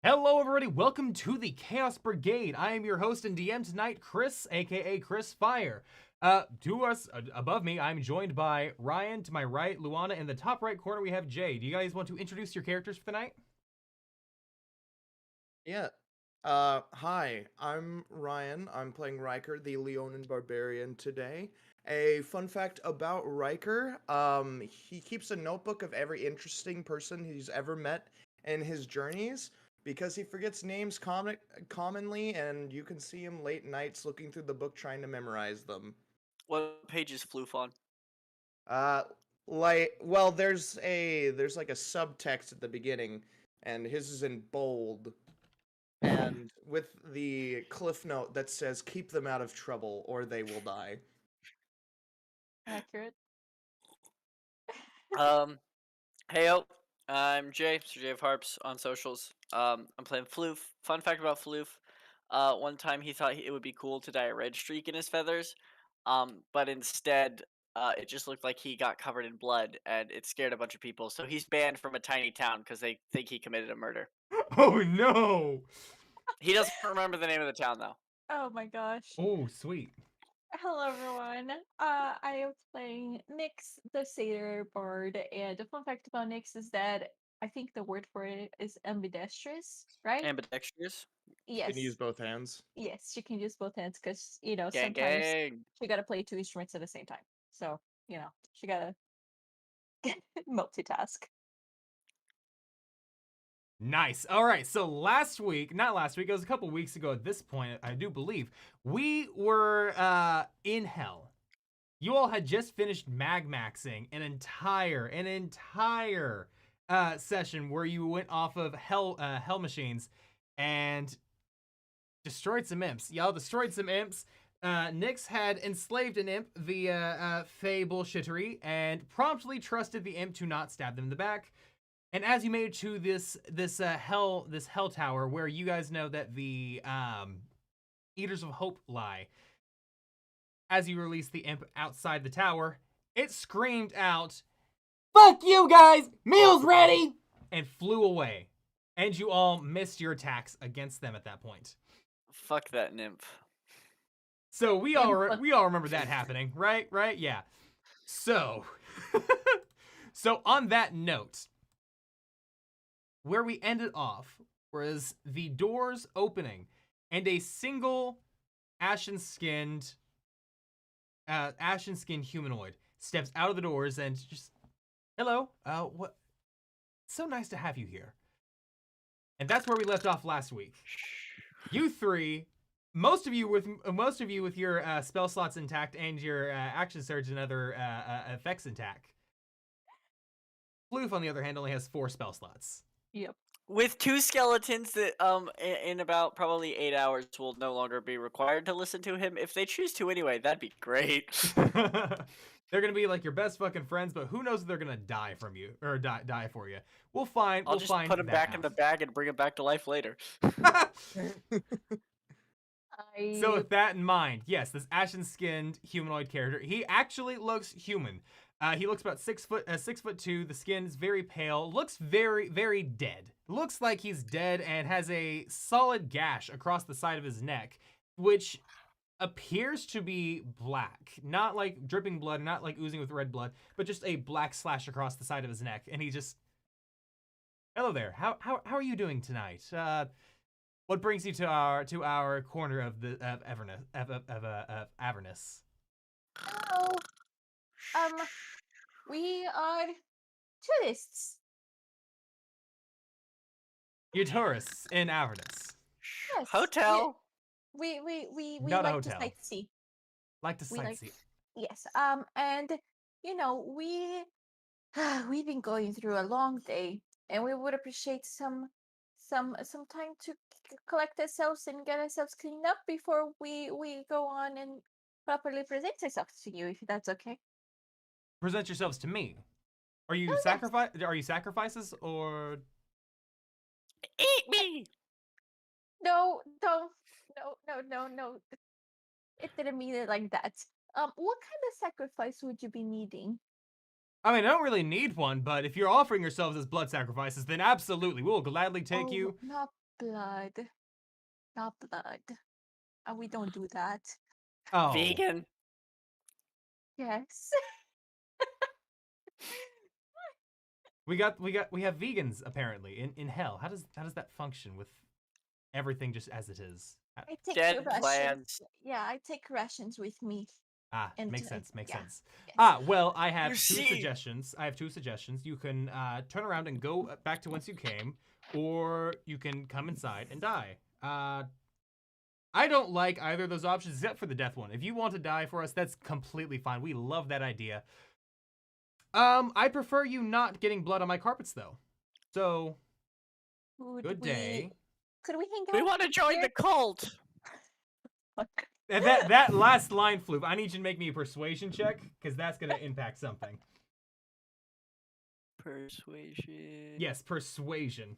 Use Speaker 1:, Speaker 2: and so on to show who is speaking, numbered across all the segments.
Speaker 1: Hello, everybody. Welcome to the Chaos Brigade. I am your host and DM tonight, Chris, aka Chris Fire. Above me, I'm joined by Ryan. To my right, Luana. In the top right corner, we have Jay. Do you guys want to introduce your characters for the night?
Speaker 2: Yeah. Hi, I'm Ryan. I'm playing Riker, the Leonin Barbarian today. A fun fact about Riker, he keeps a notebook of every interesting person he's ever met in his journeys because he forgets names commonly, and you can see him late nights looking through the book trying to memorize them.
Speaker 3: What page is Floof on?
Speaker 2: Uh, there's like a subtext at the beginning, and his is in bold. And with the cliff note that says keep them out of trouble or they will die.
Speaker 4: Accurate.
Speaker 3: Um, Heyo, I'm Jay, Sir Jay of Harps on socials. I'm playing Floof. Fun fact about Floof: one time he thought it would be cool to dye a red streak in his feathers, but instead, it just looked like he got covered in blood, and it scared a bunch of people. So he's banned from a tiny town because they think he committed a murder.
Speaker 1: Oh no!
Speaker 3: He doesn't remember the name of the town though.
Speaker 4: Oh my gosh.
Speaker 1: Oh, sweet.
Speaker 4: Hello everyone. I am playing Nyx, the Satyr Bard, and the fun fact about Nyx is that I think the word for it is ambidextrous, right?
Speaker 3: Ambidextrous.
Speaker 2: Can use
Speaker 4: Yes.
Speaker 2: both hands.
Speaker 4: Yes, she can use both hands because,
Speaker 3: Gang
Speaker 4: sometimes
Speaker 3: gang.
Speaker 4: she gotta play two instruments at the same time. So, she gotta multitask.
Speaker 1: Nice. All right. So not last week, it was a couple weeks ago at this point, I do believe, we were in hell. You all had just finished magmaxing an entire session where you went off of hell machines and destroyed some imps. Y'all destroyed some imps. Nyx had enslaved an imp via Fey bullshittery and promptly trusted the imp to not stab them in the back. And as you made it to this hell tower where you guys know that the Eaters of Hope lie, as you release the imp outside the tower, it screamed out, "Fuck you guys! Meal's ready!" and flew away. And you all missed your attacks against them at that point.
Speaker 3: Fuck that nymph.
Speaker 1: So we all remember that happening, right? Right? Yeah. So so on that note, where we ended off was the doors opening and a single ashen-skinned humanoid steps out of the doors and just, "Hello, what? So nice to have you here." And that's where we left off last week. You three, most of you with your spell slots intact and your action surge and other effects intact. Floof, on the other hand, only has 4 spell slots.
Speaker 4: Yep.
Speaker 3: With 2 skeletons that in about probably 8 hours will no longer be required to listen to him. If they choose to anyway, that'd be great.
Speaker 1: They're gonna be like your best fucking friends, but who knows if they're gonna die from you or die for you. We'll find.
Speaker 3: I'll just put him back in the bag and bring him back to life later.
Speaker 1: So with that in mind, yes, this ashen-skinned humanoid character, he actually looks human. He looks about 6'2". The skin is very pale. Looks very, very dead. Looks like he's dead and has a solid gash across the side of his neck, which appears to be black. Not like dripping blood, not like oozing with red blood, but just a black slash across the side of his neck. And he just, "Hello there. How are you doing tonight? What brings you to our corner of the Avernus?"
Speaker 4: Oh, we are tourists.
Speaker 1: You're tourists in Avernus.
Speaker 4: Yes.
Speaker 3: Hotel.
Speaker 4: We
Speaker 1: Not a
Speaker 4: like to
Speaker 1: hotel.
Speaker 4: sightsee.
Speaker 1: Like to
Speaker 4: We like-
Speaker 1: sightsee.
Speaker 4: Yes. And we've been going through a long day, and we would appreciate some time to collect ourselves and get ourselves cleaned up before we go on and properly present ourselves to you, if that's okay.
Speaker 1: Present yourselves to me. Are you
Speaker 4: Oh, yes.
Speaker 1: Are you sacrifices or?
Speaker 3: Eat me.
Speaker 4: No, no. It didn't mean it like that. What kind of sacrifice would you be needing?
Speaker 1: I mean, I don't really need one, but if you're offering yourselves as blood sacrifices, then absolutely, we'll gladly take you.
Speaker 4: Not blood. Not blood. We don't do that.
Speaker 1: Oh,
Speaker 3: Vegan.
Speaker 4: Yes.
Speaker 1: we have vegans apparently in hell. How does that function with everything just as it is?
Speaker 4: I take
Speaker 3: Dead
Speaker 4: rations.
Speaker 3: plants.
Speaker 4: Yeah, I take rations with me. And
Speaker 1: Makes sense. Makes
Speaker 4: yeah.
Speaker 1: sense.
Speaker 4: Yes.
Speaker 1: Well, I have
Speaker 3: You
Speaker 1: two
Speaker 3: see-
Speaker 1: suggestions. You can turn around and go back to whence you came, or you can come inside and die. I don't like either of those options except for the death one. If you want to die for us, that's completely fine. We love that idea. I prefer you not getting blood on my carpets though. So, good day.
Speaker 4: Could we hang out?
Speaker 3: We want to join
Speaker 4: here?
Speaker 3: the cult.
Speaker 1: And that last line, Floof, I need you to make me a persuasion check, because that's going to impact something.
Speaker 3: Persuasion.
Speaker 1: Yes, persuasion.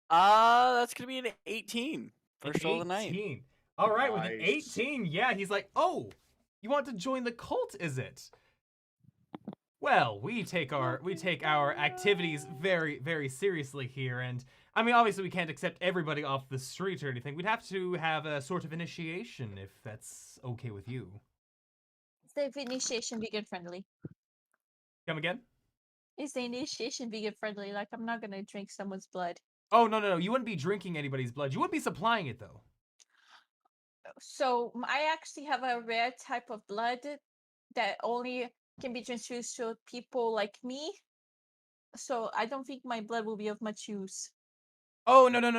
Speaker 3: That's gonna be an 18.
Speaker 1: An
Speaker 3: First roll of the night.
Speaker 1: 18. All right, with an
Speaker 2: Nice.
Speaker 1: 18, yeah, he's like, oh, you want to join the cult, is it? Well, we take our activities very, very seriously here, and I mean, obviously, we can't accept everybody off the street or anything. We'd have to have a sort of initiation, if that's okay with you.
Speaker 4: Is the initiation vegan friendly?
Speaker 1: Come again?
Speaker 4: Is the initiation vegan friendly? Like, I'm not gonna drink someone's blood.
Speaker 1: Oh, no. You wouldn't be drinking anybody's blood. You wouldn't be supplying it, though.
Speaker 4: So I actually have a rare type of blood that only can be transfused to people like me. So I don't think my blood will be of much use.
Speaker 1: Oh, no, not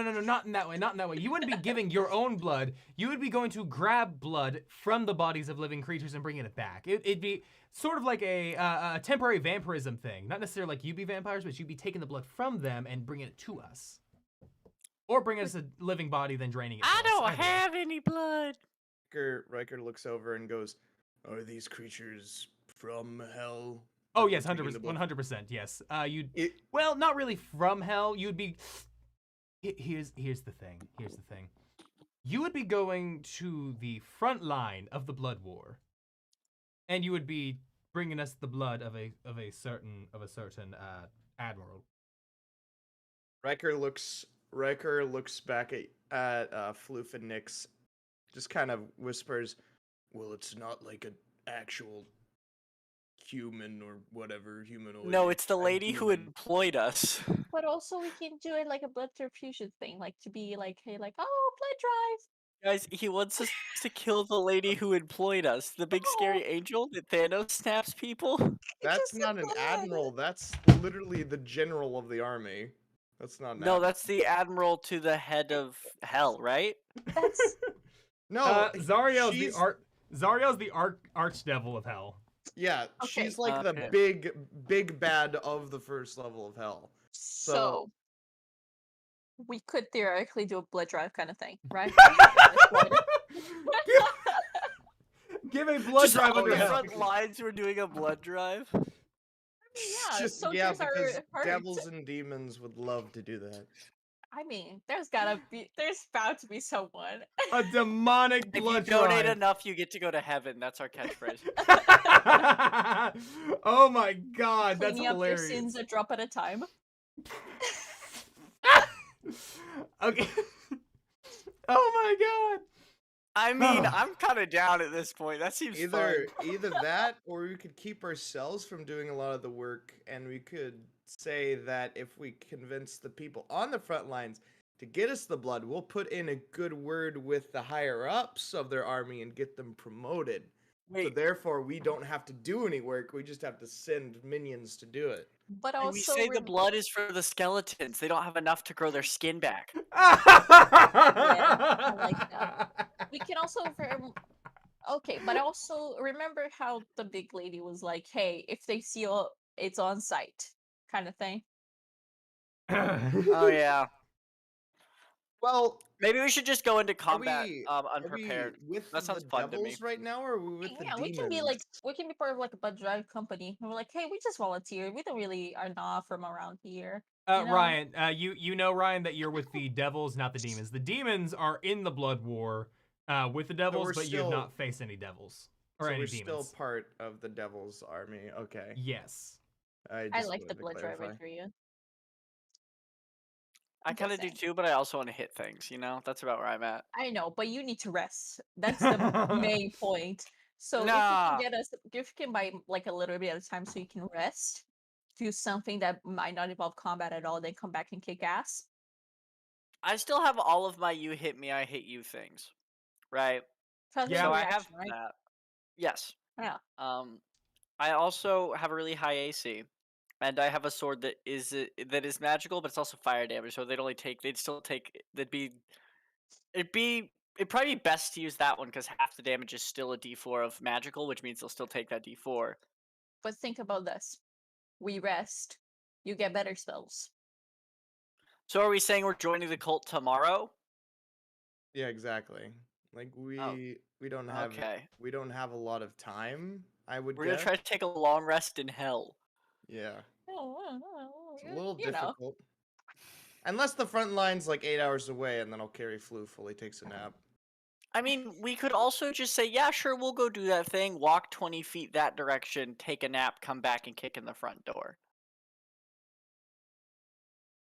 Speaker 1: in that way, not in that way. You wouldn't be giving your own blood. You would be going to grab blood from the bodies of living creatures and bringing it back. It'd be sort of like a temporary vampirism thing. Not necessarily like you'd be vampires, but you'd be taking the blood from them and bringing it to us. Or bringing us a living body, then draining it to
Speaker 3: I
Speaker 1: us.
Speaker 3: don't
Speaker 1: Either way.
Speaker 3: have any blood.
Speaker 2: Riker looks over and goes, "Are these creatures from hell?"
Speaker 1: Oh,
Speaker 2: that
Speaker 1: yes,
Speaker 2: we're taking the
Speaker 1: 100%,
Speaker 2: blood
Speaker 1: 100%, yes.
Speaker 2: It-
Speaker 1: Well, not really from hell. You'd be... Here's the thing. You would be going to the front line of the blood war, and you would be bringing us the blood of a certain admiral.
Speaker 2: Riker looks back at Floof and Nix, just kind of whispers, "Well, it's not like an actual human or whatever humanoid.
Speaker 3: No, it's the
Speaker 2: a
Speaker 3: lady who
Speaker 2: human."
Speaker 3: employed us.
Speaker 4: But also we can do it like a blood transfusion thing, like to be like, hey, like, oh, blood drive.
Speaker 3: Guys, he wants us to kill the lady who employed us. The big scary
Speaker 4: No.
Speaker 3: angel that Thanos snaps people.
Speaker 2: That's
Speaker 4: Just the
Speaker 2: not an
Speaker 4: blood.
Speaker 2: admiral. That's literally the general of the army. That's not an
Speaker 3: No,
Speaker 2: admiral.
Speaker 3: that's the admiral to the head of hell, right?
Speaker 4: That's
Speaker 2: no.
Speaker 1: Zario's the archdevil of hell.
Speaker 2: Yeah,
Speaker 4: Okay.
Speaker 2: she's like
Speaker 3: Okay.
Speaker 2: the big bad of the first level of hell.
Speaker 4: so. We could theoretically do a blood drive kind of thing, right?
Speaker 1: Give a blood
Speaker 3: Just
Speaker 1: drive
Speaker 3: on
Speaker 1: under
Speaker 3: the
Speaker 1: hell.
Speaker 3: front lines, we're doing a blood drive.
Speaker 4: Yeah,
Speaker 2: Just
Speaker 4: soldiers are
Speaker 2: because
Speaker 4: hurt.
Speaker 2: devils and demons would love to do that.
Speaker 4: I mean, there's bound to be someone.
Speaker 1: A demonic
Speaker 3: If you
Speaker 1: blood
Speaker 3: donate
Speaker 1: drive.
Speaker 3: enough, you get to go to heaven. That's our catchphrase.
Speaker 1: Oh my god, that's
Speaker 4: Cleaning up their
Speaker 1: hilarious.
Speaker 4: sins a drop at a time.
Speaker 1: Okay. Oh my god.
Speaker 3: I mean, I'm kind of down at this point. That seems
Speaker 2: Either
Speaker 3: fun.
Speaker 2: that, or we could keep ourselves from doing a lot of the work, and we could say that if we convince the people on the front lines to get us the blood, we'll put in a good word with the higher ups of their army and get them promoted. So
Speaker 3: Wait,
Speaker 2: therefore, we don't have to do any work. We just have to send minions to do it.
Speaker 4: But
Speaker 3: and
Speaker 4: also,
Speaker 3: we say the blood is for the skeletons. They don't have enough to grow their skin back.
Speaker 1: I
Speaker 4: like that. We can also okay, but also remember how the big lady was like, "Hey, if they seal, it's on site," kind of thing.
Speaker 3: Oh yeah.
Speaker 2: Well,
Speaker 3: Maybe we should just go into
Speaker 2: are
Speaker 3: combat
Speaker 2: we
Speaker 3: unprepared.
Speaker 2: with
Speaker 3: That sounds
Speaker 2: the
Speaker 3: fun to me.
Speaker 2: devils right now, or are we with the
Speaker 4: Yeah,
Speaker 2: demons?
Speaker 4: we can be part of like a blood drive company. And we're like, "Hey, we just volunteered. We don't really are not from around here." You know?
Speaker 1: Ryan, you know, Ryan, that you're with the devils, not the demons. The demons are in the blood war with the devils,
Speaker 2: we're
Speaker 1: but you have
Speaker 2: still-
Speaker 1: not faced any devils or
Speaker 2: So
Speaker 1: any
Speaker 2: we're
Speaker 1: demons.
Speaker 2: still part of the devil's army. Okay.
Speaker 1: Yes.
Speaker 4: I
Speaker 2: just
Speaker 4: like the
Speaker 2: wanted to
Speaker 4: blood drive
Speaker 2: clarify.
Speaker 4: idea.
Speaker 3: I
Speaker 4: Just
Speaker 3: kind of do
Speaker 4: saying.
Speaker 3: too, but I also want to hit things. You know, that's about where I'm at.
Speaker 4: I know, but you need to rest. That's the main point. So if you can
Speaker 3: Nah,
Speaker 4: get us, if you can buy like a little bit at a time, so you can rest, do something that might not involve combat at all, then come back and kick ass.
Speaker 3: I still have all of my "you hit me, I hit you" things, right?
Speaker 4: Trust
Speaker 3: So
Speaker 1: Yeah.
Speaker 3: I have
Speaker 4: reaction, right?
Speaker 3: that. Yes.
Speaker 4: Yeah.
Speaker 3: Um, I also have a really high AC, and I have a sword that is magical, but it's also fire damage. So they'd still take. It'd probably be best to use that one because half the damage is still a D4 of magical, which means they'll still take that D4.
Speaker 4: But think about this: we rest, you get better spells.
Speaker 3: So are we saying we're joining the cult tomorrow?
Speaker 2: Yeah, exactly. Like
Speaker 3: Oh,
Speaker 2: we don't have
Speaker 3: okay.
Speaker 2: we don't have a lot of time, I would
Speaker 3: We're gonna
Speaker 2: guess.
Speaker 3: try to take a long rest in hell.
Speaker 2: Yeah. It's a
Speaker 4: You
Speaker 2: little
Speaker 4: know,
Speaker 2: difficult. Unless the front line's like 8 hours away, and then I'll carry Flu while he takes a nap.
Speaker 3: I mean, we could also just say, yeah, sure, we'll go do that thing, walk 20 feet that direction, take a nap, come back, and kick in the front door.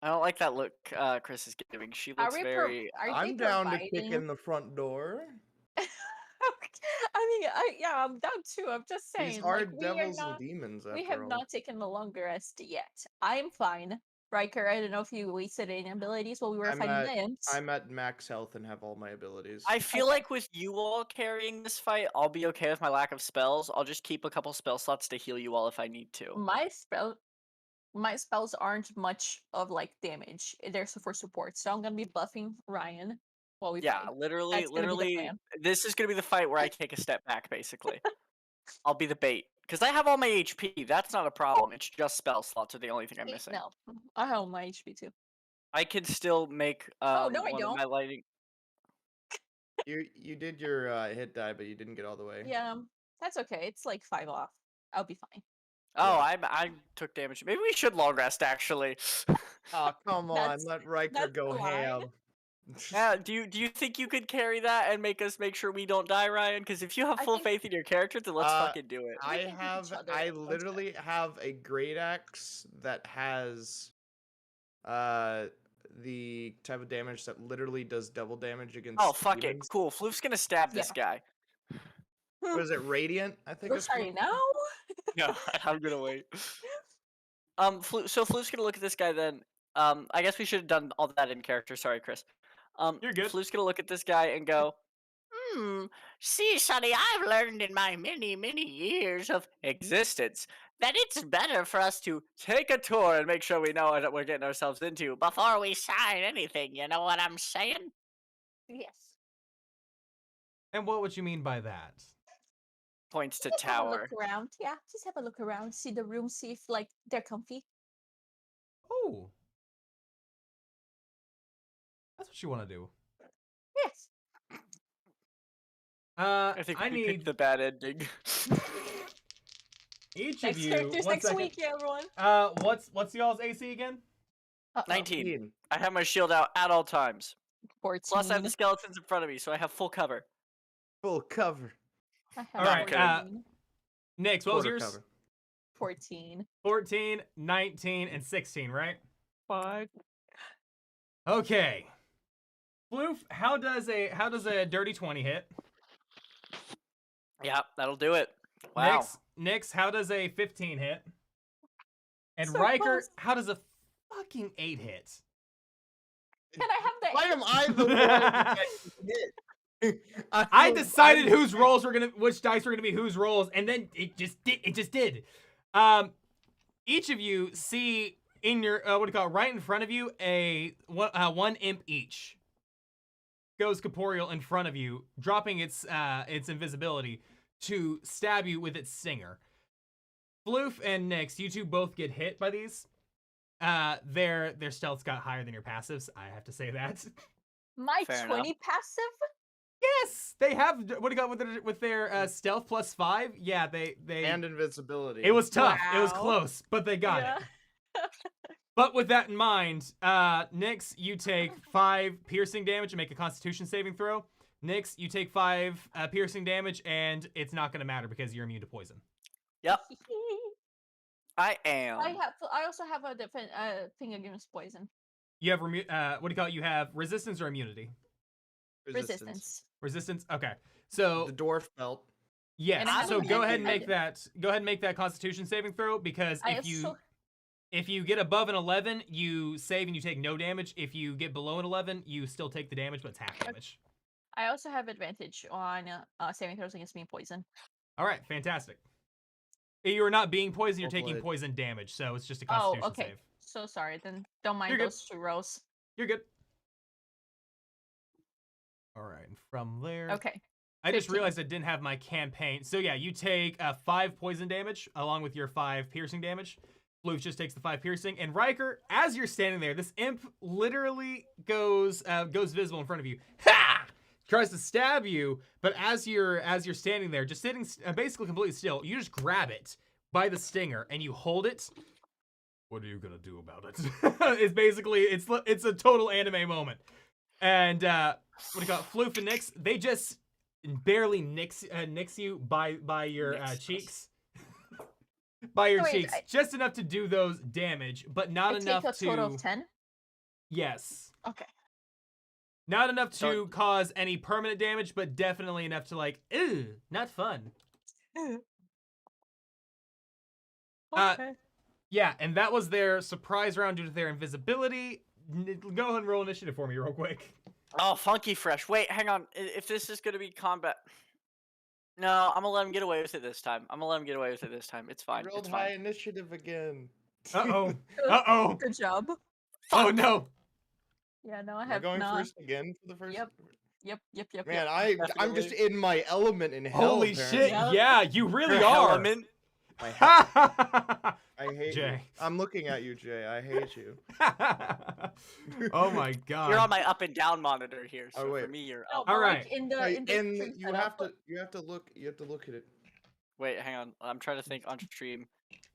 Speaker 3: I don't like that look Chris is giving. She
Speaker 4: are
Speaker 3: looks
Speaker 4: we?
Speaker 3: very.
Speaker 4: Are they
Speaker 2: I'm down to kick
Speaker 4: providing?
Speaker 2: in the front door.
Speaker 4: I mean, yeah, I'm down too. I'm just
Speaker 2: These
Speaker 4: saying,
Speaker 2: are
Speaker 4: like, we are
Speaker 2: devils and
Speaker 4: not.
Speaker 2: demons,
Speaker 4: We
Speaker 2: after
Speaker 4: have
Speaker 2: all.
Speaker 4: not taken the longer rest yet. I'm fine. Riker, I don't know if you wasted any abilities while we were fighting the imps.
Speaker 2: I'm at max health and have all my abilities.
Speaker 3: I feel
Speaker 4: Okay.
Speaker 3: like with you all carrying this fight, I'll be okay with my lack of spells. I'll just keep a couple spell slots to heal you all if I need to.
Speaker 4: My spells aren't much of like damage. They're for support. So I'm gonna be buffing Ryan while we
Speaker 3: Yeah,
Speaker 4: fight.
Speaker 3: literally,
Speaker 4: That's gonna be the plan.
Speaker 3: this is gonna be the fight where I take a step back, basically. I'll be the bait. Because I have all my HP, that's not a problem. It's just spell slots are the only thing I'm missing.
Speaker 4: No, I have my HP too.
Speaker 3: I can still make
Speaker 4: Oh no, I
Speaker 3: one of
Speaker 4: don't.
Speaker 3: my lightning.
Speaker 2: You did your hit die, but you didn't get all the way.
Speaker 4: Yeah, that's okay. It's like 5 off. I'll be fine.
Speaker 3: Oh,
Speaker 2: Yeah.
Speaker 3: I took damage. Maybe we should long rest actually.
Speaker 2: Oh, come on,
Speaker 4: That's-
Speaker 2: let Riker
Speaker 4: that's
Speaker 2: go
Speaker 4: the line.
Speaker 2: ham.
Speaker 3: Yeah, do you think you could carry that and make sure we don't die, Ryan? Because if you have
Speaker 4: I
Speaker 3: full
Speaker 4: think-
Speaker 3: faith in your character, then let's fucking do it.
Speaker 4: We can keep each other
Speaker 2: I
Speaker 4: at one
Speaker 2: literally have a great axe that has the type of damage that literally does double damage against
Speaker 3: Oh fuck it,
Speaker 2: demons.
Speaker 3: cool. Floof's gonna stab this guy.
Speaker 2: What is it, Radiant? I think
Speaker 4: We're
Speaker 2: it's
Speaker 4: starting now.
Speaker 3: No, I'm gonna wait. So Floof's gonna look at this guy then. I guess we should have done all that in character. Sorry, Chris.
Speaker 1: You're good.
Speaker 3: Floof's gonna look at this guy and go, see, Sonny, I've learned in my many, many years of existence that it's better for us to take a tour and make sure we know what we're getting ourselves into before we sign anything. You know what I'm saying?
Speaker 4: Yes.
Speaker 1: And what would you mean by that?
Speaker 3: Points to
Speaker 4: Just have a
Speaker 3: tower.
Speaker 4: look around. Yeah, just have a look around. See the room. See if like they're comfy.
Speaker 1: Oh. That's what you want to do.
Speaker 4: Yes.
Speaker 3: I think we
Speaker 1: need
Speaker 3: picked the bad ending.
Speaker 1: each of
Speaker 4: Next
Speaker 1: you.
Speaker 4: characters
Speaker 1: One
Speaker 4: next
Speaker 1: second.
Speaker 4: week, yeah, everyone.
Speaker 1: What's y'all's AC again?
Speaker 4: Uh-oh.
Speaker 3: 19. I have my shield out at all times.
Speaker 4: 14.
Speaker 3: Plus, I have the skeletons in front of me, so I have full cover.
Speaker 2: full cover.
Speaker 4: I have
Speaker 1: All right,
Speaker 4: 14.
Speaker 1: Nix, what was
Speaker 2: Quarter
Speaker 1: yours?
Speaker 2: cover.
Speaker 4: 14.
Speaker 1: 14, 19, and 16, right?
Speaker 4: 5.
Speaker 1: Okay. Floof, how does a dirty 20 hit?
Speaker 3: Yeah, that'll do it. Wow.
Speaker 1: Nix, how does a 15 hit? And
Speaker 4: So
Speaker 1: Riker,
Speaker 4: close.
Speaker 1: how does a fucking 8 hit?
Speaker 4: Can I have the
Speaker 2: Why am I the one that hit?
Speaker 1: I decided which dice were gonna be whose rolls, and then it just did. Each of you see in your right in front of you one imp each goes corporeal in front of you, dropping its invisibility to stab you with its stinger. Floof and Nix, you two both get hit by these. Their stealth's got higher than your passives. I have to say that.
Speaker 4: My
Speaker 3: Fair
Speaker 4: 20 passive?
Speaker 1: Yes, they have with their stealth plus 5. Yeah, they
Speaker 2: and invincibility.
Speaker 1: It was tough. It was
Speaker 4: Wow.
Speaker 1: close, but they got
Speaker 4: Yeah.
Speaker 1: it. But with that in mind, Nix, you take 5 piercing damage and make a Constitution saving throw. Nix, you take 5 piercing damage, and it's not going to matter because you're immune to poison.
Speaker 3: Yep, I am.
Speaker 4: I also have a different thing against poison.
Speaker 1: You have what do you call it? You have resistance or immunity?
Speaker 4: Resistance.
Speaker 1: Resistance. Okay. So
Speaker 2: The dwarf belt.
Speaker 1: yes.
Speaker 4: And I
Speaker 3: have
Speaker 1: So
Speaker 3: an
Speaker 1: go ahead and
Speaker 3: immunity.
Speaker 1: make that. Go ahead and make that Constitution saving throw because
Speaker 4: I
Speaker 1: if you get above an 11, you save and you take no damage. If you get below an 11, you still take the damage, but it's half damage.
Speaker 4: I also have advantage on saving throws against being poison.
Speaker 1: All right, fantastic. You're not being poisoned, you're
Speaker 2: Oh,
Speaker 1: taking
Speaker 2: boy.
Speaker 1: poison damage, so it's just a
Speaker 4: Oh,
Speaker 1: Constitution
Speaker 4: okay.
Speaker 1: save.
Speaker 4: So sorry. Then don't mind
Speaker 1: You're good.
Speaker 4: those 2 rolls.
Speaker 1: You're good. All right, and from there,
Speaker 4: Okay.
Speaker 1: I just
Speaker 4: 15.
Speaker 1: realized I didn't have my campaign. So yeah, you take 5 poison damage along with your 5 piercing damage. Floof just takes the 5 piercing, and Riker, as you're standing there, this imp literally goes visible in front of you. Ha! Tries to stab you, but as you're standing there, just sitting basically completely still, you just grab it by the stinger and you hold it. What are you gonna do about it? It's basically it's a total anime moment. And what do you call it? Floof and Nyx, they just barely nix you by your
Speaker 3: Nix us.
Speaker 1: cheeks. By your
Speaker 4: Wait,
Speaker 1: cheeks, just enough to do those damage, but not
Speaker 4: I
Speaker 1: enough
Speaker 4: take a
Speaker 1: to.
Speaker 4: total of 10.
Speaker 1: Yes,
Speaker 4: Okay.
Speaker 1: not enough to
Speaker 3: Don't-
Speaker 1: cause any permanent damage, but definitely enough to like, ew, not fun.
Speaker 4: Okay.
Speaker 1: Yeah, and that was their surprise round due to their invisibility. Go ahead and roll initiative for me real quick.
Speaker 3: Oh, funky fresh. Wait, hang on. If this is gonna be combat, no, I'm gonna let him get away with it this time. It's fine.
Speaker 2: Rolled
Speaker 3: It's
Speaker 2: high
Speaker 3: fine.
Speaker 2: initiative again.
Speaker 1: Uh-oh. Uh-oh.
Speaker 4: Good job.
Speaker 1: Oh no.
Speaker 4: Yeah, no, I
Speaker 2: Am I
Speaker 4: have
Speaker 2: going
Speaker 4: not.
Speaker 2: first again for the first?
Speaker 4: Yep.
Speaker 2: Man,
Speaker 4: Yep.
Speaker 2: I'm just in my element in hell.
Speaker 1: Holy
Speaker 2: apparently.
Speaker 1: shit.
Speaker 4: Yep.
Speaker 1: Yeah, you really
Speaker 3: Your
Speaker 1: are.
Speaker 3: element.
Speaker 2: I,
Speaker 1: Ha-
Speaker 2: I hate
Speaker 1: Jay.
Speaker 2: you. I'm looking at you, Jay. I hate you.
Speaker 1: Oh my god.
Speaker 3: You're on my up and down monitor here,
Speaker 2: Oh,
Speaker 3: so for
Speaker 2: wait.
Speaker 3: me you're
Speaker 4: No,
Speaker 3: up.
Speaker 4: but
Speaker 1: All
Speaker 4: like
Speaker 1: right.
Speaker 4: in the
Speaker 2: Hey,
Speaker 4: in the
Speaker 2: and
Speaker 4: stream
Speaker 2: you
Speaker 4: setup,
Speaker 2: have to look at it.
Speaker 3: Wait, hang on. I'm trying to think on stream.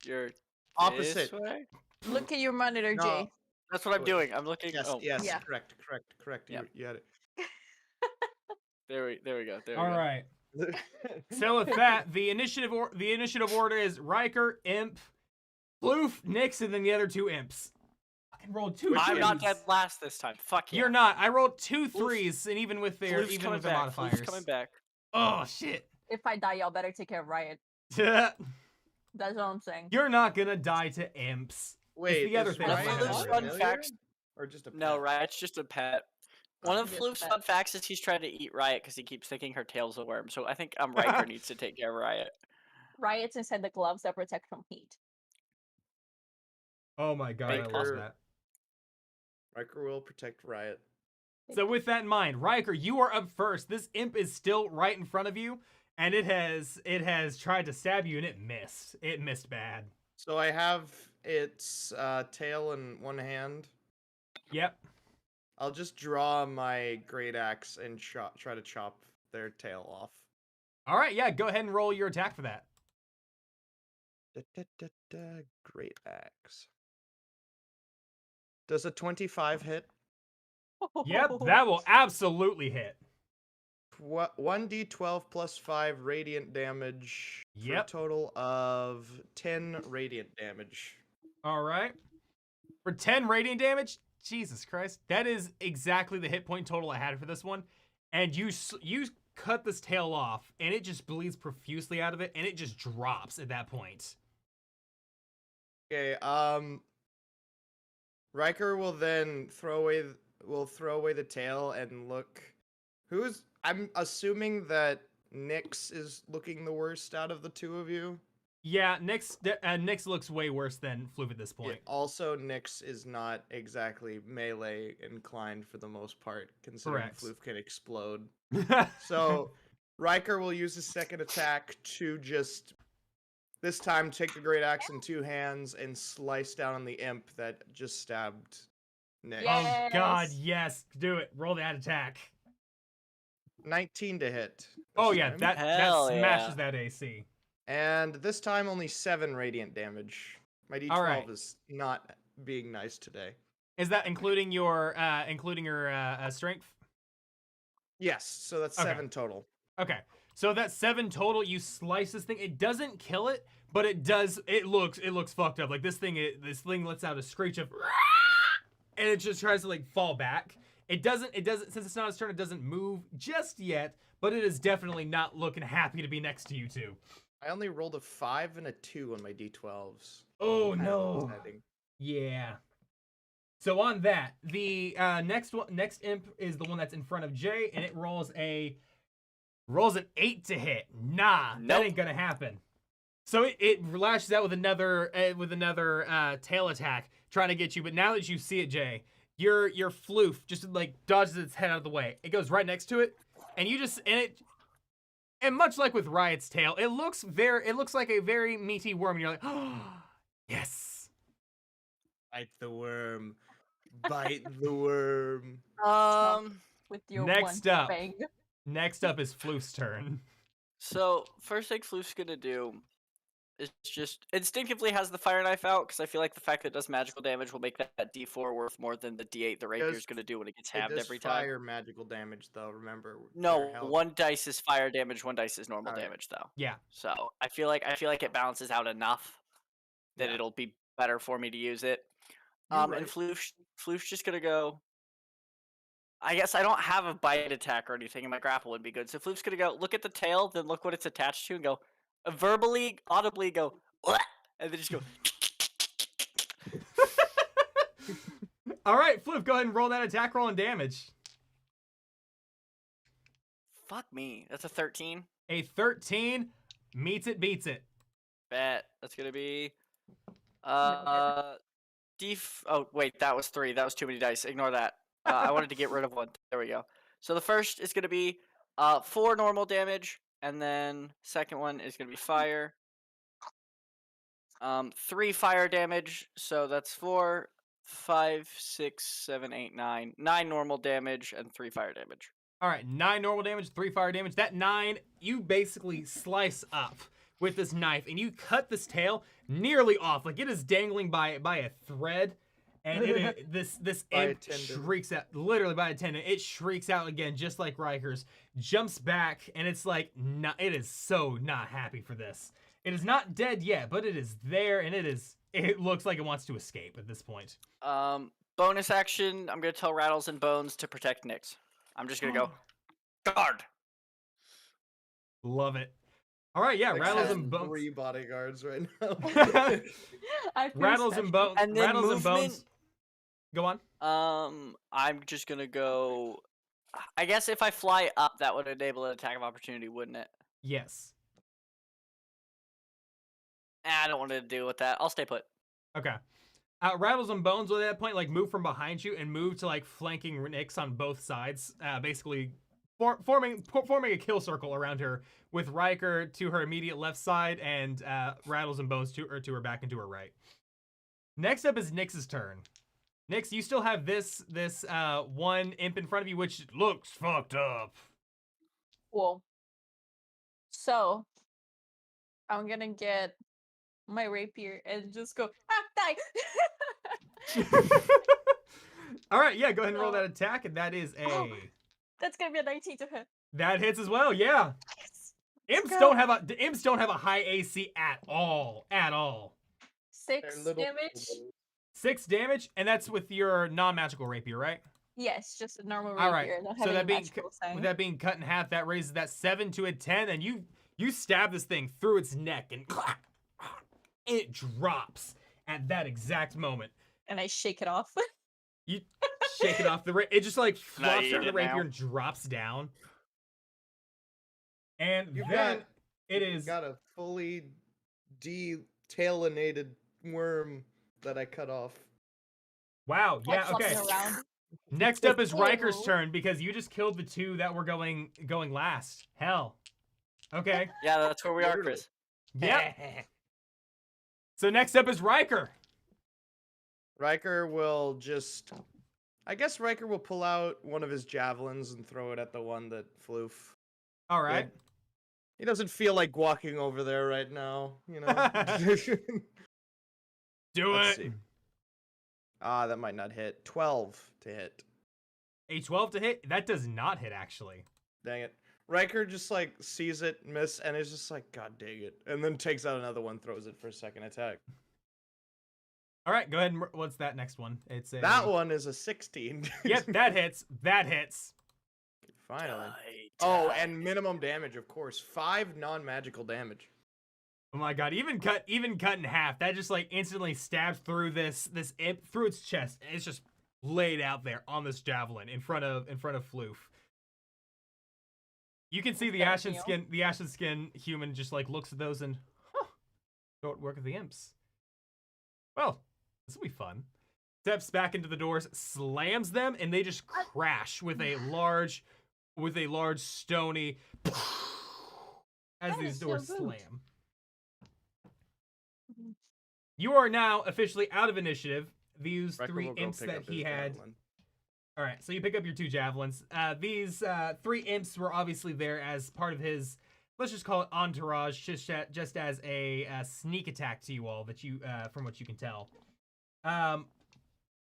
Speaker 3: You're
Speaker 2: Opposite.
Speaker 3: this way?
Speaker 4: look at your monitor,
Speaker 2: No.
Speaker 4: Jay.
Speaker 3: That's what I'm
Speaker 2: Wait.
Speaker 3: doing. I'm looking.
Speaker 2: Yes,
Speaker 3: Oh,
Speaker 2: yes,
Speaker 4: Yeah.
Speaker 2: correct.
Speaker 3: Yep.
Speaker 2: You had
Speaker 3: there we go.
Speaker 1: All right.
Speaker 2: it.
Speaker 1: So with that, the initiative order is Riker, Imp, Floof, Nyx, and then the other 2 imps. Fucking rolled 2
Speaker 3: I'm not
Speaker 1: threes.
Speaker 3: dead last this time. Fuck yeah.
Speaker 1: You're not. I rolled 2 threes, and even with their
Speaker 3: Floof's
Speaker 1: even
Speaker 3: coming
Speaker 1: with the
Speaker 3: back.
Speaker 1: modifiers.
Speaker 3: Floof's coming back.
Speaker 1: Oh shit.
Speaker 4: If I die, y'all better take care of Riot.
Speaker 1: You're
Speaker 4: That's all I'm saying.
Speaker 1: not gonna die to imps.
Speaker 2: Wait,
Speaker 1: the other
Speaker 2: is
Speaker 1: thing
Speaker 3: I
Speaker 2: Ryan
Speaker 3: found
Speaker 2: a
Speaker 3: out. Fun
Speaker 2: familiar
Speaker 3: facts-
Speaker 2: or just a
Speaker 3: No,
Speaker 2: pet?
Speaker 3: Riot's just a pet. One of
Speaker 4: Just a
Speaker 3: Floof's
Speaker 4: pet.
Speaker 3: fun facts is he's trying to eat Riot because he keeps thinking her tail's a worm. So I think Riker needs to take care of Riot.
Speaker 4: Riot's inside the gloves that protect from heat.
Speaker 1: Oh my god, I lost
Speaker 2: Riker.
Speaker 1: that.
Speaker 2: Riker will protect Riot.
Speaker 1: So with that in mind, Riker, you are up first. This imp is still right in front of you, and it has tried to stab you, and it missed. It missed bad.
Speaker 2: So I have its tail in one hand.
Speaker 1: Yep.
Speaker 2: I'll just draw my great axe and try to chop their tail off.
Speaker 1: All right, yeah, go ahead and roll your attack for that.
Speaker 2: Great axe. Does a 25 hit?
Speaker 1: Yep, that will absolutely hit.
Speaker 2: 1d12 plus 5 radiant damage.
Speaker 1: Yep.
Speaker 2: For a total of 10 radiant damage.
Speaker 1: All right. For 10 radiant damage, Jesus Christ, that is exactly the hit point total I had for this one. And you cut this tail off, and it just bleeds profusely out of it, and it just drops at that point.
Speaker 2: Okay, Riker will then throw away the tail and look. I'm assuming that Nyx is looking the worst out of the 2 of you.
Speaker 1: Yeah, Nyx looks way worse than Floof at this
Speaker 2: Yeah,
Speaker 1: point.
Speaker 2: also, Nyx is not exactly melee inclined for the most part, considering
Speaker 1: Correct.
Speaker 2: Floof can explode. So, Riker will use his second attack to just, this time, take the great axe in 2 hands and slice down on the imp that just stabbed Nyx.
Speaker 1: Oh god,
Speaker 4: Yes.
Speaker 1: yes, do it. Roll that attack.
Speaker 2: 19 to hit.
Speaker 1: Oh
Speaker 2: this
Speaker 1: yeah,
Speaker 2: time.
Speaker 1: that
Speaker 3: Hell
Speaker 1: smashes
Speaker 3: yeah.
Speaker 1: that AC.
Speaker 2: And this time only 7 radiant damage. My d12
Speaker 1: Alright.
Speaker 2: is not being nice today.
Speaker 1: Is that including your strength?
Speaker 2: Yes, so that's
Speaker 1: Okay.
Speaker 2: 7 total.
Speaker 1: Okay. So that 7 total, you slice this thing. It doesn't kill it, but it does. It looks fucked up. Like this thing lets out a screech of, and it just tries to like fall back. It doesn't since it's not its turn, it doesn't move just yet, but it is definitely not looking happy to be next to you two.
Speaker 2: I only rolled a 5 and a 2 on my d12s.
Speaker 1: Oh
Speaker 2: Kind of
Speaker 1: no.
Speaker 2: upsetting.
Speaker 1: Yeah. So on that, the next imp is the one that's in front of Jay, and it rolls an 8 to hit. Nah, that
Speaker 3: Nope.
Speaker 1: ain't gonna happen. So it lashes out with another tail attack, trying to get you. But now that you see it, Jay, your floof just like dodges its head out of the way. It goes right next to it, and you just and much like with Riot's tail, it looks like a very meaty worm, and you're like, oh, yes.
Speaker 2: Bite the worm. Bite the worm.
Speaker 4: With your
Speaker 1: Next
Speaker 4: one
Speaker 1: up.
Speaker 4: fang.
Speaker 1: Next up is Floof's turn.
Speaker 3: So first thing Floof's gonna do is just instinctively has the fire knife out because I feel like the fact that it does magical damage will make that D4 worth more than the D8 the rapier's gonna do when it gets
Speaker 2: It
Speaker 3: halved
Speaker 2: does
Speaker 3: every time.
Speaker 2: fire magical damage, though. Remember.
Speaker 3: No,
Speaker 2: their health.
Speaker 3: one dice is fire damage, one dice is normal
Speaker 2: Alright.
Speaker 3: damage though.
Speaker 1: Yeah.
Speaker 3: So I feel like it balances out enough that
Speaker 2: Yeah.
Speaker 3: it'll be better for me to use it.
Speaker 2: You're
Speaker 3: And
Speaker 2: right.
Speaker 3: Floof's just gonna go. I guess I don't have a bite attack or anything, and my grapple would be good. So Floof's gonna go look at the tail, then look what it's attached to, and go verbally, audibly go, "Bleh," and then just go.
Speaker 1: All right, Floof, go ahead and roll that attack roll and damage.
Speaker 3: Fuck me. That's a 13.
Speaker 1: A 13 meets it, beats it.
Speaker 3: Bet. That's gonna be oh wait, that was 3. That was too many dice. Ignore that. I wanted to get rid of one. There we go. So the first is gonna be 4 normal damage, and then second one is gonna be fire. 3 fire damage, so that's 4, 5, 6, 7, 8, 9. 9 normal damage and 3 fire damage.
Speaker 1: All right, 9 normal damage, 3 fire damage. That 9, you basically slice up with this knife, and you cut this tail nearly off. Like, it is dangling by a thread, and this
Speaker 2: By a
Speaker 1: imp
Speaker 2: tendon.
Speaker 1: shrieks out, literally by a tendon. It shrieks out again, just like Riker's, jumps back, and it's like, it is so not happy for this. It is not dead yet, but it is there, and it looks like it wants to escape at this point.
Speaker 3: Bonus action, I'm gonna tell Rattles and Bones to protect Nyx. I'm just gonna go guard.
Speaker 1: Love it. All right, yeah,
Speaker 2: Like,
Speaker 1: Rattles
Speaker 2: has
Speaker 1: and Bones.
Speaker 2: 3 bodyguards right now.
Speaker 4: I feel
Speaker 1: Rattles and
Speaker 4: special.
Speaker 1: Bones.
Speaker 3: And then
Speaker 1: Rattles and
Speaker 3: movement-
Speaker 1: Bones. Go on.
Speaker 3: I'm just gonna go. I guess if I fly up, that would enable an attack of opportunity, wouldn't it?
Speaker 1: Yes.
Speaker 3: I don't want to deal with that. I'll stay put.
Speaker 1: Okay. Rattles and Bones will at that point like move from behind you and move to like flanking Nyx on both sides, basically forming a kill circle around her, with Riker to her immediate left side and Rattles and Bones to her back and to her right. Next up is Nyx's turn. Nyx, you still have this one imp in front of you, which looks fucked up.
Speaker 4: Cool. So, I'm gonna get my rapier and just go, die!
Speaker 1: All right, yeah, go ahead and roll
Speaker 4: So-
Speaker 1: that attack, and that is
Speaker 4: Oh.
Speaker 1: a
Speaker 4: That's gonna be a 19 to hit.
Speaker 1: that hits as well. Yeah.
Speaker 4: Yes.
Speaker 1: Imps
Speaker 4: go.
Speaker 1: don't have a high AC at all.
Speaker 4: 6
Speaker 2: little-
Speaker 4: damage.
Speaker 1: 6 damage, and that's with your non-magical rapier, right?
Speaker 4: Yes, just a normal
Speaker 1: All right.
Speaker 4: rapier. Not
Speaker 1: So
Speaker 4: having
Speaker 1: that
Speaker 4: a
Speaker 1: being
Speaker 4: magical thing.
Speaker 1: with that being cut in half, that raises that 7 to a 10, and you stab this thing through its neck, and it drops at that exact moment.
Speaker 4: And I shake it off.
Speaker 1: You shake it off the it just like flops
Speaker 3: eat
Speaker 1: from the
Speaker 3: it
Speaker 1: rapier
Speaker 3: now.
Speaker 1: and drops down. And
Speaker 2: You've
Speaker 1: then
Speaker 2: got-
Speaker 1: it
Speaker 2: You've
Speaker 1: is
Speaker 2: got a fully detailinated worm that I cut off.
Speaker 1: wow,
Speaker 4: Like
Speaker 1: yeah, okay.
Speaker 4: flopping around.
Speaker 1: Next up is
Speaker 4: Ew.
Speaker 1: Riker's turn because you just killed the 2 that were going last. Hell. Okay.
Speaker 3: Yeah, that's where we are,
Speaker 2: Literally.
Speaker 3: Chris.
Speaker 1: Yep. So next up is Riker.
Speaker 2: Riker will just. I guess Riker will pull out one of his javelins and throw it at the one that floof.
Speaker 1: All right.
Speaker 2: Good. He doesn't feel like walking over there right now, you know.
Speaker 1: Do
Speaker 2: Let's
Speaker 1: it.
Speaker 2: see. That might not hit. 12 to hit.
Speaker 1: A 12 to hit. That does not hit actually.
Speaker 2: Dang it. Riker just like sees it miss and is just like, God dang it. And then takes out another one, throws it for a second attack.
Speaker 1: All right, go ahead and what's that next one? It's a
Speaker 2: That one is a 16.
Speaker 1: Yep, that hits. That hits.
Speaker 2: Finally.
Speaker 3: Die,
Speaker 2: Oh,
Speaker 3: die.
Speaker 2: and minimum damage, of course. 5 non-magical damage.
Speaker 1: Oh my god, even cut in half. That just like instantly stabs through this imp through its chest. And it's just laid out there on this javelin in front of Floof. You can see the
Speaker 4: Gotta
Speaker 1: ashen
Speaker 4: heal.
Speaker 1: skin human just like looks at those and short work of the imps. Well, this will be fun. Steps back into the doors, slams them, and they just crash with a large stony as
Speaker 4: That
Speaker 1: these
Speaker 4: is so
Speaker 1: doors
Speaker 4: good.
Speaker 1: slam.
Speaker 4: Mhm.
Speaker 1: You are now officially out of initiative. These
Speaker 2: Wrecker
Speaker 1: 3
Speaker 2: will go
Speaker 1: imps
Speaker 2: pick
Speaker 1: that
Speaker 2: up
Speaker 1: he
Speaker 2: his
Speaker 1: had.
Speaker 2: javelin.
Speaker 1: All right, so you pick up your 2 javelins. These 3 imps were obviously there as part of his, let's just call it entourage, just as a sneak attack to you all. That you, from what you can tell,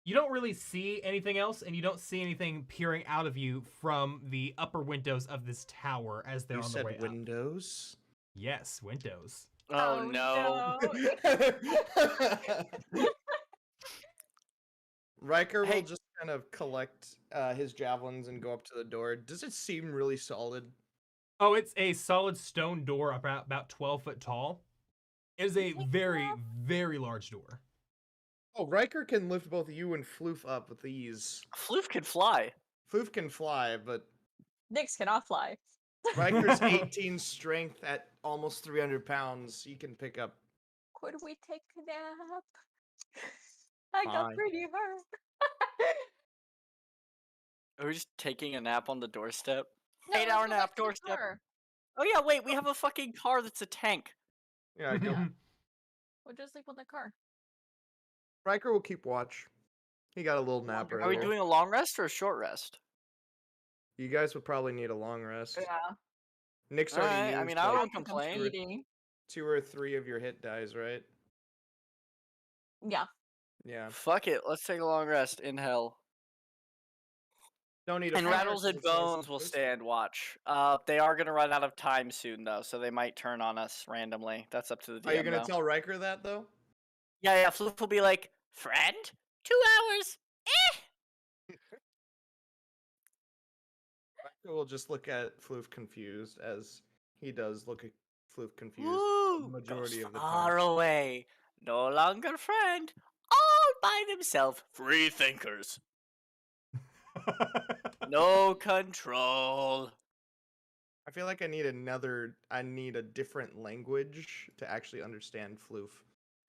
Speaker 1: you don't really see anything else, and you don't see anything peering out of you from the upper windows of this tower as they're
Speaker 2: You
Speaker 1: on their way
Speaker 2: said
Speaker 1: up.
Speaker 2: windows?
Speaker 1: Yes, windows.
Speaker 3: Oh no.
Speaker 2: Riker
Speaker 3: Hey.
Speaker 2: will just kind of collect his javelins and go up to the door. Does it seem really solid?
Speaker 1: Oh, it's a solid stone door about 12 foot tall. It is a
Speaker 4: Take it
Speaker 1: very,
Speaker 4: up.
Speaker 1: very large door.
Speaker 2: Oh, Riker can lift both you and Floof up with ease.
Speaker 3: Floof can fly.
Speaker 2: Floof can fly, but
Speaker 4: Nyx cannot fly.
Speaker 2: Riker's 18 strength at almost 300 pounds. He can pick up.
Speaker 4: Could we take a nap? I got
Speaker 2: Fine.
Speaker 4: pretty hurt.
Speaker 3: Are we just taking a nap on the doorstep?
Speaker 4: No,
Speaker 3: 8
Speaker 4: let's
Speaker 3: hour
Speaker 4: go back
Speaker 3: nap
Speaker 4: to the
Speaker 3: doorstep.
Speaker 4: car.
Speaker 3: Oh yeah, wait, we have a fucking car that's a tank.
Speaker 2: Yeah, go.
Speaker 4: We'll just sleep on the car.
Speaker 2: Riker will keep watch. He got a little nap
Speaker 3: Are we
Speaker 2: earlier.
Speaker 3: doing a long rest or a short rest?
Speaker 2: You guys would probably need a long rest.
Speaker 4: Yeah.
Speaker 2: Nick's already
Speaker 3: Alright,
Speaker 2: used
Speaker 3: I mean, I
Speaker 2: like
Speaker 3: won't complain.
Speaker 4: Eating.
Speaker 2: 2 or 3 of your hit dies, right?
Speaker 4: Yeah.
Speaker 2: Yeah.
Speaker 3: Fuck it, let's take a long rest in hell.
Speaker 2: Don't need a
Speaker 3: And
Speaker 2: full
Speaker 3: Rattles
Speaker 2: rest
Speaker 3: and
Speaker 2: as it says
Speaker 3: Bones
Speaker 2: in
Speaker 3: will
Speaker 2: first.
Speaker 3: stay and watch. They are gonna run out of time soon though, so they might turn on us randomly. That's up to the DM
Speaker 2: Are you gonna
Speaker 3: though.
Speaker 2: tell Riker that though?
Speaker 3: Yeah, Floof will be like, friend? 2 hours?
Speaker 2: Riker will just look at Floof confused, as he does look at Floof confused
Speaker 3: Woo!
Speaker 2: the majority
Speaker 3: Goes
Speaker 2: of the
Speaker 3: far
Speaker 2: time.
Speaker 3: away. No longer friend. All by themselves. Free thinkers. No control.
Speaker 2: I feel like I need a different language to actually understand Floof.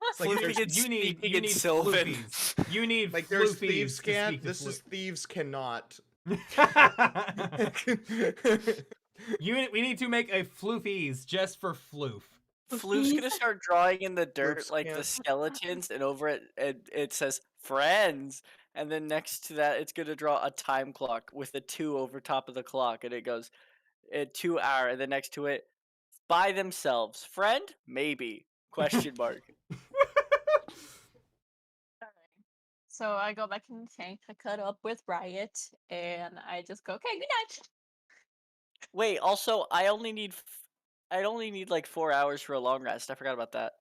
Speaker 2: It's like
Speaker 3: Floof
Speaker 2: there's,
Speaker 3: begins
Speaker 1: you need
Speaker 3: speaking in
Speaker 1: you need
Speaker 3: Sylvan.
Speaker 1: floofies. You need
Speaker 2: like there's
Speaker 1: floofies
Speaker 2: thieves
Speaker 1: to
Speaker 2: can't.
Speaker 1: speak to
Speaker 2: This is
Speaker 1: Floof.
Speaker 2: thieves cannot.
Speaker 1: We need to make a floofies just for Floof.
Speaker 3: Floof's gonna start drawing in the dirt
Speaker 2: Floof's
Speaker 3: like the
Speaker 2: can't.
Speaker 3: skeletons, and over it says friends, and then next to that it's gonna draw a time clock with a 2 over top of the clock, and it goes 2 hour, and then next to it by themselves. Friend? Maybe. Question mark.
Speaker 4: So I go back in the tank, I cut up with Riot, and I just go, okay, good night.
Speaker 3: Wait, also I only need like 4 hours for a long rest. I forgot about that.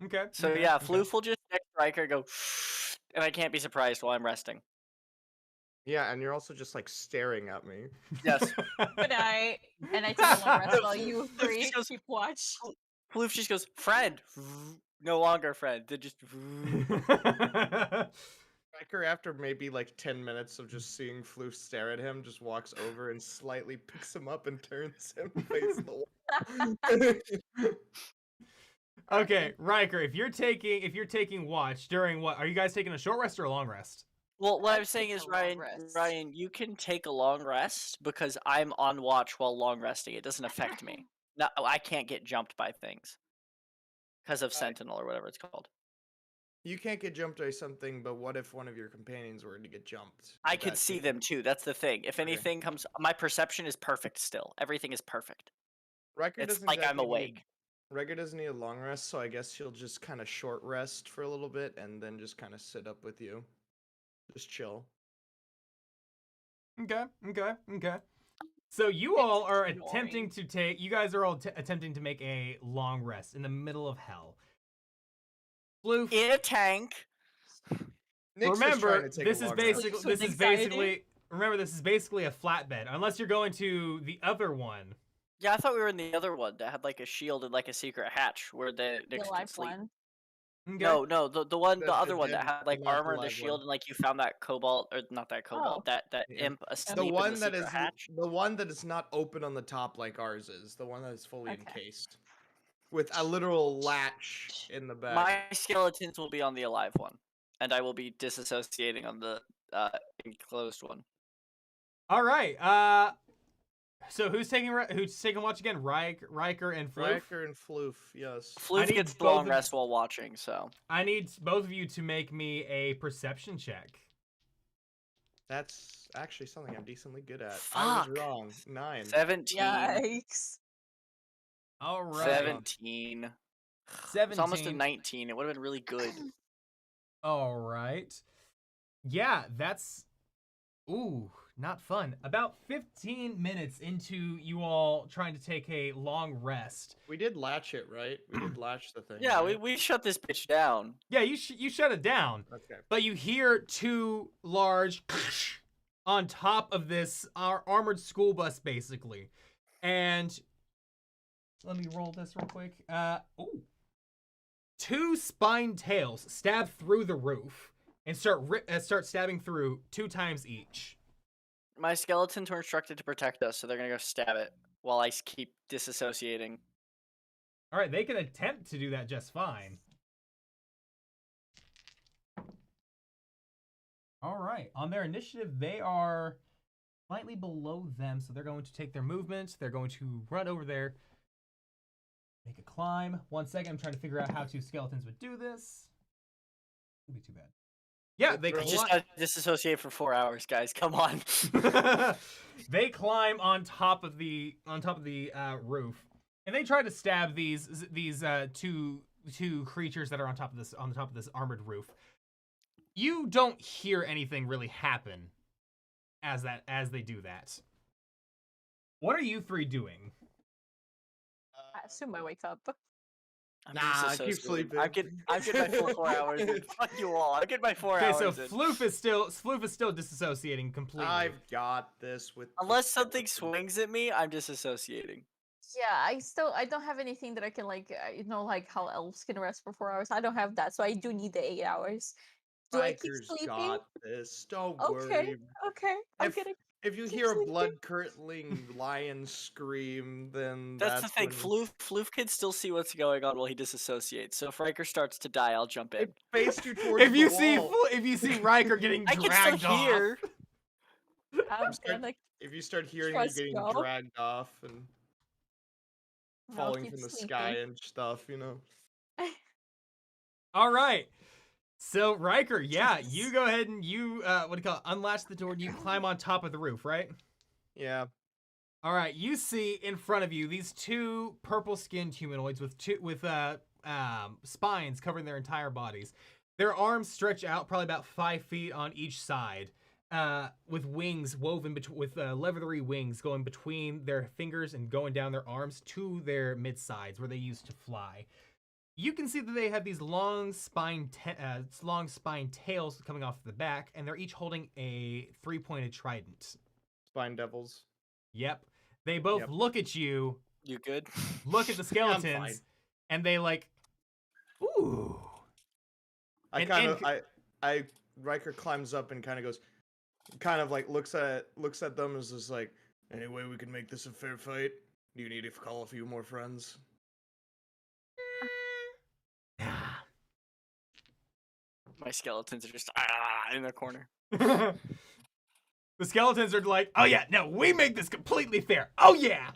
Speaker 1: Okay.
Speaker 3: So
Speaker 1: okay,
Speaker 3: yeah,
Speaker 1: okay.
Speaker 3: Floof will just next striker go, and I can't be surprised while I'm resting.
Speaker 2: Yeah, and you're also just like staring at me.
Speaker 3: Yes.
Speaker 4: Good night. And I take a long rest while
Speaker 3: Floof
Speaker 4: you
Speaker 3: just
Speaker 4: 3
Speaker 3: goes-
Speaker 4: keep watch.
Speaker 3: Floof just goes, friend. No longer friend. Then just.
Speaker 2: Riker, after maybe like 10 minutes of just seeing Floof stare at him, just walks over and slightly picks him up and turns him facing the wall.
Speaker 1: Okay, Riker, if you're taking watch during what? Are you guys taking a short rest or a long rest?
Speaker 3: Well, what
Speaker 4: I'm
Speaker 3: I'm saying
Speaker 4: taking
Speaker 3: is,
Speaker 4: a long
Speaker 3: Ryan,
Speaker 4: rest.
Speaker 3: you can take a long rest because I'm on watch while long resting. It doesn't affect me. No, I can't get jumped by things because of Sentinel or whatever it's called.
Speaker 2: You can't get jumped by something, but what if one of your companions were to get jumped?
Speaker 3: I
Speaker 2: Would
Speaker 3: can
Speaker 2: that
Speaker 3: see
Speaker 2: change?
Speaker 3: them too. That's the thing. If
Speaker 2: Okay.
Speaker 3: anything comes, my perception is perfect still. Everything is perfect.
Speaker 2: Riker
Speaker 3: It's
Speaker 2: doesn't
Speaker 3: like I'm
Speaker 2: exactly
Speaker 3: awake.
Speaker 2: Riker doesn't need a long rest, so I guess he'll just kind of short rest for a little bit and then just kind of sit up with you. Just chill.
Speaker 1: Okay. So you
Speaker 4: It's
Speaker 1: all are
Speaker 4: annoying.
Speaker 1: attempting to take. You guys are all attempting to make a long rest in the middle of hell. Floof.
Speaker 3: In a tank.
Speaker 2: Nick's just
Speaker 1: Remember,
Speaker 2: trying to take
Speaker 1: this
Speaker 2: a
Speaker 1: is
Speaker 2: long
Speaker 1: basically
Speaker 2: rest.
Speaker 1: this is
Speaker 4: Anxiety.
Speaker 1: basically remember this is basically a flatbed, unless you're going to the other one.
Speaker 3: Yeah, I thought we were in the other one that had like a shield and like a secret hatch where the
Speaker 4: The
Speaker 3: Knicks could
Speaker 4: live
Speaker 3: sleep.
Speaker 4: one.
Speaker 1: Okay.
Speaker 3: No, the
Speaker 2: The
Speaker 3: other one
Speaker 2: dead,
Speaker 3: that had like
Speaker 2: not the
Speaker 3: armor and the
Speaker 2: live
Speaker 3: shield
Speaker 2: one.
Speaker 3: and like you found that cobalt or not that cobalt,
Speaker 4: Oh.
Speaker 3: that
Speaker 2: Yeah.
Speaker 3: imp
Speaker 2: The
Speaker 3: asleep in
Speaker 2: one
Speaker 3: the
Speaker 2: that
Speaker 3: secret
Speaker 2: is
Speaker 3: hatch.
Speaker 2: the one that is not open on the top like ours is. The one that is fully
Speaker 4: Okay.
Speaker 2: encased. With a literal latch in the back.
Speaker 3: My skeletons will be on the alive one, and I will be disassociating on the enclosed one.
Speaker 1: All right. So who's taking watch again? Riker and Floof.
Speaker 2: Riker and Floof, yes.
Speaker 3: Floof
Speaker 1: need
Speaker 3: gets the
Speaker 1: both
Speaker 3: long
Speaker 1: of-
Speaker 3: rest while watching, so
Speaker 1: I need both of you to make me a perception check.
Speaker 2: That's actually something I'm decently good at. I was
Speaker 3: Fuck.
Speaker 2: wrong. 9.
Speaker 3: 17.
Speaker 4: Yikes.
Speaker 1: All right.
Speaker 3: 17. It's
Speaker 1: 17.
Speaker 3: almost a 19. It would have been really good.
Speaker 1: All right. Yeah, that's not fun. About 15 minutes into you all trying to take a long rest.
Speaker 2: We did latch it, right? We did latch the thing.
Speaker 3: Yeah,
Speaker 2: right?
Speaker 3: we shut this bitch down.
Speaker 1: Yeah, you shut it down.
Speaker 2: Okay.
Speaker 1: But you hear two large on top of this armored school bus, basically. And let me roll this real quick. Two spine tails stab through the roof and start stabbing through 2 times each.
Speaker 3: My skeletons were instructed to protect us, so they're gonna go stab it while I keep disassociating.
Speaker 1: All right, they can attempt to do that just fine. All right, on their initiative, they are slightly below them, so they're going to take their movement. They're going to run over there, make a climb. 1 second, I'm trying to figure out how 2 skeletons would do this. Wouldn't be too bad. Yeah, they
Speaker 3: I just gotta disassociate for 4 hours, guys. Come on.
Speaker 1: they climb on top of the roof, and they try to stab these two creatures that are on top of this armored roof. You don't hear anything really happen as they do that. What are you 3 doing?
Speaker 4: I assume I wake up.
Speaker 3: I'm
Speaker 2: Nah, keep
Speaker 3: disassociating.
Speaker 2: sleeping.
Speaker 3: I'm getting my full 4 hours. In. Fuck you all. I'm getting my 4
Speaker 1: Okay,
Speaker 3: hours.
Speaker 1: so
Speaker 3: in.
Speaker 1: Floof is still disassociating completely.
Speaker 2: I've got this with the
Speaker 3: Unless something
Speaker 2: skeleton.
Speaker 3: swings at me, I'm disassociating.
Speaker 4: Yeah, I don't have anything that I can like like how elves can rest for 4 hours. I don't have that, so I do need the 8 hours. Do I keep
Speaker 2: Riker's
Speaker 4: sleeping?
Speaker 2: got this. Don't
Speaker 4: Okay,
Speaker 2: worry.
Speaker 4: okay. I'm
Speaker 2: If-
Speaker 4: gonna.
Speaker 2: If you
Speaker 4: keep
Speaker 2: hear a
Speaker 4: sleeping.
Speaker 2: blood-curdling lion scream, then
Speaker 3: That's the thing.
Speaker 2: when-
Speaker 3: Floof can still see what's going on while he disassociates. So if Riker starts to die, I'll jump in.
Speaker 2: It faced you towards
Speaker 1: If you
Speaker 2: the wall.
Speaker 1: if you see Riker getting
Speaker 3: I
Speaker 1: dragged
Speaker 3: can still
Speaker 1: off,
Speaker 3: hear.
Speaker 4: I'm
Speaker 2: start-
Speaker 4: gonna.
Speaker 2: If you start hearing
Speaker 4: Try
Speaker 2: you
Speaker 4: to
Speaker 2: getting
Speaker 4: go.
Speaker 2: dragged off and
Speaker 4: I'll
Speaker 2: falling
Speaker 4: keep
Speaker 2: from the
Speaker 4: sleeping.
Speaker 2: sky and stuff, you know.
Speaker 1: all right. So Riker, yeah,
Speaker 4: Jesus.
Speaker 1: you go ahead and you unlatch the door and you climb on top of the roof, right?
Speaker 2: Yeah.
Speaker 1: All right, you see in front of you these 2 purple-skinned humanoids with spines covering their entire bodies. Their arms stretch out probably about 5 feet on each side, with wings woven with leathery wings going between their fingers and going down their arms to their mid-sides where they used to fly. You can see that they have these long spine tails coming off the back, and they're each holding a 3-pointed trident.
Speaker 2: Spine devils.
Speaker 1: Yep. They both
Speaker 2: Yep.
Speaker 1: look at you,
Speaker 3: You good?
Speaker 1: look at the
Speaker 2: fine.
Speaker 1: skeletons, and they like, ooh.
Speaker 2: Riker climbs up and kind of goes, kind of like looks at them as just like, anyway, we can make this a fair fight. Do you need to call a few more friends?
Speaker 3: My skeletons are just in the corner.
Speaker 1: The skeletons are like, oh yeah, no, we make this completely fair. Oh yeah.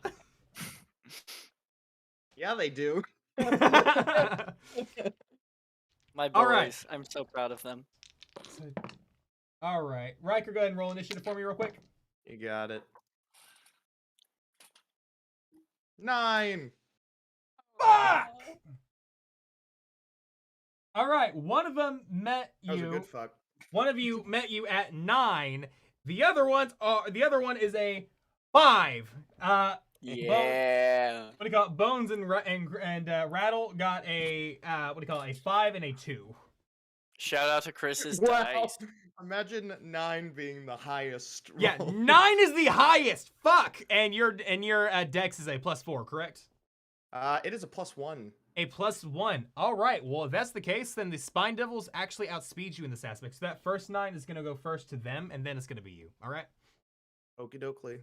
Speaker 2: Yeah, they do.
Speaker 3: My boys.
Speaker 1: All right.
Speaker 3: I'm so proud of them.
Speaker 1: All right, Riker, go ahead and roll initiative for me real quick.
Speaker 2: You got it. 9.
Speaker 1: Fuck! All right, one of them met
Speaker 2: That was a
Speaker 1: you.
Speaker 2: good fuck.
Speaker 1: One of you met you at 9. The other one is a 5.
Speaker 3: Yeah.
Speaker 1: What do you call it? Bones and Rattle got a what do you call it? A 5 and a 2.
Speaker 3: Shout out to Chris's
Speaker 2: Wow.
Speaker 3: dice.
Speaker 2: Imagine 9 being the highest roll.
Speaker 1: Yeah, 9 is the highest. Fuck. And your Dex is a +4, correct?
Speaker 2: It is a +1.
Speaker 1: A +1. All right. Well, if that's the case, then the Spine Devils actually outspeed you in this aspect. So that first 9 is going to go first to them, and then it's going to be you. All right?
Speaker 2: Okie dokie.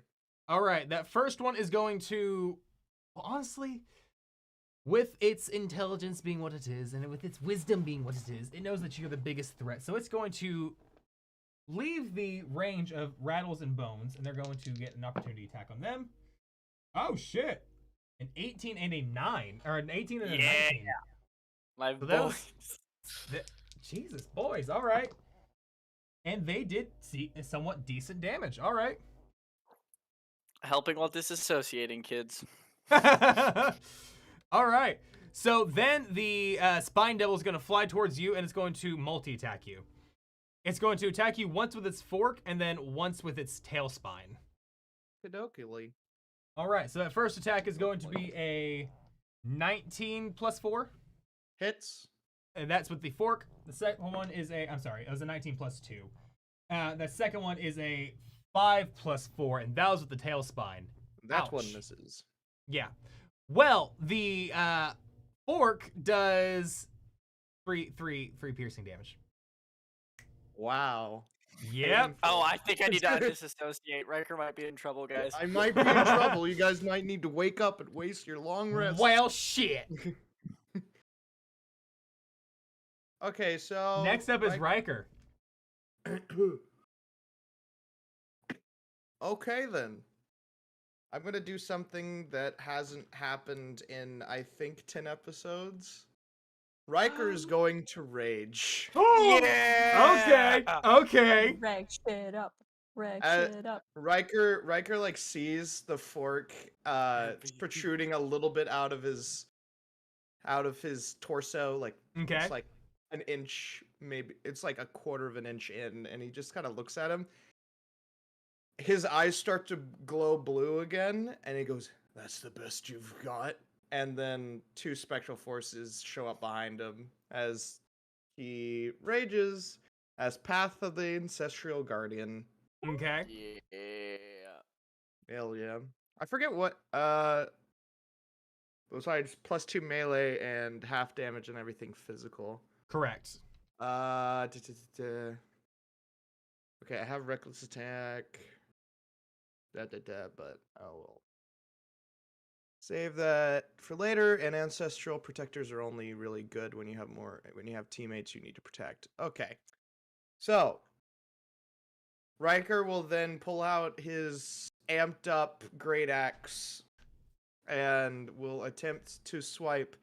Speaker 1: All right. That first one is going to, well, honestly, with its intelligence being what it is, and with its wisdom being what it is, it knows that you're the biggest threat. So it's going to leave the range of Rattles and Bones, and they're going to get an opportunity attack on them. Oh, shit. An 18 and a 9. Or an 18 and a 19.
Speaker 3: My
Speaker 1: So that
Speaker 3: boy.
Speaker 1: was- Jesus, boys. All right. And they did see somewhat decent damage. All right.
Speaker 3: Helping while disassociating, kids.
Speaker 1: All right. So then the Spine Devil is going to fly towards you, and it's going to multi-attack you. It's going to attack you once with its fork, and then once with its tail spine.
Speaker 2: Okey-dokey.
Speaker 1: All right. So that first attack is going to be a 19 +4.
Speaker 2: Hits.
Speaker 1: And that's with the fork. The second one is a, I'm sorry, it was a 19 +2. The second one is a 5 +4, and that was with the tail spine.
Speaker 2: That
Speaker 1: Ouch.
Speaker 2: one misses.
Speaker 1: Yeah. Well, the fork does three piercing damage.
Speaker 2: Wow.
Speaker 1: Yep.
Speaker 3: Oh, I think I need to disassociate. Riker might be in trouble, guys.
Speaker 2: I might be in trouble. You guys might need to wake up and waste your long rest.
Speaker 1: Well, shit.
Speaker 2: Okay, so
Speaker 1: Next up is Riker.
Speaker 2: Okay then. I'm gonna do something that hasn't happened in I think 10 episodes. Riker's going to rage.
Speaker 1: Okay. Okay.
Speaker 4: Rag shit up. Rag
Speaker 2: Uh,
Speaker 4: shit up.
Speaker 2: Riker like sees the fork protruding a little bit out of his torso, like
Speaker 1: Okay.
Speaker 2: it's like an inch, maybe it's like a quarter of an inch in, and he just kind of looks at him. His eyes start to glow blue again, and he goes, "That's the best you've got." And then 2 spectral forces show up behind him as he rages as Path of the Ancestral Guardian.
Speaker 1: Okay.
Speaker 3: Yeah.
Speaker 2: Hell yeah. I forget what, besides +2 melee and half damage and everything physical.
Speaker 1: Correct.
Speaker 2: Okay, I have reckless attack. But I will save that for later. And ancestral protectors are only really good when you have teammates you need to protect. Okay, so Riker will then pull out his amped up great axe and will attempt to swipe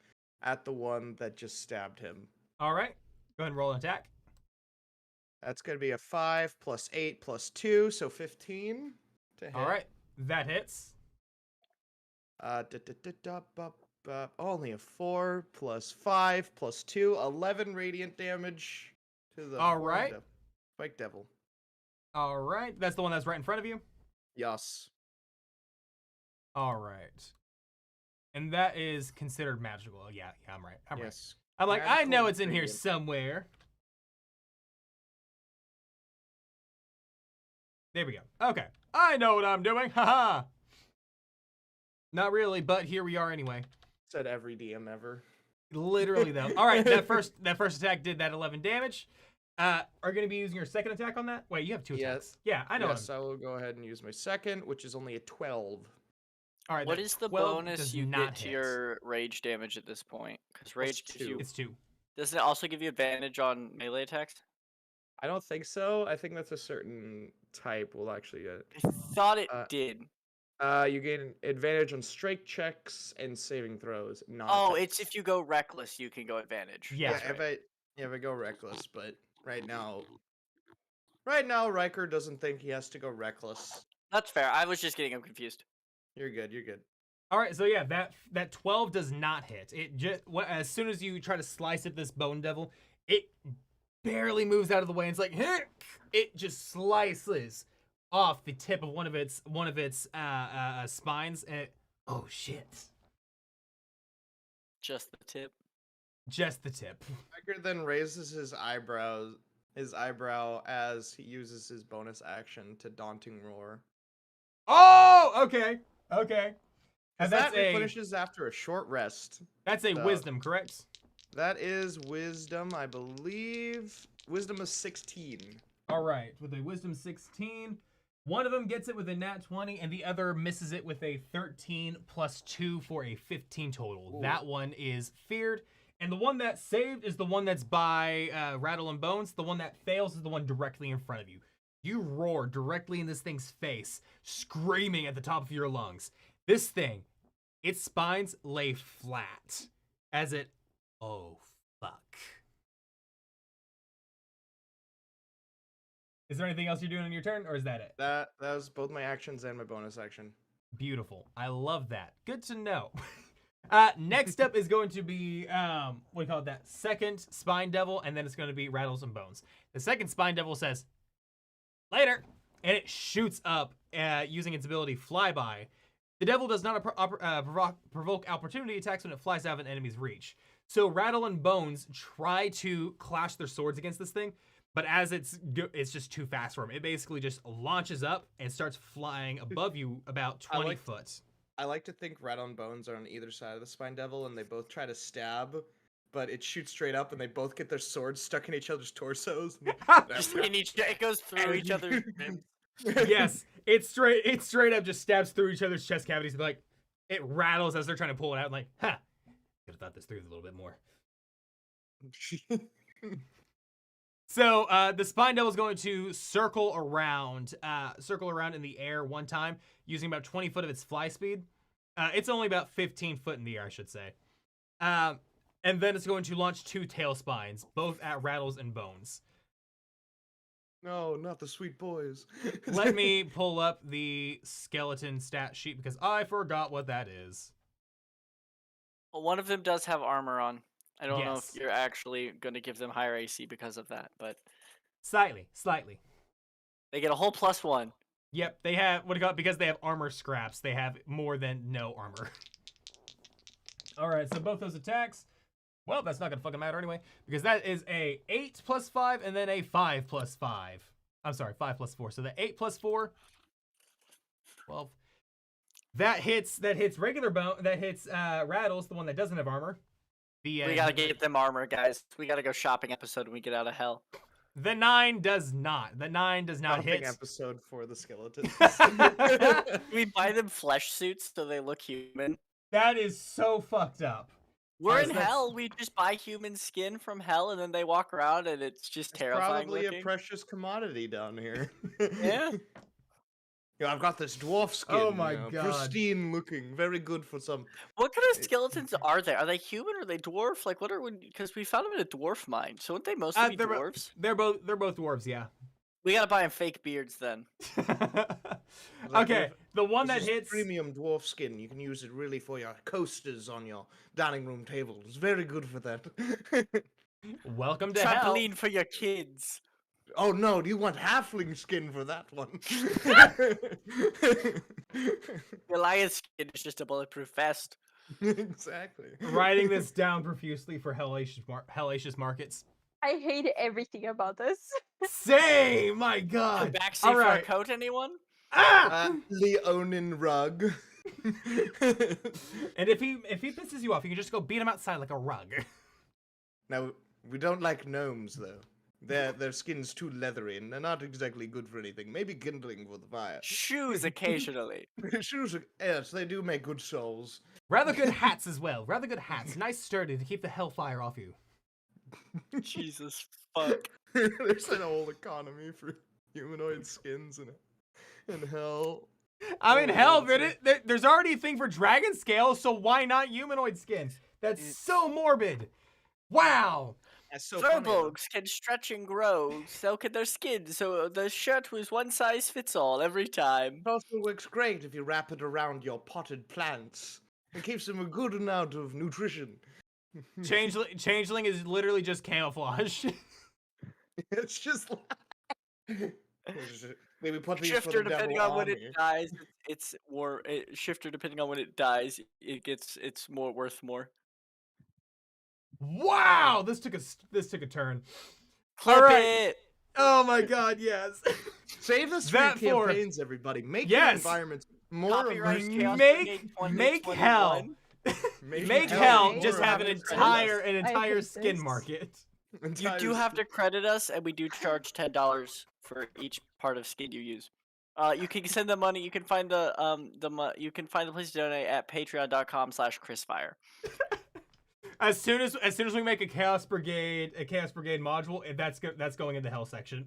Speaker 2: at the one that just stabbed him.
Speaker 1: All right. Go ahead and roll an attack.
Speaker 2: That's going to be a 5 + 8 + 2, so 15 to hit.
Speaker 1: All right. That hits.
Speaker 2: Only a 4 + 5 + 2, 11 radiant damage to the
Speaker 1: All right.
Speaker 2: Spike Devil.
Speaker 1: All right. That's the one that's right in front of you.
Speaker 2: Yes.
Speaker 1: All right. And that is considered magical. Yeah, I'm right. I'm right.
Speaker 2: Yes.
Speaker 1: I'm like, I know
Speaker 2: Magical
Speaker 1: it's in here
Speaker 2: ingredient.
Speaker 1: somewhere. There we go. Okay. I know what I'm doing. Haha. Not really, but here we are anyway.
Speaker 2: Said every DM ever.
Speaker 1: Literally though. All right, that first attack did that 11 damage. Are you going to be using your second attack on that? Wait, you have 2 attacks.
Speaker 2: Yes.
Speaker 1: Yeah, I know.
Speaker 2: Yes, I will go ahead and use my second, which is only a 12.
Speaker 1: All right.
Speaker 3: What
Speaker 1: that
Speaker 3: is the
Speaker 1: 12
Speaker 3: bonus
Speaker 1: does
Speaker 3: you
Speaker 1: not
Speaker 3: get to
Speaker 1: hit.
Speaker 3: your rage damage at this point? Because rage gives
Speaker 2: 2.
Speaker 3: you.
Speaker 1: It's 2.
Speaker 3: Doesn't it also give you advantage on melee attacks?
Speaker 2: I don't think so. I think that's a certain type will actually get.
Speaker 3: I thought it
Speaker 2: Uh,
Speaker 3: did.
Speaker 2: You gain an advantage on strike checks and saving throws. Not
Speaker 3: Oh,
Speaker 2: attacks.
Speaker 3: it's if you go reckless, you can go advantage.
Speaker 1: Yeah.
Speaker 3: That's
Speaker 2: if
Speaker 3: right.
Speaker 2: I go reckless, but right now Riker doesn't think he has to go reckless.
Speaker 3: That's fair. I was just getting him confused.
Speaker 2: You're good. You're good.
Speaker 1: All right, so yeah, that 12 does not hit. It just as soon as you try to slice at this bone devil, it barely moves out of the way. And it's like it just slices off the tip of one of its spines, and it Oh shit.
Speaker 3: Just the tip.
Speaker 1: Just the tip.
Speaker 2: Riker then raises his eyebrow as he uses his bonus action to Daunting Roar.
Speaker 1: Oh, okay. Okay. And
Speaker 2: And
Speaker 1: that's
Speaker 2: that
Speaker 1: a
Speaker 2: replenishes after a short rest.
Speaker 1: that's a
Speaker 2: so-
Speaker 1: wisdom, correct?
Speaker 2: That is wisdom, I believe. Wisdom of 16.
Speaker 1: All right, with a wisdom 16, one of them gets it with a nat 20, and the other misses it with a 13 plus 2 for a 15 total.
Speaker 2: Ooh.
Speaker 1: That one is feared, and the one that saved is the one that's by Rattle and Bones. The one that fails is the one directly in front of you. You roar directly in this thing's face, screaming at the top of your lungs. This thing, its spines lay flat as it. Oh, fuck. Is there anything else you're doing on your turn, or is that it?
Speaker 2: That was both my actions and my bonus action.
Speaker 1: Beautiful. I love that. Good to know. Next up is going to be, what do you call it, that second Spine Devil, and then it's going to be Rattles and Bones. The second Spine Devil says, later, and it shoots up using its ability Flyby. The Devil does not provoke opportunity attacks when it flies out of an enemy's reach. So Rattle and Bones try to clash their swords against this thing, but as it's just too fast for him. It basically just launches up and starts flying above you about 20 foot.
Speaker 2: I like to think Rattle and Bones are on either side of the Spine Devil, and they both try to stab, but it shoots straight up, and they both get their swords stuck in each other's torsos.
Speaker 3: Just in it goes through each other's ribs.
Speaker 1: Yes, it straight up just stabs through each other's chest cavities. Like, it rattles as they're trying to pull it out. Like, ha! Could have thought this through a little bit more. So the Spine Devil is going to circle around in the air one time, using about 20 foot of its fly speed. It's only about 15 foot in the air, I should say. And then it's going to launch 2 tail spines, both at Rattles and Bones.
Speaker 2: No, not the sweet boys.
Speaker 1: Let me pull up the skeleton stat sheet because I forgot what that is.
Speaker 3: Well, one of them does have armor on. I don't know
Speaker 1: Yes.
Speaker 3: if you're actually going to give them higher AC because of that, but
Speaker 1: Slightly.
Speaker 3: they get a whole +1.
Speaker 1: Yep, they have, what do you call it? Because they have armor scraps, they have more than no armor. Alright, so both those attacks, well, that's not gonna fucking matter anyway, because that is a 8 plus 5 and then a 5 plus 5. I'm sorry, 5 plus 4. So the 8 plus 4, 12. That hits regular bone, that hits Rattles, the one that doesn't have armor.
Speaker 3: We gotta get them armor, guys. We gotta go shopping episode when we get out of hell.
Speaker 1: The 9 does not. The 9 does not
Speaker 2: Shopping
Speaker 1: hit.
Speaker 2: episode for the skeletons.
Speaker 3: We buy them flesh suits so they look human.
Speaker 1: That is so fucked up.
Speaker 3: We're in
Speaker 1: That's-
Speaker 3: hell. We just buy human skin from hell, and then they walk around, and it's just
Speaker 2: It's
Speaker 3: terrifying
Speaker 2: probably
Speaker 3: looking.
Speaker 2: a precious commodity down here.
Speaker 3: Yeah.
Speaker 2: Yeah, I've got this dwarf skin.
Speaker 1: Oh my God.
Speaker 2: Pristine looking, very good for some.
Speaker 3: What kind of skeletons are they? Are they human or are they dwarf? Like, what are we? Because we found them in a dwarf mine. So wouldn't they mostly be
Speaker 1: they're bo-
Speaker 3: dwarves?
Speaker 1: They're both dwarves, yeah.
Speaker 3: We gotta buy them fake beards then.
Speaker 1: Okay, the one that
Speaker 2: This is
Speaker 1: hits.
Speaker 2: premium dwarf skin. You can use it really for your coasters on your dining room table. It's very good for that.
Speaker 1: Welcome to hell.
Speaker 3: Trampoline for your kids.
Speaker 2: Oh no, do you want halfling skin for that one?
Speaker 3: Goliath skin is just a bulletproof vest.
Speaker 2: Exactly.
Speaker 1: Writing this down profusely for hellacious markets.
Speaker 4: I hate everything about this.
Speaker 1: Say, my God.
Speaker 3: Backseat
Speaker 1: All
Speaker 3: for a
Speaker 1: right.
Speaker 3: coat, anyone?
Speaker 1: Ah!
Speaker 2: Leonin rug.
Speaker 1: And if he pisses you off, you can just go beat him outside like a rug.
Speaker 2: Now we don't like gnomes though. Their skin's too leathery and they're not exactly good for anything. Maybe kindling for the fire.
Speaker 3: Shoes occasionally.
Speaker 2: Shoes, yes, they do make good souls.
Speaker 1: Rather good hats as well. Rather good hats. Nice sturdy to keep the hellfire off you.
Speaker 3: Jesus fuck.
Speaker 2: There's an whole economy for humanoid skins in hell.
Speaker 1: I mean,
Speaker 2: Oh,
Speaker 1: hell,
Speaker 2: that's
Speaker 1: there's already a thing for dragon scales, so why not humanoid skins? That's
Speaker 3: It's-
Speaker 1: so morbid. Wow.
Speaker 2: That's so funny.
Speaker 3: Furbolgs can stretch and grow, so can their skin, so the shirt was one size fits all every time.
Speaker 2: It also works great if you wrap it around your potted plants. It keeps them a good amount of nutrition.
Speaker 1: Changeling is literally just camouflage.
Speaker 2: It's just like... Maybe put these for
Speaker 3: Shifter,
Speaker 2: the devil
Speaker 3: depending on when it
Speaker 2: army.
Speaker 3: dies, it's more. Shifter, depending on when it dies, it's more worth more.
Speaker 1: Wow, this took a turn.
Speaker 3: Clip
Speaker 1: All right.
Speaker 3: it.
Speaker 1: Oh my God, yes.
Speaker 2: Save this for
Speaker 1: That for-
Speaker 2: campaigns, everybody. Make
Speaker 1: Yes.
Speaker 2: your environments more
Speaker 3: Copyright
Speaker 2: immersive.
Speaker 3: Chaos
Speaker 1: Make
Speaker 3: Brigade
Speaker 1: hell.
Speaker 3: 2021.
Speaker 1: Make
Speaker 2: hell
Speaker 1: hell
Speaker 4: more
Speaker 1: just have an
Speaker 3: immersive.
Speaker 1: entire
Speaker 4: hate
Speaker 1: skin
Speaker 4: this.
Speaker 1: market.
Speaker 3: You do have to credit us, and we do charge $10 for each part of skin you use. You can send the money. You can find you can find the place to donate at patreon.com/chrisfire.
Speaker 1: As soon as we make a Chaos Brigade module, that's going in the hell section.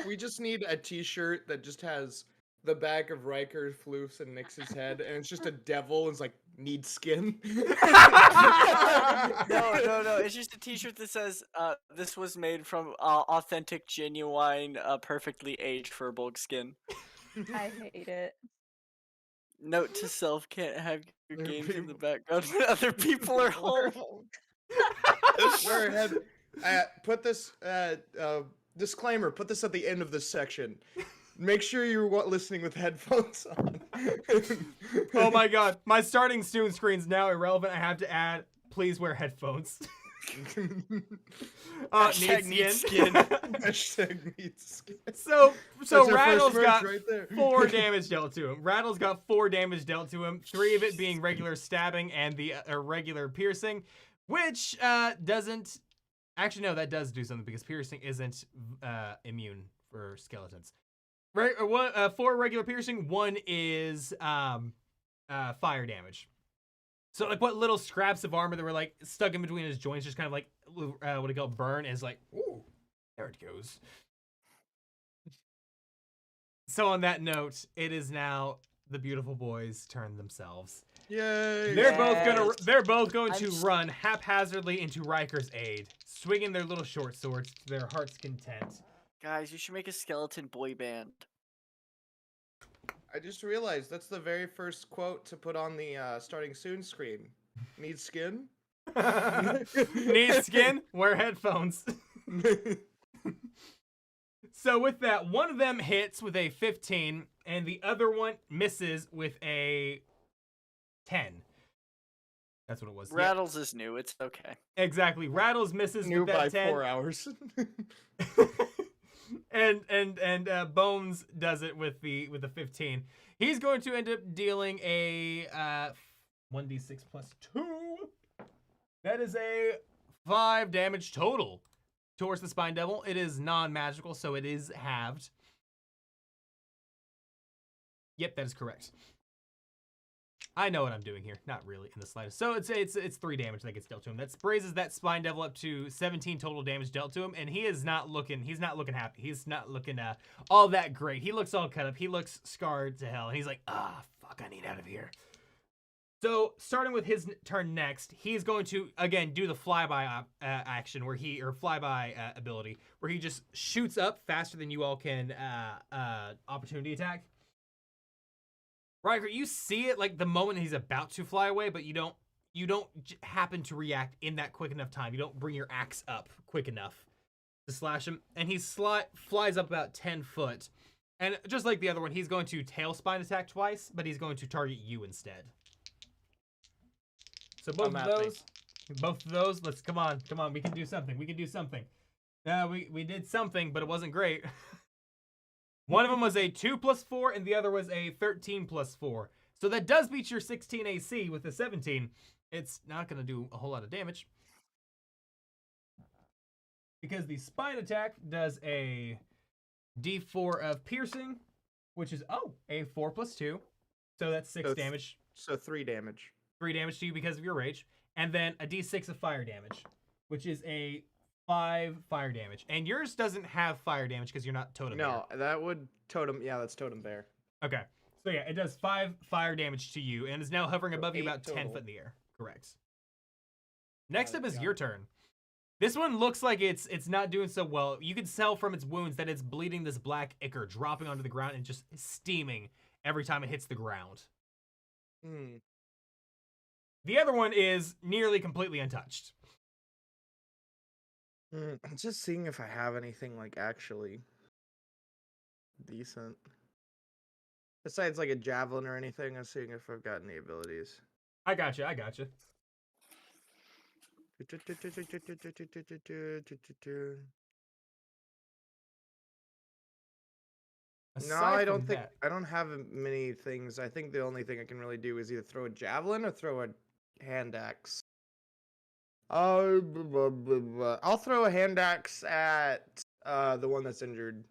Speaker 2: we just need a T-shirt that just has the back of Riker, Floof's, and Nix's head, and it's just a devil. And it's like need skin.
Speaker 3: No. It's just a T-shirt that says, "This was made from authentic, genuine, perfectly aged Furbolg skin."
Speaker 4: I hate it.
Speaker 3: Note to self: can't have your
Speaker 2: Other
Speaker 3: games in the
Speaker 2: people-
Speaker 3: background when other people are home.
Speaker 2: Wear a head. Put this disclaimer. Put this at the end of this section. Make sure you're listening with headphones on.
Speaker 1: Oh my God, my starting soon screen's now irrelevant. I have to add, please wear headphones.
Speaker 3: Hashtag
Speaker 1: need
Speaker 3: need
Speaker 1: skin.
Speaker 2: Hashtag need skin.
Speaker 1: So
Speaker 2: That's our first
Speaker 1: Rattle's
Speaker 2: merch
Speaker 1: got
Speaker 2: right there.
Speaker 1: 4 damage dealt to him. Rattle's got 4 damage dealt to him. 3 of it being regular stabbing and the regular piercing, which doesn't. Actually, no, that does do something because piercing isn't immune for skeletons. 4 regular piercing. 1 is fire damage. So like what little scraps of armor that were like stuck in between his joints, just kind of like what do you call it, burn, is like, ooh, there it goes. So on that note, it is now the beautiful boys' turn themselves.
Speaker 2: Yay!
Speaker 1: They're both going
Speaker 3: I'm
Speaker 1: to
Speaker 3: s-
Speaker 1: run haphazardly into Riker's aid, swinging their little short swords to their heart's content.
Speaker 3: Guys, you should make a skeleton boy band.
Speaker 2: I just realized that's the very first quote to put on the starting soon screen. Need skin?
Speaker 1: Need skin? Wear headphones. So with that, one of them hits with a 15, and the other one misses with a 10. That's what it was. Yep.
Speaker 3: Rattles is new. It's okay.
Speaker 1: Exactly. Rattles misses
Speaker 2: New
Speaker 1: with that
Speaker 2: by
Speaker 1: 10.
Speaker 2: 4 hours.
Speaker 1: and Bones does it with the 15. He's going to end up dealing a 1d6 plus 2. That is a 5 damage total towards the Spine Devil. It is non-magical, so it is halved. Yep, that is correct. I know what I'm doing here. Not really in the slightest. So it's 3 damage that gets dealt to him. That raises that Spine Devil up to 17 total damage dealt to him, and he's not looking happy. He's not looking all that great. He looks all cut up. He looks scarred to hell, and he's like, fuck, I need out of here. So starting with his turn next, he's going to again do the flyby action or flyby ability where he just shoots up faster than you all can opportunity attack. Riker, you see it like the moment he's about to fly away, but you don't happen to react in that quick enough time. You don't bring your axe up quick enough to slash him, and he flies up about 10 foot. And just like the other one, he's going to tail spine attack twice, but he's going to target you instead. So both of those, let's come on, we can do something. We did something, but it wasn't great. One of them was a 2 plus 4, and the other was a 13 plus 4. So that does beat your 16 AC with the 17. It's not going to do a whole lot of damage. Because the spine attack does a D4 of piercing, which is, a 4 plus 2. So that's 6 damage.
Speaker 2: So 3 damage.
Speaker 1: 3 damage to you because of your rage. And then a D6 of fire damage, which is a 5 fire damage. And yours doesn't have fire damage because you're not totem bear.
Speaker 2: No, that would totem. Yeah, that's totem bear.
Speaker 1: Okay. So yeah, it does 5 fire damage to you and is now hovering
Speaker 2: So
Speaker 1: above you
Speaker 2: 8
Speaker 1: about 10
Speaker 2: total.
Speaker 1: foot in the air. Correct. Next up is
Speaker 2: got
Speaker 1: your
Speaker 2: it.
Speaker 1: turn. This one looks like it's not doing so well. You can tell from its wounds that it's bleeding this black ichor, dropping onto the ground and just steaming every time it hits the ground.
Speaker 2: Hmm.
Speaker 1: The other one is nearly completely untouched.
Speaker 2: I'm just seeing if I have anything like actually. decent. Besides like a javelin or anything, I'm seeing if I've got any abilities.
Speaker 1: I got you. I got you.
Speaker 2: No,
Speaker 1: Aside
Speaker 2: I don't
Speaker 1: from
Speaker 2: think
Speaker 1: that,
Speaker 2: I don't have many things. I think the only thing I can really do is either throw a javelin or throw a hand axe. I'll throw a hand axe at the one that's injured.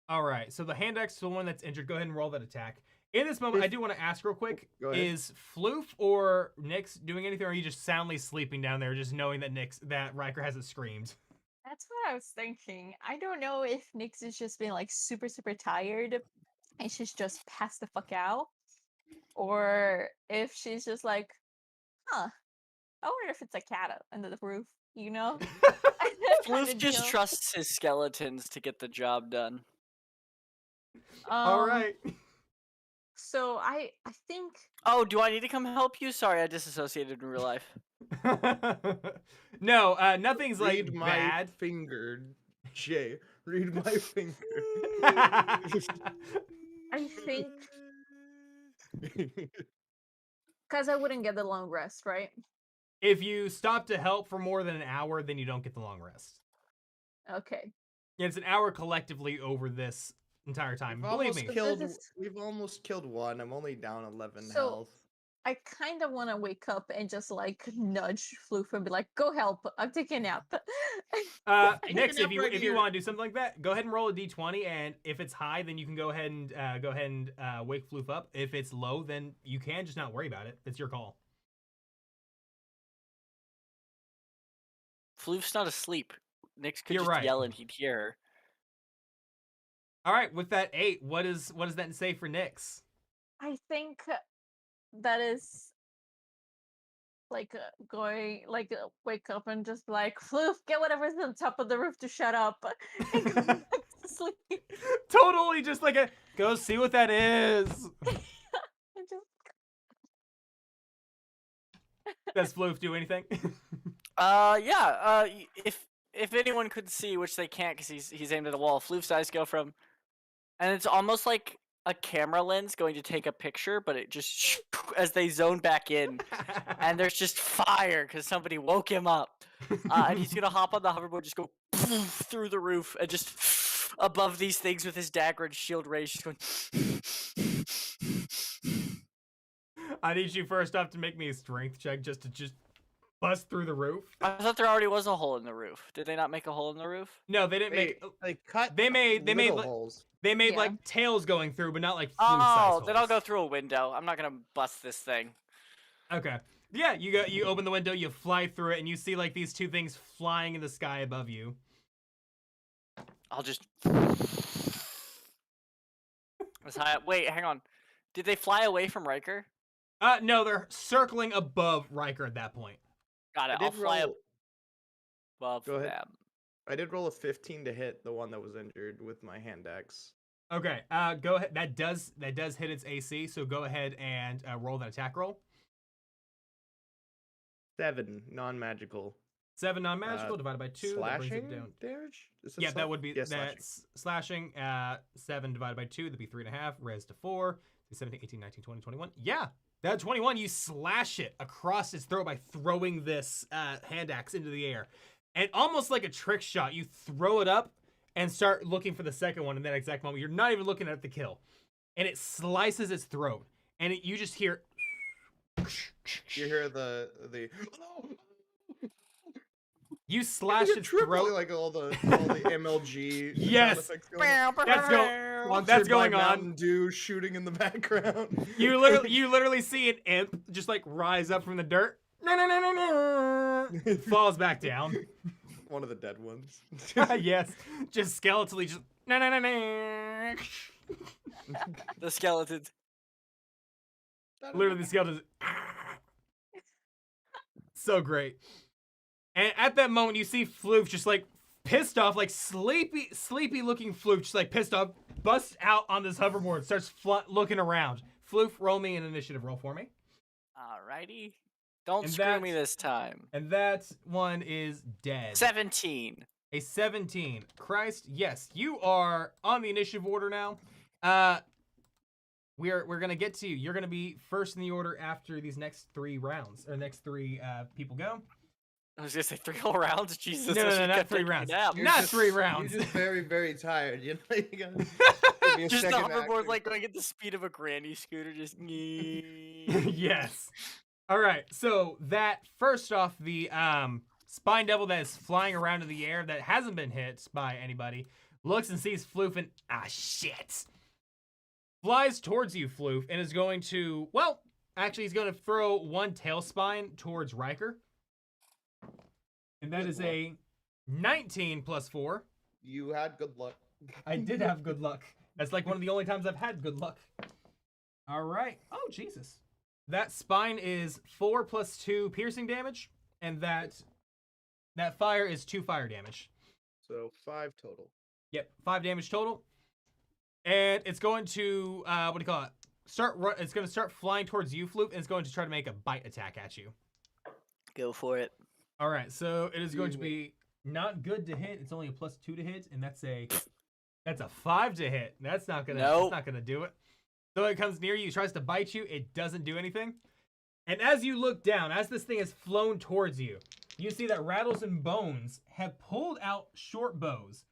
Speaker 1: all right. So the hand axe to the one that's injured. Go ahead and roll that attack. In this moment, I do want to ask real quick:
Speaker 2: Go ahead.
Speaker 1: is Floof or Nyx doing anything, or are you just soundly sleeping down there, just knowing that Riker hasn't screamed?
Speaker 4: That's what I was thinking. I don't know if Nyx has just been like super, super tired and she's just passed the fuck out. Or if she's just like, huh, I wonder if it's a cat under the roof, you know? Kind
Speaker 3: Floof
Speaker 4: of
Speaker 3: just
Speaker 4: deal.
Speaker 3: trusts his skeletons to get the job done.
Speaker 1: All right.
Speaker 4: So I think
Speaker 3: Oh, do I need to come help you? Sorry, I disassociated in real life.
Speaker 1: No, nothing's like
Speaker 2: Read my
Speaker 1: bad.
Speaker 2: finger, Jay. Read my finger.
Speaker 4: I think because I wouldn't get the long rest, right?
Speaker 1: If you stop to help for more than an hour, then you don't get the long rest.
Speaker 4: Okay.
Speaker 1: Yeah, it's an hour collectively over this entire time. Believe me.
Speaker 2: We've almost killed one. I'm only down 11
Speaker 4: So-
Speaker 2: health.
Speaker 4: I kind of want to wake up and just like nudge Floof and be like, "Go help! I'm taking a nap."
Speaker 1: Next,
Speaker 2: it
Speaker 1: if
Speaker 2: up
Speaker 1: you
Speaker 2: right
Speaker 1: if you
Speaker 2: here.
Speaker 1: want to do something like that, go ahead and roll a d20, and if it's high, then you can go ahead and wake Floof up. If it's low, then you can just not worry about it. It's your call.
Speaker 3: Floof's not asleep. Nyx could
Speaker 1: You're
Speaker 3: just
Speaker 1: right.
Speaker 3: yell and he'd hear her.
Speaker 1: All right, with that 8, what does that say for Nyx?
Speaker 4: I think that is like going like wake up and just be like, "Floof, get whatever's on top of the roof to shut up," and go back to sleep.
Speaker 1: Totally, just like a go see what that is.
Speaker 4: And just
Speaker 1: Does Floof do anything?
Speaker 3: Yeah. If anyone could see, which they can't because he's aimed at the wall, Floof's eyes go from, and it's almost like a camera lens going to take a picture, but it just as they zone back in, and there's just fire because somebody woke him up, and he's gonna hop on the hoverboard, just go through the roof, and just above these things with his dagger and shield raised, just going.
Speaker 1: I need you first off to make me a strength check just to bust through the roof.
Speaker 3: I thought there already was a hole in the roof. Did they not make a hole in the roof?
Speaker 1: No, they didn't make.
Speaker 2: They cut.
Speaker 1: They made
Speaker 2: little
Speaker 1: like,
Speaker 2: holes.
Speaker 1: they made
Speaker 4: Yeah.
Speaker 1: like tails going through, but not like
Speaker 3: Oh,
Speaker 1: floof-sized
Speaker 3: then I'll go
Speaker 1: holes.
Speaker 3: through a window. I'm not gonna bust this thing.
Speaker 1: Okay. Yeah, you open the window, you fly through it, and you see like these two things flying in the sky above you.
Speaker 3: I'll just. Wait, hang on. Did they fly away from Riker?
Speaker 1: No, they're circling above Riker at that point.
Speaker 3: Got it.
Speaker 2: I
Speaker 3: I'll
Speaker 2: did
Speaker 3: fly
Speaker 2: roll.
Speaker 3: above
Speaker 2: Go ahead.
Speaker 3: them.
Speaker 2: I did roll a 15 to hit the one that was injured with my hand axe.
Speaker 1: Okay. Go ahead. That does hit its AC. So go ahead and roll that attack roll.
Speaker 2: 7 non-magical.
Speaker 1: 7 non-magical divided by 2. That brings
Speaker 2: Slashing
Speaker 1: it down.
Speaker 2: damage? Is it
Speaker 1: Yeah, that would be
Speaker 2: yeah, slashing.
Speaker 1: that's slashing. 7 divided by 2, that'd be 3.5. Res to 4. 17, 18, 19, 20, 21. Yeah, that 21. You slash it across its throat by throwing this hand axe into the air, and almost like a trick shot, you throw it up and start looking for the second one in that exact moment. You're not even looking at the kill, and it slices its throat, and you just hear.
Speaker 2: You hear the
Speaker 1: You slash its throat.
Speaker 2: like all the MLG
Speaker 1: Yes.
Speaker 2: sound effects going on.
Speaker 1: That's
Speaker 2: Sponsored
Speaker 1: going
Speaker 2: by
Speaker 1: on.
Speaker 2: Mountain Dew shooting in the background.
Speaker 1: You literally see an imp just like rise up from the dirt. Falls back down.
Speaker 2: One of the dead ones.
Speaker 1: Yes, just skeletally, just
Speaker 3: The skeletons.
Speaker 1: literally the skeleton. So great. And at that moment, you see Floof just like pissed off, like sleepy looking Floof, just like pissed off, busts out on this hoverboard, starts looking around. Floof, roll me an initiative roll for me.
Speaker 3: Alrighty. Don't
Speaker 1: And
Speaker 3: screw me
Speaker 1: that's-
Speaker 3: this time.
Speaker 1: And that one is dead.
Speaker 3: 17.
Speaker 1: A 17. Christ, yes, you are on the initiative order now. We're gonna get to you. You're gonna be first in the order after these next 3 rounds, or next 3 people go.
Speaker 3: I was gonna say 3 whole rounds. Jesus,
Speaker 1: No,
Speaker 3: I
Speaker 1: no,
Speaker 3: should
Speaker 1: not
Speaker 3: kept
Speaker 1: 3
Speaker 3: taking a
Speaker 1: rounds.
Speaker 3: nap.
Speaker 1: Not 3 rounds.
Speaker 2: You're just very, very tired. You know, you gotta give me a
Speaker 3: Just the
Speaker 2: second
Speaker 3: hoverboard
Speaker 2: action.
Speaker 3: like going at the speed of a granny scooter, just
Speaker 1: Yes. All right. So that first off, the spine devil that is flying around in the air that hasn't been hit by anybody looks and sees Floof and shit. Flies towards you, Floof, and is going to actually he's going to throw one tail spine towards Riker. And that
Speaker 2: Good
Speaker 1: is
Speaker 2: luck.
Speaker 1: a 19 plus 4.
Speaker 2: You had good luck.
Speaker 1: I did have good luck. That's like one of the only times I've had good luck. All right. Oh, Jesus. That spine is 4 plus 2 piercing damage, and that fire is 2 fire damage.
Speaker 2: So 5 total.
Speaker 1: Yep, 5 damage total. And it's going to what do you call it? It's going to start flying towards you, Floof, and it's going to try to make a bite attack at you.
Speaker 3: Go for it.
Speaker 1: All right, so it is going to be not good to hit. It's only a plus 2 to hit, and that's a 5 to hit. That's not gonna do it. So it comes near you, tries to bite you. It doesn't do anything. And as you look down, as this thing has flown towards you, you see that Rattles and Bones have pulled out short bows.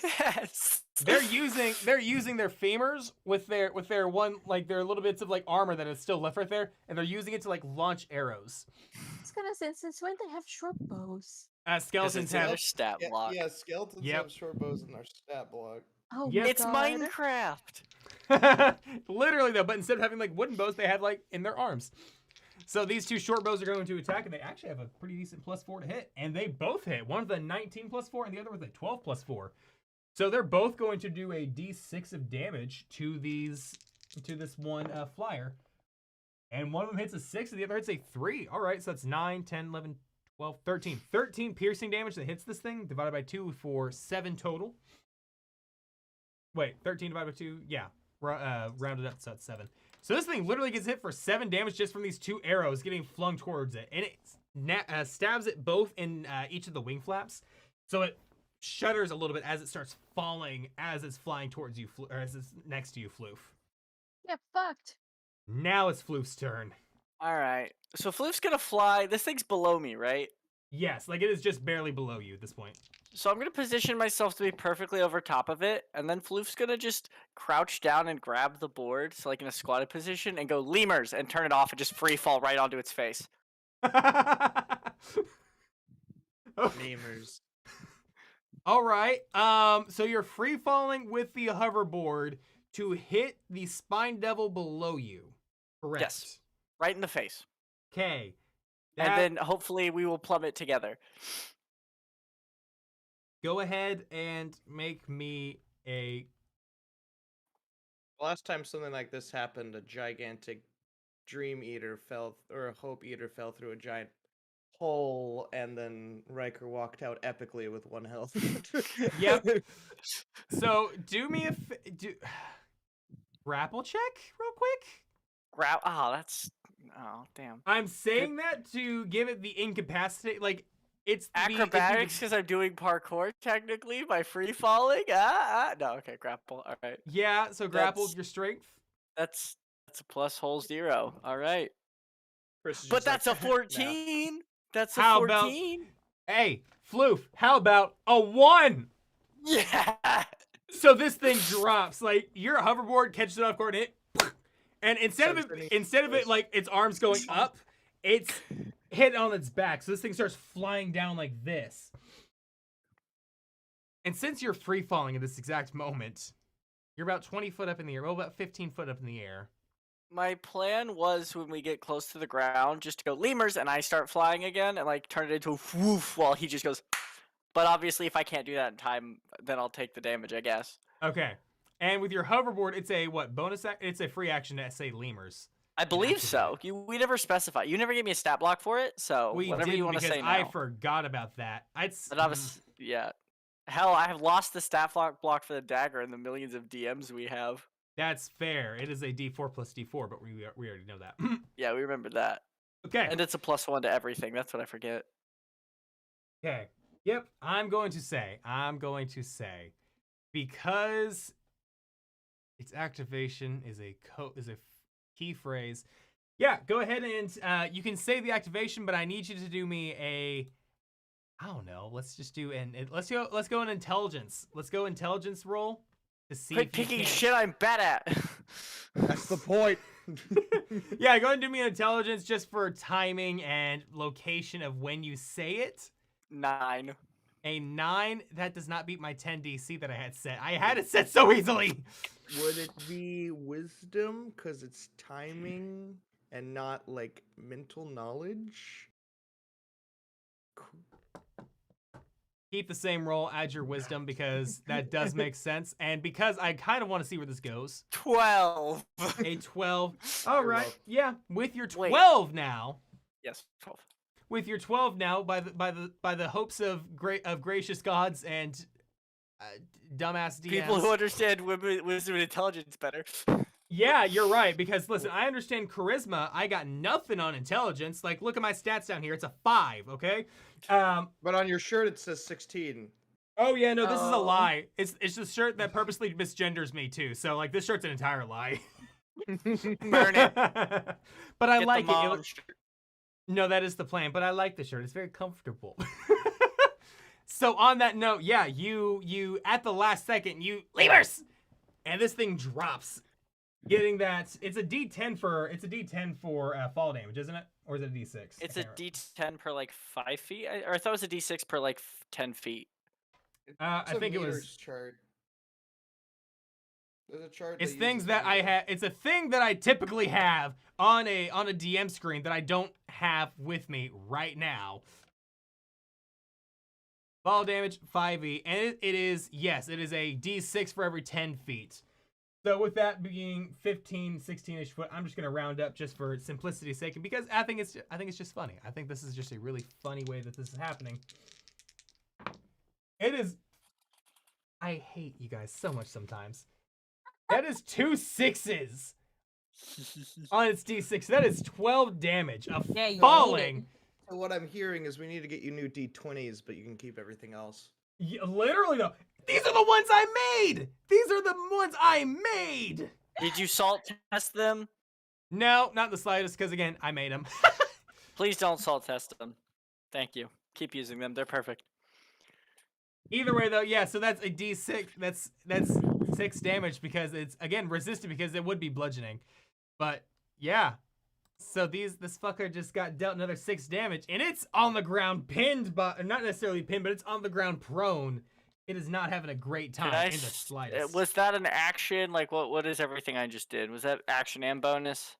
Speaker 3: Yes.
Speaker 1: They're using their femurs with their one, like, their little bits of like armor that is still left right there, and they're using it to like launch arrows.
Speaker 4: It's gonna say, since when they have short bows?
Speaker 1: Skeletons
Speaker 3: Their
Speaker 1: have
Speaker 3: stat block.
Speaker 2: Yeah, skeletons
Speaker 1: Yep.
Speaker 2: have short bows in their stat block.
Speaker 4: Oh
Speaker 1: Yep.
Speaker 4: my
Speaker 3: It's
Speaker 4: god.
Speaker 3: Minecraft.
Speaker 1: literally though, but instead of having like wooden bows, they have like in their arms. So these 2 short bows are going to attack, and they actually have a pretty decent plus 4 to hit, and they both hit. One with a 19 plus 4, and the other with a 12 plus 4. So they're both going to do a d6 of damage to this one flyer. And one of them hits a 6, and the other hits a 3. All right, so that's 9, 10, 11, 12, 13. 13 piercing damage that hits this thing, divided by 2 for 7 total. Wait, 13 divided by 2? Yeah, rounded up, so that's 7. So this thing literally gets hit for 7 damage just from these 2 arrows getting flung towards it. And it stabs it both in each of the wing flaps. So it shudders a little bit as it starts falling as it's flying towards you, or as it's next to you, Floof.
Speaker 4: Yeah, fucked.
Speaker 1: Now it's Floof's turn.
Speaker 3: All right. So Floof's gonna fly. This thing's below me, right?
Speaker 1: Yes, like it is just barely below you at this point.
Speaker 3: So I'm gonna position myself to be perfectly over top of it, and then Floof's gonna just crouch down and grab the board, so like in a squatted position, and go lemurs and turn it off and just free fall right onto its face.
Speaker 2: Namers.
Speaker 1: All right. So you're free falling with the hoverboard to hit the spine devil below you. Correct.
Speaker 3: Yes. Right in the face.
Speaker 1: Okay.
Speaker 3: And then hopefully we will plummet together.
Speaker 1: Go ahead and make me a.
Speaker 2: Last time something like this happened, a gigantic dream eater or a hope eater fell through a giant hole, and then Riker walked out epically with 1 health.
Speaker 1: Yep. So do me a grapple check real quick.
Speaker 3: Oh, damn.
Speaker 1: I'm saying that to give it the incapacitate, like it's
Speaker 3: Acrobatics because I'm doing parkour technically by free falling. No, okay, grapple. All right,
Speaker 1: Yeah, so grapple with
Speaker 3: That's-
Speaker 1: your strength.
Speaker 3: that's a plus whole 0. All right,
Speaker 2: Chris is
Speaker 3: but
Speaker 2: just like,
Speaker 3: that's a
Speaker 2: "No."
Speaker 3: 14. That's a
Speaker 1: How about-
Speaker 3: 14.
Speaker 1: Hey, Floof, how about a 1?
Speaker 3: Yeah.
Speaker 1: So this thing drops, like your hoverboard catches it off guard, and instead of it like its arms going up, it's hit on its back. So this thing starts flying down like this. And since you're free falling at this exact moment, you're about 20 foot up in the air. Well, about 15 foot up in the air.
Speaker 3: My plan was when we get close to the ground just to go lemurs and I start flying again and like turn it into a woof while he just goes. But obviously, if I can't do that in time, then I'll take the damage, I guess.
Speaker 1: Okay. And with your hoverboard, it's a what bonus? It's a free action to say lemurs.
Speaker 3: I believe
Speaker 1: activate
Speaker 3: so. We never specify. You never gave me a stat block for it, so
Speaker 1: We
Speaker 3: whatever
Speaker 1: did
Speaker 3: you want to
Speaker 1: because
Speaker 3: say now.
Speaker 1: I forgot about that.
Speaker 3: But obviously, yeah. Hell, I have lost the stat block for the dagger in the millions of DMs we have.
Speaker 1: That's fair. It is a D4 plus D4, but we already know that.
Speaker 3: Yeah, we remember that.
Speaker 1: Okay.
Speaker 3: And it's a +1 to everything. That's what I forget.
Speaker 1: Okay. Yep, I'm going to say, because its activation is a key phrase. Yeah, go ahead and you can say the activation, but I need you to do me a, I don't know. Let's just do let's go an intelligence. Let's go intelligence roll to see
Speaker 3: Quit
Speaker 1: if you
Speaker 3: picking
Speaker 1: can.
Speaker 3: shit I'm bad at.
Speaker 2: That's the point.
Speaker 1: Yeah, go ahead and do me an intelligence just for timing and location of when you say it.
Speaker 3: 9.
Speaker 1: A 9, that does not beat my 10 DC that I had set. I had it set so easily.
Speaker 2: Would it be wisdom because it's timing and not like mental knowledge?
Speaker 1: Keep the same roll, add your wisdom because that does make sense. And because I kind of want to see where this goes.
Speaker 3: 12.
Speaker 1: A 12. All
Speaker 2: Very
Speaker 1: right.
Speaker 2: well.
Speaker 1: Yeah, with your
Speaker 3: Wait.
Speaker 1: 12 now.
Speaker 3: Yes, 12.
Speaker 1: With your 12 now, by the hopes of gracious gods and dumbass DMs.
Speaker 3: People who understand wisdom and intelligence better.
Speaker 1: Yeah, you're right. Because listen, I understand charisma. I got nothing on intelligence. Like, look at my stats down here. It's a 5. Okay.
Speaker 2: But on your shirt it says 16.
Speaker 1: Oh yeah, no, this is a
Speaker 4: Oh.
Speaker 1: lie. It's the shirt that purposely misgenders me too. So like, this shirt's an entire lie.
Speaker 3: Burn it.
Speaker 1: But I
Speaker 3: Get
Speaker 1: like
Speaker 3: the
Speaker 1: it.
Speaker 3: mom shirt.
Speaker 1: No, that is the plan. But I like the shirt. It's very comfortable. So on that note, yeah, you at the last second you levers, and this thing drops, getting that. It's a D10 for fall damage, isn't it? Or is it a D6?
Speaker 3: It's a D10 per like 5 feet, or I thought it was a D6 per like 10 feet.
Speaker 1: I think it was.
Speaker 2: Meters chart. There's a chart.
Speaker 1: It's
Speaker 2: that
Speaker 1: things
Speaker 2: uses
Speaker 1: that I
Speaker 2: meters.
Speaker 1: have. It's a thing that I typically have on a DM screen that I don't have with me right now. Ball damage 5e, and it is a D6 for every 10 feet. So with that being 15, 16-ish foot, I'm just gonna round up just for simplicity's sake, and because I think it's just funny. I think this is just a really funny way that this is happening. It is. I hate you guys so much sometimes. That is 2 6s on its D6. That is 12 damage of
Speaker 4: Yeah, you need
Speaker 1: falling.
Speaker 2: So what I'm hearing is we need to get you new D20s, but you can keep everything else.
Speaker 1: Yeah, literally though, these are the ones I made. These are the ones I made.
Speaker 3: Did you salt test them?
Speaker 1: No, not the slightest, because again, I made them.
Speaker 3: Please don't salt test them. Thank you. Keep using them. They're perfect.
Speaker 1: Either way though, yeah. So that's a D6. That's 6 damage because it's again resistant because it would be bludgeoning. But yeah. So this fucker just got dealt another 6 damage, and it's on the ground pinned, but not necessarily pinned, but it's on the ground prone. It is not having a great
Speaker 3: Did I
Speaker 1: time in the
Speaker 3: s-
Speaker 1: slightest.
Speaker 3: Was that an action? Like what is everything I just did? Was that action and bonus?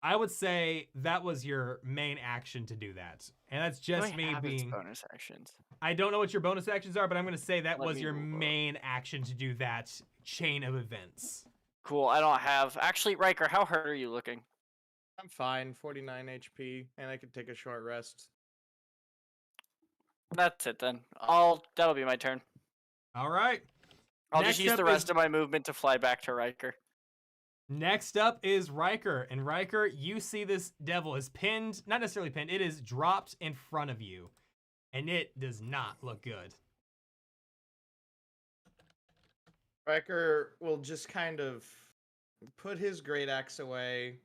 Speaker 1: I would say that was your main action to do that, and that's
Speaker 3: What do
Speaker 1: just
Speaker 3: I
Speaker 1: me
Speaker 3: have as
Speaker 1: being.
Speaker 3: bonus actions.
Speaker 1: I don't know what your bonus actions are, but I'm gonna say that
Speaker 3: Let
Speaker 1: was
Speaker 3: me
Speaker 1: your
Speaker 3: look.
Speaker 1: main action to do that chain of events.
Speaker 3: Cool. I don't have. Actually, Riker, how hurt are you looking?
Speaker 2: I'm fine, 49 HP, and I could take a short rest.
Speaker 3: That's it then. That'll be my turn.
Speaker 1: All right.
Speaker 3: I'll
Speaker 1: Next
Speaker 3: just use
Speaker 1: up
Speaker 3: the rest
Speaker 1: is-
Speaker 3: of my movement to fly back to Riker.
Speaker 1: Next up is Riker. And Riker, you see this devil is pinned, not necessarily pinned, it is dropped in front of you. And it does not look good.
Speaker 2: Riker will just kind of put his great axe away.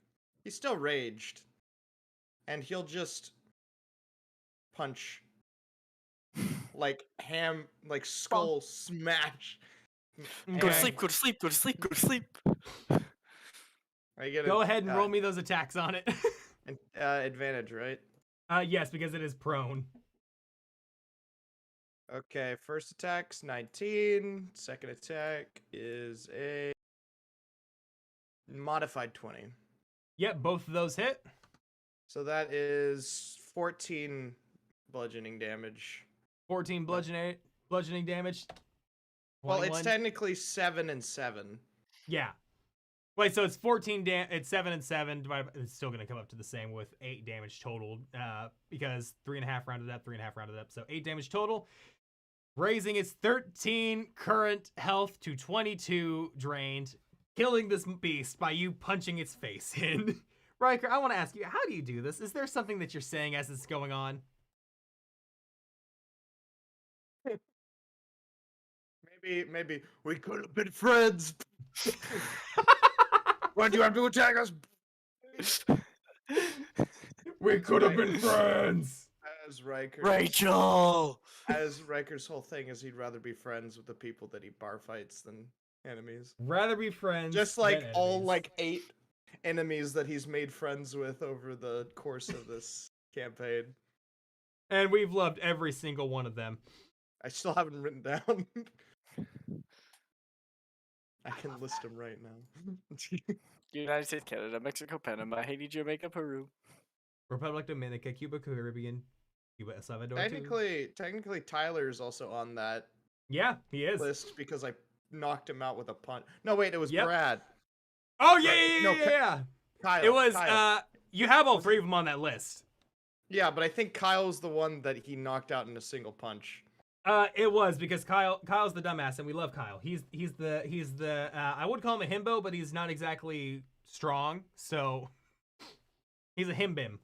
Speaker 2: He's still raged. And he'll just punch. Like skull smash.
Speaker 3: Go to
Speaker 2: And
Speaker 3: sleep, go to sleep, go to sleep, go to sleep.
Speaker 2: I get
Speaker 1: Go ahead and roll me those attacks on it.
Speaker 2: advantage, right?
Speaker 1: Yes, because it is prone.
Speaker 2: Okay, first attack's 19. Second attack is a modified 20.
Speaker 1: Yep, both of those hit.
Speaker 2: So that is 14 bludgeoning damage.
Speaker 1: 14 bludgeoning damage.
Speaker 2: Well, it's
Speaker 1: 21.
Speaker 2: technically 7 and 7.
Speaker 1: Yeah. Wait, so it's 14 it's 7 and 7 divided by, it's still going to come up to the same with 8 damage total because 3.5 rounded up, 3.5 rounded up. So 8 damage total, raising its 13 current health to 22 drained, killing this beast by you punching its face in. Riker, I want to ask you, how do you do this? Is there something that you're saying as it's going on?
Speaker 2: maybe we could have been friends. Why do you have to attack us?
Speaker 1: We could have been
Speaker 2: Right.
Speaker 1: friends.
Speaker 2: As Riker.
Speaker 3: Rachel.
Speaker 2: As Riker's whole thing is he'd rather be friends with the people that he bar fights than enemies.
Speaker 1: Rather be friends.
Speaker 2: Just like
Speaker 1: than
Speaker 2: all
Speaker 1: enemies.
Speaker 2: like 8 enemies that he's made friends with over the course of this campaign.
Speaker 1: And we've loved every single one of them.
Speaker 2: I still haven't written down. I can list them right now.
Speaker 3: United States, Canada, Mexico, Panama, Haiti, Jamaica, Peru.
Speaker 1: Republic Dominica, Cuba, Caribbean, Cuba, El Salvador. too.
Speaker 2: Technically, Tyler's also on that
Speaker 1: Yeah, he is.
Speaker 2: list because I knocked him out with a punt. No, wait, it was
Speaker 1: Yep.
Speaker 2: Brad.
Speaker 1: Oh yeah,
Speaker 2: Right,
Speaker 1: yeah,
Speaker 2: no,
Speaker 1: yeah, yeah, yeah.
Speaker 2: Kyle.
Speaker 1: It was.
Speaker 2: Kyle.
Speaker 1: You have all 3 of them on that list.
Speaker 2: Yeah, but I think Kyle's the one that he knocked out in a single punch.
Speaker 1: It was because Kyle's the dumbass, and we love Kyle. He's the I would call him a himbo, but he's not exactly strong, so he's a himbim.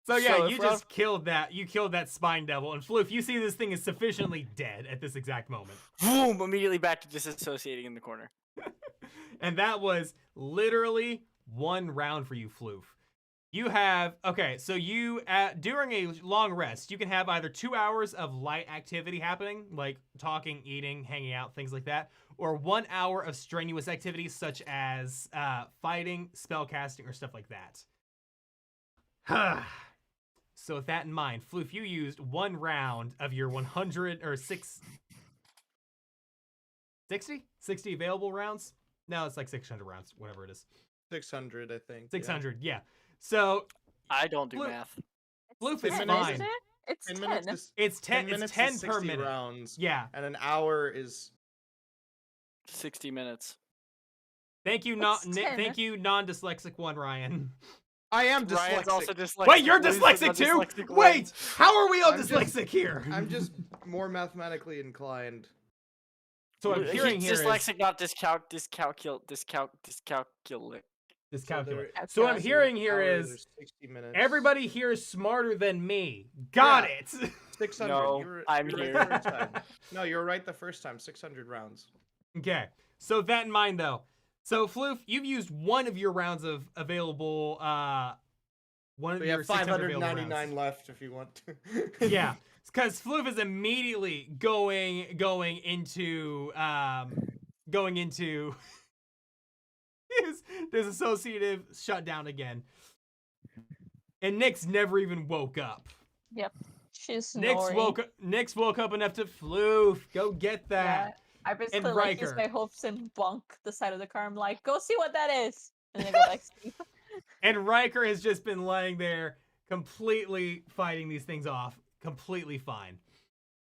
Speaker 1: So yeah,
Speaker 3: So
Speaker 1: you
Speaker 3: if
Speaker 1: just killed that. You killed that spine devil, and Floof, you see this thing is sufficiently dead at this exact moment,
Speaker 3: Boom! Immediately back to disassociating in the corner.
Speaker 1: and that was literally 1 round for you, Floof. You have so you during a long rest, you can have either 2 hours of light activity happening, like talking, eating, hanging out, things like that, or 1 hour of strenuous activities such as fighting, spellcasting, or stuff like that. So with that in mind, Floof, you used 1 round of your 100 or 60 available rounds. No, it's like 600 rounds, whatever it is.
Speaker 2: 600, I think.
Speaker 1: 600, yeah. So
Speaker 3: I don't do
Speaker 1: Floof-
Speaker 3: math.
Speaker 1: Floof
Speaker 2: Ten
Speaker 1: is
Speaker 2: minutes,
Speaker 1: fine.
Speaker 4: Isn't it? It's
Speaker 2: 10
Speaker 4: 10.
Speaker 2: minutes is
Speaker 1: It's 10. It's
Speaker 2: minutes
Speaker 1: 10
Speaker 2: is
Speaker 1: per
Speaker 2: 60
Speaker 1: minute.
Speaker 2: rounds,
Speaker 1: Yeah.
Speaker 2: and an hour is
Speaker 3: 60 minutes.
Speaker 1: Thank you,
Speaker 4: What's 10?
Speaker 1: thank you, non-dyslexic one, Ryan.
Speaker 2: I am
Speaker 3: Ryan's
Speaker 2: dyslexic.
Speaker 3: also dyslexic.
Speaker 1: Wait, you're
Speaker 3: Luis is
Speaker 1: dyslexic
Speaker 3: a
Speaker 1: too?
Speaker 3: dyslexic one.
Speaker 1: Wait, how are we all
Speaker 2: I'm just-
Speaker 1: dyslexic here?
Speaker 2: I'm just more mathematically inclined.
Speaker 1: So I'm
Speaker 3: He's
Speaker 1: hearing here is
Speaker 3: dyslexic, not dyscalculate.
Speaker 1: dyscalculate.
Speaker 4: there-
Speaker 1: So I'm
Speaker 4: Calculus.
Speaker 1: hearing here
Speaker 2: Hour,
Speaker 1: is
Speaker 2: there's 60 minutes.
Speaker 1: everybody here is smarter than me. Got
Speaker 2: Yeah.
Speaker 1: it.
Speaker 2: 600.
Speaker 3: No, I'm
Speaker 2: you were
Speaker 3: here.
Speaker 2: right the first time. No, you were right the first time. 600 rounds.
Speaker 1: Okay. So with that in mind, though, so Floof, you've used 1 of your rounds of available. One of
Speaker 2: So you
Speaker 1: your
Speaker 2: have
Speaker 1: 600 available
Speaker 2: 599
Speaker 1: rounds.
Speaker 2: left if you want to.
Speaker 1: Yeah, because Floof is immediately going into his disassociative shutdown again, and Nyx never even woke up.
Speaker 4: Yep. She's
Speaker 1: Nyx
Speaker 4: snoring.
Speaker 1: woke up enough to Floof. Go get
Speaker 4: Yeah.
Speaker 1: that.
Speaker 4: I basically like use
Speaker 1: Riker.
Speaker 4: my hopes and bonk the side of the car. I'm like, go see what that is. And then I go back to sleep.
Speaker 1: And Riker has just been laying there, completely fighting these things off, completely fine.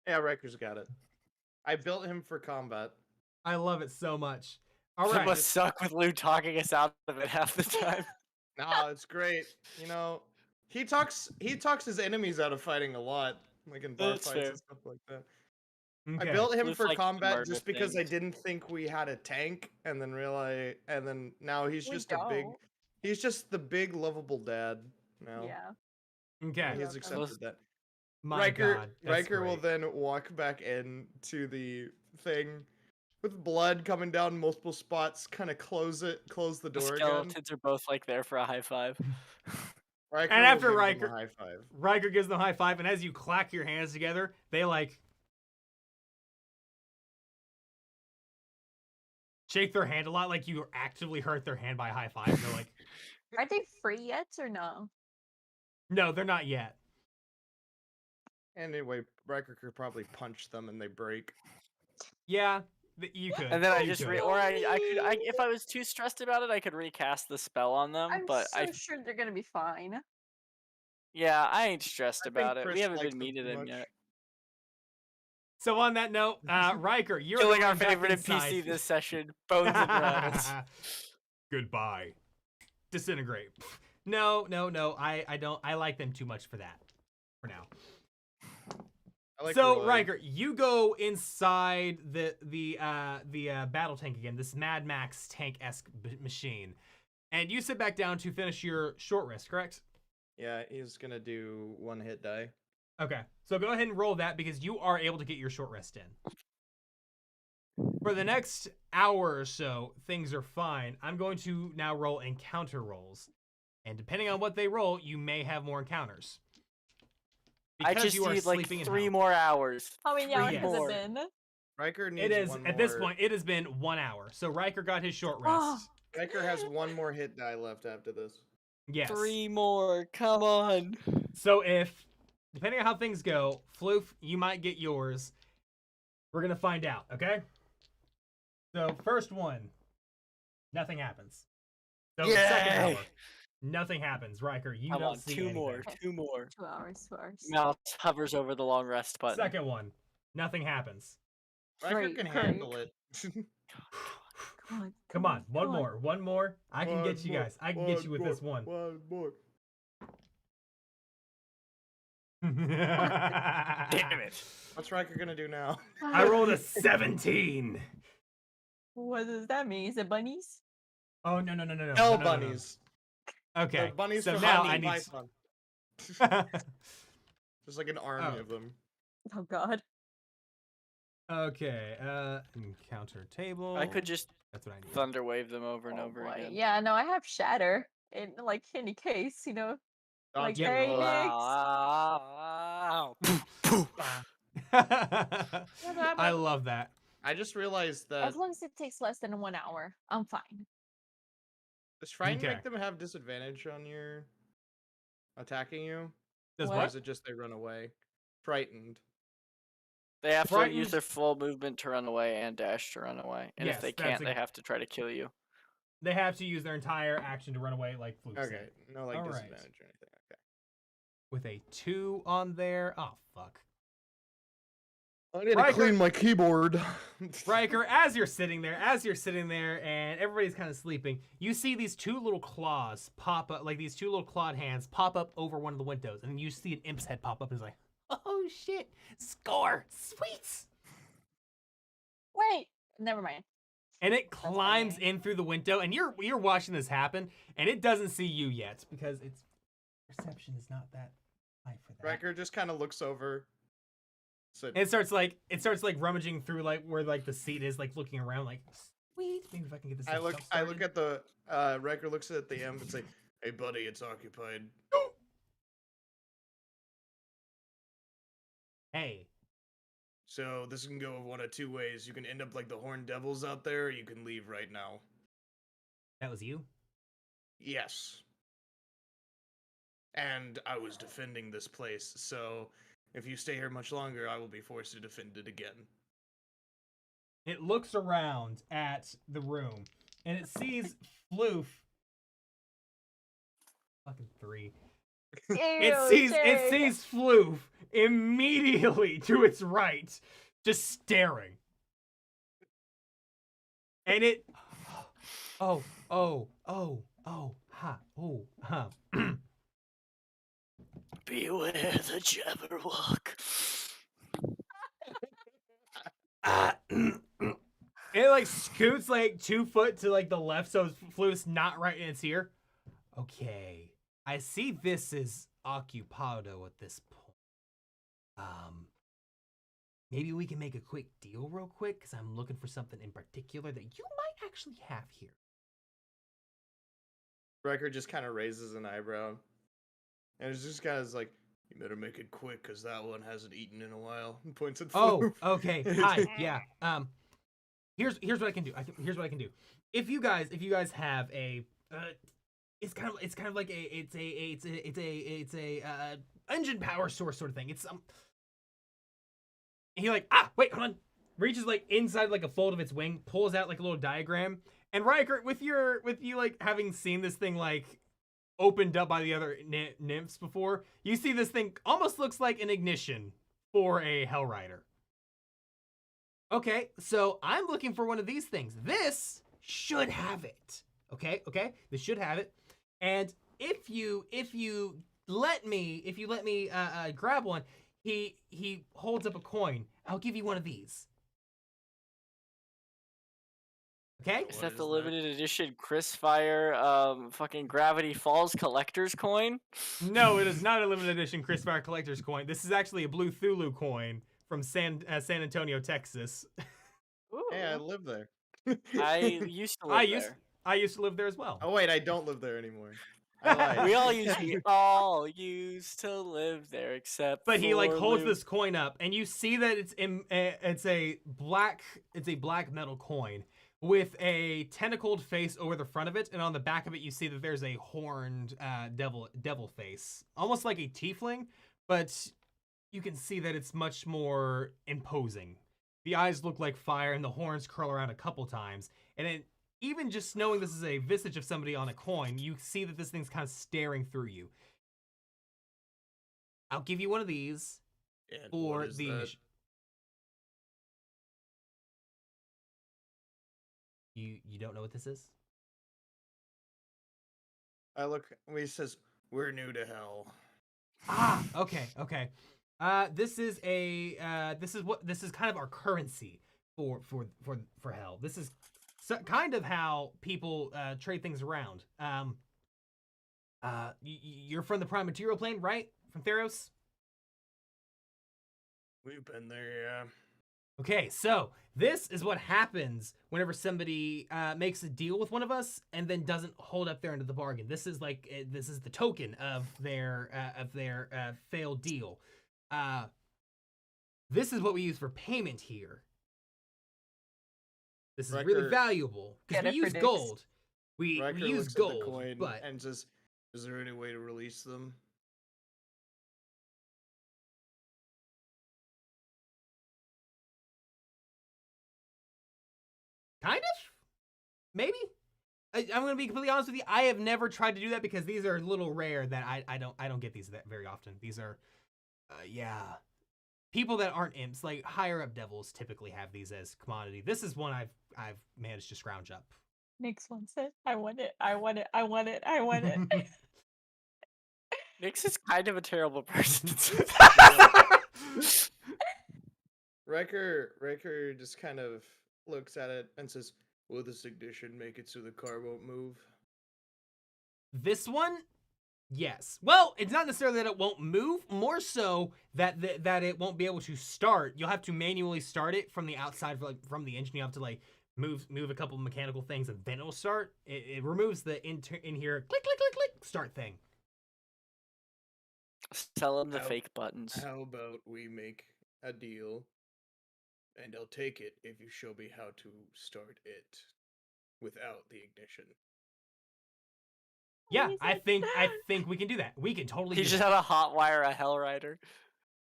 Speaker 2: Yeah, Riker's got it. I built him for combat.
Speaker 1: I love it so much. All
Speaker 3: It
Speaker 1: right.
Speaker 3: must suck with Lou talking us out of it half the time.
Speaker 2: No, it's great. You know, he talks his enemies out of fighting a lot, like in bar
Speaker 3: That's
Speaker 2: fights
Speaker 3: fair.
Speaker 2: and stuff like that.
Speaker 1: Okay.
Speaker 2: I built him
Speaker 3: Luke
Speaker 2: for
Speaker 3: likes to
Speaker 2: combat
Speaker 3: murder
Speaker 2: just because I
Speaker 3: things.
Speaker 2: didn't think we had a tank, and then now he's
Speaker 4: We
Speaker 2: just
Speaker 4: don't.
Speaker 2: he's just the big lovable dad now.
Speaker 4: Yeah.
Speaker 1: Okay.
Speaker 2: He's
Speaker 4: Yeah,
Speaker 2: accepted that.
Speaker 1: My
Speaker 2: Riker
Speaker 1: God. that's
Speaker 2: Riker will
Speaker 1: great.
Speaker 2: then walk back in to the thing with blood coming down multiple spots, kind of close the
Speaker 3: The
Speaker 2: door again.
Speaker 3: skeletons are both like there for a high five.
Speaker 2: Riker
Speaker 1: And
Speaker 2: will
Speaker 1: after
Speaker 2: give him a
Speaker 1: Riker-
Speaker 2: high five.
Speaker 1: Riker gives them a high five, and as you clack your hands together, they like shake their hand a lot, like you actively hurt their hand by a high five. And they're like,
Speaker 4: Are they free yet or no?
Speaker 1: no, they're not yet.
Speaker 2: Anyway, Riker could probably punch them and they break.
Speaker 1: Yeah, you could.
Speaker 3: And then I
Speaker 1: you
Speaker 3: just
Speaker 1: could.
Speaker 3: if I was too stressed about it, I could recast the spell on them.
Speaker 4: I'm
Speaker 3: But
Speaker 4: so sure they're gonna be fine.
Speaker 3: yeah, I ain't stressed
Speaker 2: I think
Speaker 3: about it.
Speaker 2: Chris
Speaker 3: We haven't
Speaker 2: likes
Speaker 3: been
Speaker 2: them
Speaker 3: meeting
Speaker 2: too
Speaker 3: them
Speaker 2: much.
Speaker 3: yet.
Speaker 1: So on that note, Riker, you're
Speaker 3: Killing our
Speaker 1: going back
Speaker 3: favorite
Speaker 1: inside.
Speaker 3: NPC this session, Bones and Rattles.
Speaker 1: Goodbye. Disintegrate. No. I don't. I like them too much for that. For now.
Speaker 2: I like
Speaker 1: So
Speaker 2: Roy.
Speaker 1: Riker, you go inside the battle tank again, this Mad Max tank-esque machine, and you sit back down to finish your short rest. Correct?
Speaker 2: Yeah, he's gonna do one hit die.
Speaker 1: Okay, so go ahead and roll that because you are able to get your short rest in. For the next hour or so, things are fine. I'm going to now roll encounter rolls. And depending on what they roll, you may have more encounters.
Speaker 3: I
Speaker 1: Because
Speaker 3: just
Speaker 1: you are
Speaker 3: need like
Speaker 1: sleeping in
Speaker 3: 3
Speaker 1: hell.
Speaker 3: more hours.
Speaker 4: How many
Speaker 3: 3
Speaker 4: hours has
Speaker 3: more.
Speaker 4: it been?
Speaker 2: Riker needs
Speaker 1: It is,
Speaker 2: one
Speaker 1: at
Speaker 2: more.
Speaker 1: this point, it has been 1 hour. So Riker got his short
Speaker 4: Oh.
Speaker 1: rest.
Speaker 2: Riker has one more hit die left after this.
Speaker 1: Yes.
Speaker 3: 3 more. Come on.
Speaker 1: So if, depending on how things go, Floof, you might get yours. We're going to find out, okay? So first one, nothing happens. So second
Speaker 3: Yay!
Speaker 1: hour, nothing happens. Riker, you
Speaker 3: Come
Speaker 1: don't
Speaker 3: on,
Speaker 1: see
Speaker 3: 2
Speaker 1: anything.
Speaker 3: more. 2 more.
Speaker 4: 2 hours, 2 hours.
Speaker 3: Mouse hovers over the long rest button.
Speaker 1: Second one, nothing happens.
Speaker 2: Riker
Speaker 4: Great,
Speaker 2: can
Speaker 4: great.
Speaker 2: handle it.
Speaker 1: Come on, one more. I can get you
Speaker 2: more,
Speaker 1: guys. I can get you with this one.
Speaker 2: One more.
Speaker 3: Damn it.
Speaker 2: What's Riker gonna do now?
Speaker 1: I rolled a 17.
Speaker 4: What does that mean? Is it bunnies?
Speaker 1: Oh, no.
Speaker 2: No bunnies.
Speaker 1: Okay,
Speaker 2: The bunnies
Speaker 1: so
Speaker 2: from
Speaker 1: now
Speaker 2: Monty
Speaker 1: I need...
Speaker 2: Python. There's like an army of them.
Speaker 4: Oh god.
Speaker 1: Okay, encounter table.
Speaker 3: I could just
Speaker 1: That's what I need.
Speaker 3: thunder wave them over and
Speaker 4: Oh
Speaker 3: over
Speaker 4: boy.
Speaker 3: again.
Speaker 4: Yeah, no, I have shatter in like any case, Like,
Speaker 2: Dodge
Speaker 4: hey,
Speaker 2: roll.
Speaker 4: Nick.
Speaker 3: Wow.
Speaker 1: I love that.
Speaker 2: I just realized that.
Speaker 4: As long as it takes less than 1 hour, I'm fine.
Speaker 2: Does Frighten
Speaker 1: Okay.
Speaker 2: make them have disadvantage on your attacking you?
Speaker 1: Does
Speaker 4: What?
Speaker 2: Or
Speaker 1: what?
Speaker 2: is it just they run away? Frightened.
Speaker 3: They have to
Speaker 1: Frightened-
Speaker 3: use their full movement to run away and dash to run away. And
Speaker 1: Yes,
Speaker 3: if they
Speaker 1: that's
Speaker 3: can't, they have to try to kill you.
Speaker 1: They have to use their entire action to run away like Fluke
Speaker 2: Okay.
Speaker 1: said.
Speaker 2: No, like
Speaker 1: All right.
Speaker 2: disadvantage or anything. Okay.
Speaker 1: With a 2 on there. Oh, fuck.
Speaker 2: I need
Speaker 1: Riker-
Speaker 2: to clean my keyboard.
Speaker 1: Riker, as you're sitting there, and everybody's kind of sleeping, you see these 2 little claws pop up, like these 2 little clawed hands pop up over one of the windows, and you see an imp's head pop up, and it's like, oh shit, score, sweet.
Speaker 4: Wait, never mind.
Speaker 1: And it climbs
Speaker 4: funny.
Speaker 1: in through the window, and you're watching this happen, and it doesn't see you yet because its perception is not that high for that.
Speaker 2: Riker just kind of looks over. So
Speaker 1: And it starts like rummaging through like where like the seat is, like looking around, like sweet. Maybe if I can get this.
Speaker 2: I
Speaker 1: stuff
Speaker 2: look
Speaker 1: started.
Speaker 2: at the Riker looks at the imp and say, "Hey buddy, it's occupied."
Speaker 1: Hey,
Speaker 2: So this can go one of 2 ways. You can end up like the Horned Devils out there, or you can leave right now.
Speaker 1: that was you.
Speaker 2: Yes. And I was defending this place, so if you stay here much longer, I will be forced to defend it again.
Speaker 1: It looks around at the room and it sees Floof. Fucking 3. It sees Floof immediately to its right, just staring. And it ha,
Speaker 3: Beware the Jabberwock.
Speaker 1: It like scoots like 2 foot to like the left, so Floof's not right in its ear. Okay, I see this is occupado at this point. Maybe we can make a quick deal real quick, because I'm looking for something in particular that you might actually have here.
Speaker 2: Riker just kind of raises an eyebrow. And it's just kind of like, you better make it quick, because that one hasn't eaten in a while. And points at
Speaker 1: Oh,
Speaker 2: Floof.
Speaker 1: okay. Hi. Yeah. Here's what I can do. Here's what I can do. If you guys have a it's kind of like it's a engine power source sort of thing. It's he like, wait, hold on. Reaches like inside like a fold of its wing, pulls out like a little diagram. And Riker, with you like having seen this thing like opened up by the other nymphs before, you see this thing almost looks like an ignition for a Hellrider. Okay, so I'm looking for one of these things. This should have it. Okay, this should have it. And if you let me grab one, he holds up a coin. I'll give you one of these. Okay.
Speaker 3: Is
Speaker 2: What
Speaker 3: that the
Speaker 2: is
Speaker 3: limited edition Chris Fire fucking Gravity Falls collector's coin?
Speaker 1: No, it is not a limited edition Chris Fire Collector's coin. This is actually a Blue Thulu coin from San Antonio, Texas.
Speaker 2: Hey, I
Speaker 3: Ooh.
Speaker 2: live there.
Speaker 3: I used to
Speaker 1: I
Speaker 3: live
Speaker 1: used
Speaker 3: there.
Speaker 1: I used to live there as well.
Speaker 2: Oh wait, I don't live there anymore. I lied.
Speaker 3: We all used to live there except
Speaker 1: But he like
Speaker 3: for
Speaker 1: holds
Speaker 3: Luke.
Speaker 1: this coin up, and you see that it's a black metal coin with a tentacled face over the front of it, and on the back of it you see that there's a horned devil face, almost like a tiefling, but you can see that it's much more imposing. The eyes look like fire, and the horns curl around a couple times, and it, even just knowing this is a visage of somebody on a coin, you see that this thing's kind of staring through you. I'll give you one of these
Speaker 2: And
Speaker 1: for
Speaker 2: what is
Speaker 1: the
Speaker 2: that?
Speaker 1: initial. You don't know what this is?
Speaker 2: I look. He says, "We're new to hell."
Speaker 1: Ah, okay. This is kind of our currency for hell. This is kind of how people trade things around. You're from the prime material plane, right? From Theros?
Speaker 2: We've been there, yeah.
Speaker 1: Okay, so this is what happens whenever somebody makes a deal with one of us and then doesn't hold up their end of the bargain. This is the token of their failed deal. This is what we use for payment here. This is really
Speaker 2: Riker-
Speaker 1: valuable because
Speaker 4: Get
Speaker 1: we
Speaker 4: it for
Speaker 1: use
Speaker 4: dicks.
Speaker 1: gold. We
Speaker 2: Riker
Speaker 1: use
Speaker 2: looks
Speaker 1: gold,
Speaker 2: at the coin
Speaker 1: but
Speaker 2: and says, "Is there any way to release them?"
Speaker 1: kind of, maybe. I'm gonna be completely honest with you. I have never tried to do that because these are a little rare. That I don't get these that very often. These are, yeah, people that aren't imps, like higher up devils, typically have these as commodity. This is one I've managed to scrounge up.
Speaker 4: Next one said, I want it, I want it, I want it, I want it.
Speaker 3: Nix is kind of a terrible person.
Speaker 2: Riker just kind of looks at it and says, "Will this ignition make it so the car won't move?"
Speaker 1: This one, yes. Well, it's not necessarily that it won't move, more so that that it won't be able to start. You'll have to manually start it from the outside, from the engine. You have to like move a couple of mechanical things, and then it'll start. It removes the in here click click click click start thing.
Speaker 3: Sell him the
Speaker 2: How-
Speaker 3: fake buttons.
Speaker 2: How about we make a deal, and I'll take it if you show me how to start it without the ignition.
Speaker 1: Yeah,
Speaker 4: He's
Speaker 1: I
Speaker 4: like,
Speaker 1: think we can do that. We can totally
Speaker 3: He
Speaker 1: do
Speaker 3: just
Speaker 1: that.
Speaker 3: had a hot wire a Hell Rider.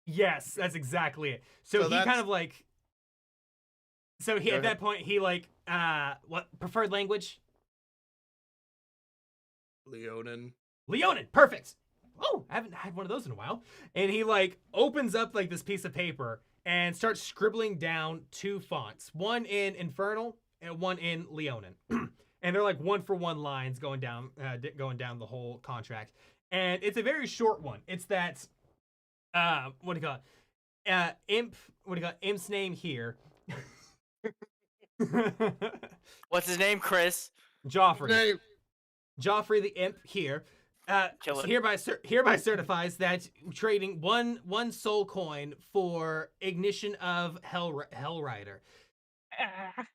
Speaker 1: Yes, that's exactly it. So he kind
Speaker 2: that's-
Speaker 1: of like. So he
Speaker 2: Go
Speaker 1: at that point he like what preferred language?
Speaker 2: Leonin.
Speaker 1: Leonin, perfect. Oh, I haven't had one of those in a while. And he like opens up like this piece of paper and starts scribbling down two fonts, one in Infernal and one in Leonin. And they're like one for one lines going down the whole contract. And it's a very short one. It's that what do you call it? Imp's name here.
Speaker 3: What's his name, Chris?
Speaker 1: Joffrey.
Speaker 2: Name.
Speaker 1: Joffrey the Imp here.
Speaker 3: Kill it.
Speaker 1: Hereby certifies that trading one soul coin for ignition of Hell Rider
Speaker 4: ah.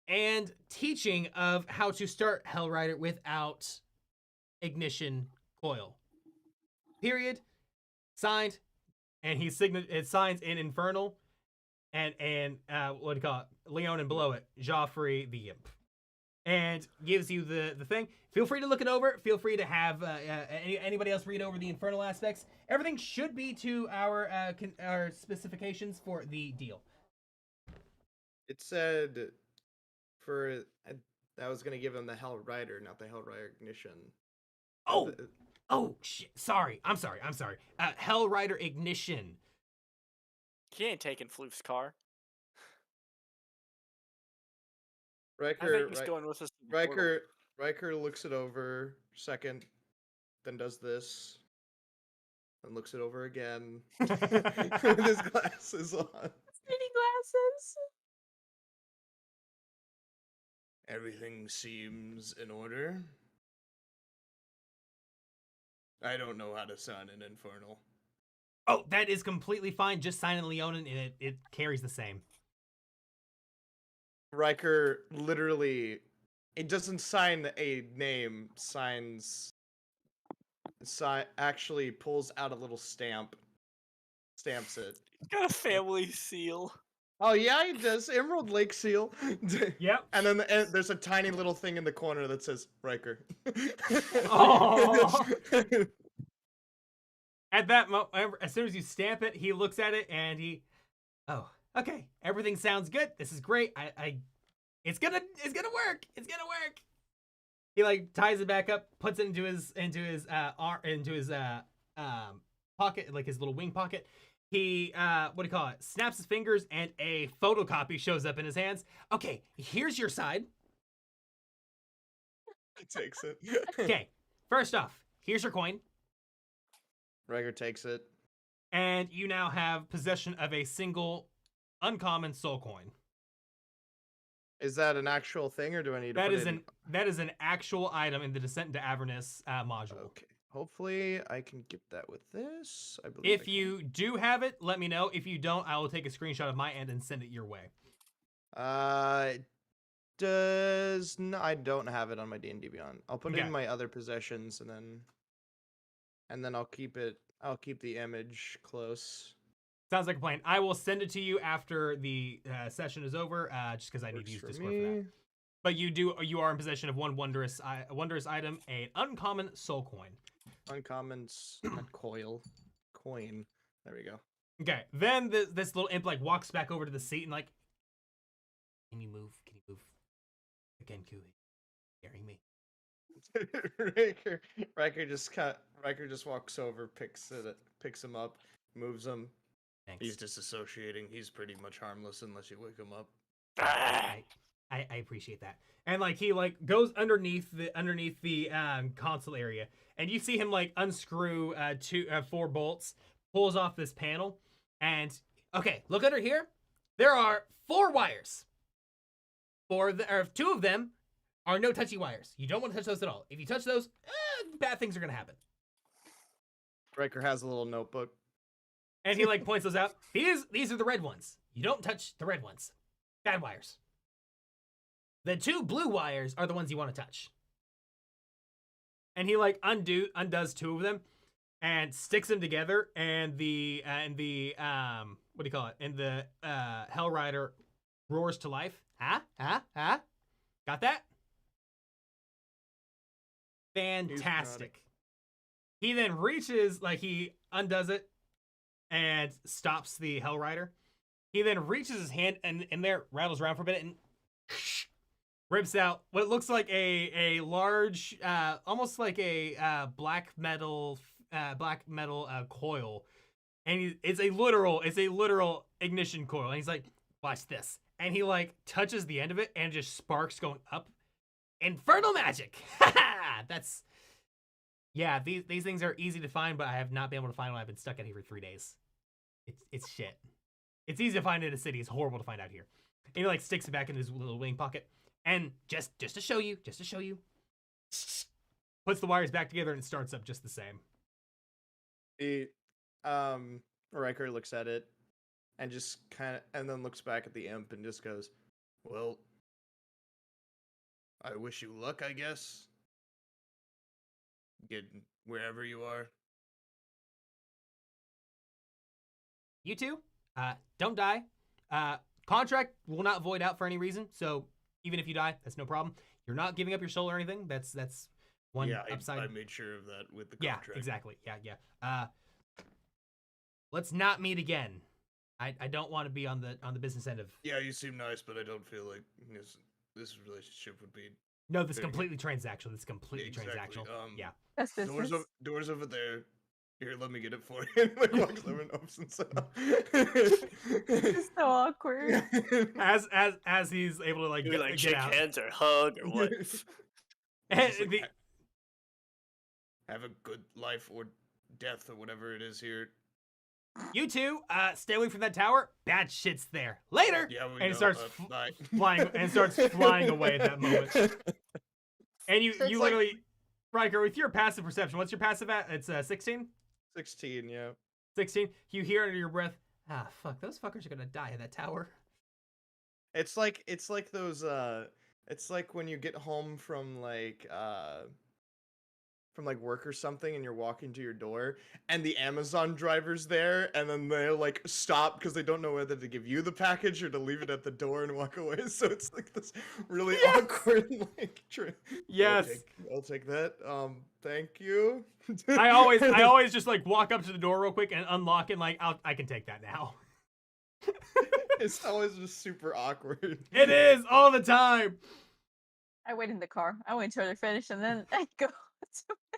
Speaker 1: and teaching of how to start Hell Rider without ignition coil. Period. Signed, and it signs in Infernal, and what do you call it? Leon, and below it, Joffrey the Imp. And gives you the thing. Feel free to look it over. Feel free to have anybody else read over the infernal aspects. Everything should be to our specifications for the deal.
Speaker 2: It said I was gonna give him the Hell Rider, not the Hell Rider ignition.
Speaker 1: Oh shit! Sorry, I'm sorry. Hell Rider ignition.
Speaker 3: He ain't taking Floof's car. I
Speaker 2: Riker,
Speaker 3: think he's going with us. To the portal.
Speaker 2: Riker looks it over second, then does this, then looks it over again with his glasses on.
Speaker 4: Pretty glasses.
Speaker 2: Everything seems in order. I don't know how to sound an infernal.
Speaker 1: Oh, that is completely fine. Just sign in Leonin, and it carries the same.
Speaker 2: Riker literally, it doesn't sign a name, actually pulls out a little stamp, stamps it.
Speaker 3: Got a family seal.
Speaker 2: Oh yeah, he does. Emerald Lake Seal.
Speaker 1: Yep.
Speaker 2: And then there's a tiny little thing in the corner that says Riker.
Speaker 1: Aw. At that moment, as soon as you stamp it, he looks at it and oh, okay, everything sounds good. This is great. It's gonna work. It's gonna work. He like ties it back up, puts it into his pocket, like his little wing pocket. He what do you call it? Snaps his fingers and a photocopy shows up in his hands. Okay, here's your side.
Speaker 2: He takes it.
Speaker 1: Okay, first off, here's your coin.
Speaker 2: Riker takes it.
Speaker 1: And you now have possession of a single uncommon soul coin.
Speaker 2: Is that an actual thing, or do I need to put
Speaker 1: That is an actual item in the Descent into Avernus module.
Speaker 2: Okay. Hopefully, I can get that with this. I believe.
Speaker 1: If you do have it, let me know. If you don't, I will take a screenshot of my end and send it your way.
Speaker 2: I don't have it on my D&D Beyond. I'll put it
Speaker 1: Okay.
Speaker 2: in my other possessions, and then I'll keep it. I'll keep the image close.
Speaker 1: Sounds like a plan. I will send it to you after the session is over, just because I need to use Discord for that. But you are in possession of one wondrous item, an uncommon soul coin.
Speaker 2: Uncommon coin. There we go.
Speaker 1: Okay. Then this little imp like walks back over to the seat and like, can you move? Can you move? Again, Kui, carry me.
Speaker 2: Riker just walks over, picks him up, moves him.
Speaker 1: Thanks.
Speaker 2: He's disassociating. He's pretty much harmless unless you wake him up.
Speaker 1: I appreciate that. And like he like goes underneath the console area, and you see him like unscrew 4 bolts, pulls off this panel, and okay, look under here. There are 4 wires. 2 of them are no touchy wires. You don't want to touch those at all. If you touch those, bad things are gonna happen.
Speaker 2: Riker has a little notebook.
Speaker 1: And he like points those out. These are the red ones. You don't touch the red ones. Bad wires. The 2 blue wires are the ones you want to touch. And he like undoes 2 of them and sticks them together, and the what do you call it? And the Hell Rider roars to life. Huh? Got that? Fantastic. He then reaches, like he undoes it and stops the Hell Rider. He then reaches his hand and in there, rattles around for a bit, and rips out what looks like a large, almost like a black metal coil, and it's a literal ignition coil. And he's like, "Watch this," and he like touches the end of it, and just sparks going up. Infernal magic. That's. Yeah, these things are easy to find, but I have not been able to find one. I've been stuck out here for 3 days. It's shit. It's easy to find in a city. It's horrible to find out here. And he like sticks it back in his little wing pocket, and just to show you, puts the wires back together and it starts up just the same.
Speaker 2: Riker looks at it and just and then looks back at the imp and just goes, "Well, I wish you luck, I guess. Get wherever you are."
Speaker 1: You two, don't die. Contract will not void out for any reason, so even if you die, that's no problem. You're not giving up your soul or anything. That's one upside.
Speaker 2: I made sure of that with the
Speaker 1: contract. Yeah, exactly. Yeah. Let's not meet again. I don't want to be on the business end of.
Speaker 2: Yeah, you seem nice, but I don't feel like this relationship would be.
Speaker 1: No, this is completely transactional. This is completely transactional. Yeah.
Speaker 4: That's business.
Speaker 2: Doors over there. Here, let me get it for you. Like walks over and opens himself.
Speaker 4: It's so awkward.
Speaker 1: As he's able to like
Speaker 3: Do we like
Speaker 1: get
Speaker 3: shake
Speaker 1: out.
Speaker 3: hands or hug or what?
Speaker 2: Just like, have a good life or death or whatever it is here.
Speaker 1: You two, stay away from that tower. Bad shit's there. Later.
Speaker 2: Yeah, we
Speaker 1: And it
Speaker 2: know.
Speaker 1: starts
Speaker 2: Bye.
Speaker 1: flying and starts flying away at that moment. And you
Speaker 4: So it's like-
Speaker 1: literally, Riker, with your passive perception, what's your passive at? It's 16?
Speaker 2: 16, yeah.
Speaker 1: 16. You hear under your breath, ah, fuck, those fuckers are gonna die in that tower.
Speaker 2: It's like those it's like when you get home from work or something and you're walking to your door and the Amazon driver's there and then they'll like stop because they don't know whether to give you the package or to leave it at the door and walk away. So it's like this really
Speaker 1: Yes!
Speaker 2: awkward like
Speaker 1: Yes.
Speaker 2: I'll take that. Thank you.
Speaker 1: I always just like walk up to the door real quick and unlock it and like I can take that now.
Speaker 2: It's always just super awkward.
Speaker 1: It is all the time.
Speaker 4: I wait in the car. I wait until they're finished and then I go.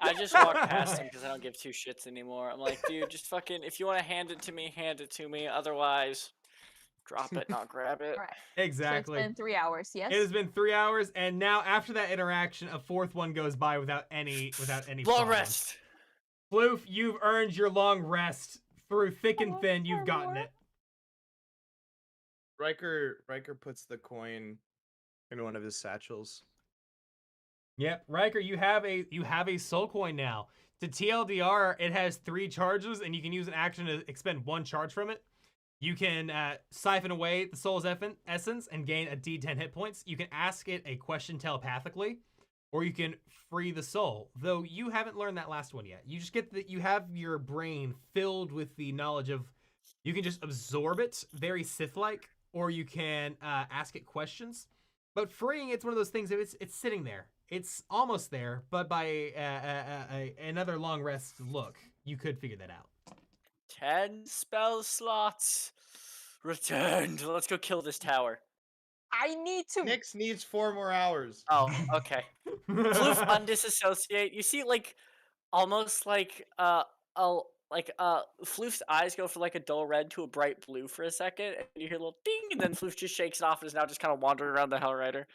Speaker 3: I just walk past him because I don't give two shits anymore. I'm like, dude, just fucking, if you want to hand it to me, hand it to me. Otherwise, drop it, not grab it.
Speaker 4: All right.
Speaker 1: Exactly.
Speaker 4: So it's been 3 hours. Yes.
Speaker 1: It has been 3 hours, and now after that interaction, a fourth one goes by without any
Speaker 3: Long
Speaker 1: problems.
Speaker 3: rest.
Speaker 1: Floof, you've earned your long rest. Through thick and thin, you've gotten it.
Speaker 2: Riker puts the coin in one of his satchels.
Speaker 1: Yep, Riker, you have a soul coin now. To TLDR, it has 3 charges, and you can use an action to expend 1 charge from it. You can siphon away the soul's essence and gain a D10 hit points. You can ask it a question telepathically, or you can free the soul. Though you haven't learned that last one yet. You just get that you have your brain filled with the knowledge of. You can just absorb it, very Sith-like, or you can ask it questions. But freeing it's one of those things that it's sitting there. It's almost there, but by another long rest look, you could figure that out.
Speaker 3: 10 spell slots returned. Let's go kill this tower.
Speaker 4: I need to.
Speaker 2: Nyx needs 4 more hours.
Speaker 3: Oh, okay. Floof undisassociate. You see, like, almost like Floof's eyes go from like a dull red to a bright blue for a second, and you hear a little ding, and then Floof just shakes it off and is now just kind of wandering around the Hellrider.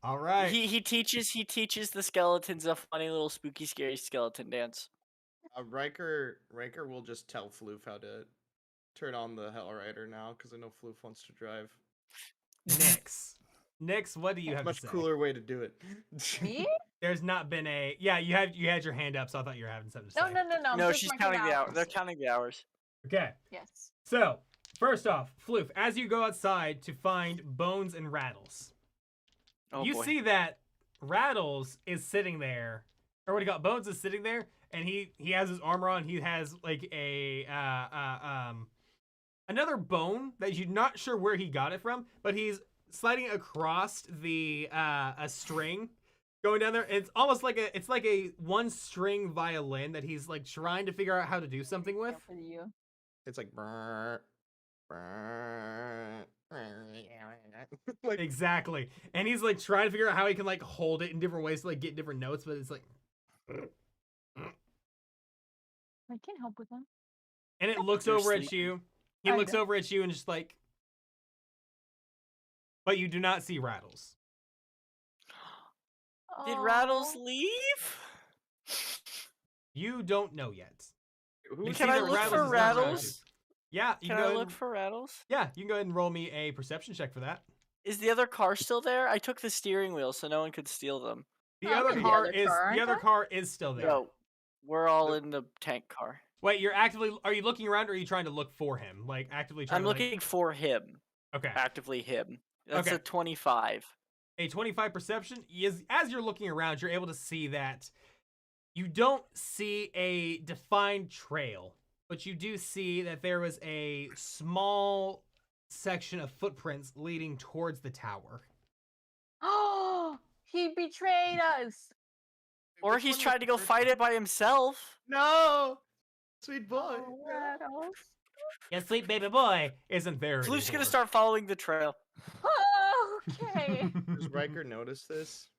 Speaker 1: All right.
Speaker 3: He teaches the skeletons a funny little spooky scary skeleton dance.
Speaker 2: Riker will just tell Floof how to turn on the Hellrider now because I know Floof wants to drive.
Speaker 1: Nyx, what do you have
Speaker 2: Much
Speaker 1: to say?
Speaker 2: cooler way to do it.
Speaker 4: Me?
Speaker 1: There's not been a you had your hand up, so I thought you were having something to say.
Speaker 4: No. I'm
Speaker 3: No,
Speaker 4: just
Speaker 3: she's
Speaker 4: marking
Speaker 3: counting the hours.
Speaker 4: hours.
Speaker 3: They're counting the hours.
Speaker 1: Okay.
Speaker 4: Yes.
Speaker 1: So first off, Floof, as you go outside to find Bones and Rattles,
Speaker 3: Oh
Speaker 1: you
Speaker 3: boy.
Speaker 1: see that Rattles is sitting there, or what do you got? Bones is sitting there, and he has his armor on. He has like a another bone that you're not sure where he got it from, but he's sliding across the a string going down there. And it's almost like a 1-string violin that he's like trying to figure out how to do something with.
Speaker 4: For you.
Speaker 2: It's like brr, brr, like
Speaker 1: Exactly. And he's like trying to figure out how he can like hold it in different ways to like get different notes, but it's like
Speaker 4: I can't help with them.
Speaker 1: and it looks
Speaker 3: You're
Speaker 1: over at
Speaker 3: sleeping.
Speaker 1: you. He
Speaker 4: I
Speaker 1: looks
Speaker 4: know.
Speaker 1: over at you and just like, but you do not see Rattles.
Speaker 3: Did Rattles
Speaker 4: Aw.
Speaker 3: leave?
Speaker 1: You don't know yet. You
Speaker 2: who's
Speaker 1: see
Speaker 3: Can I
Speaker 1: that
Speaker 3: look
Speaker 1: Rattles
Speaker 3: for
Speaker 1: is not around
Speaker 3: Rattles?
Speaker 1: you. Yeah, you
Speaker 3: Can
Speaker 1: can go
Speaker 3: I
Speaker 1: ahead
Speaker 3: look
Speaker 1: and-
Speaker 3: for Rattles?
Speaker 1: Yeah, you can go ahead and roll me a perception check for that.
Speaker 3: Is the other car still there? I took the steering wheel so no one could steal them.
Speaker 1: The
Speaker 4: Oh,
Speaker 1: other
Speaker 4: okay.
Speaker 1: car
Speaker 4: The
Speaker 1: is
Speaker 4: other car,
Speaker 1: the other
Speaker 4: aren't
Speaker 1: car is still there.
Speaker 3: No, we're all in the tank car.
Speaker 1: Wait, are you looking around or are you trying to look for him? Like actively trying
Speaker 3: I'm
Speaker 1: to like-
Speaker 3: looking for him.
Speaker 1: Okay.
Speaker 3: Actively him. That's
Speaker 1: Okay.
Speaker 3: a 25.
Speaker 1: A 25 perception is as you're looking around, you're able to see that you don't see a defined trail, but you do see that there was a small section of footprints leading towards the tower.
Speaker 4: Oh, he betrayed us.
Speaker 3: Or
Speaker 2: Which
Speaker 3: he's
Speaker 2: one was
Speaker 3: trying to
Speaker 2: the
Speaker 3: go
Speaker 2: first
Speaker 3: fight
Speaker 2: one?
Speaker 3: it by himself.
Speaker 2: No, sweet boy.
Speaker 4: Oh, Rattles.
Speaker 1: Yeah, sweet baby boy isn't there
Speaker 3: Floof's gonna
Speaker 1: anymore.
Speaker 3: start following the trail.
Speaker 4: Oh, okay.
Speaker 2: Does Riker notice this?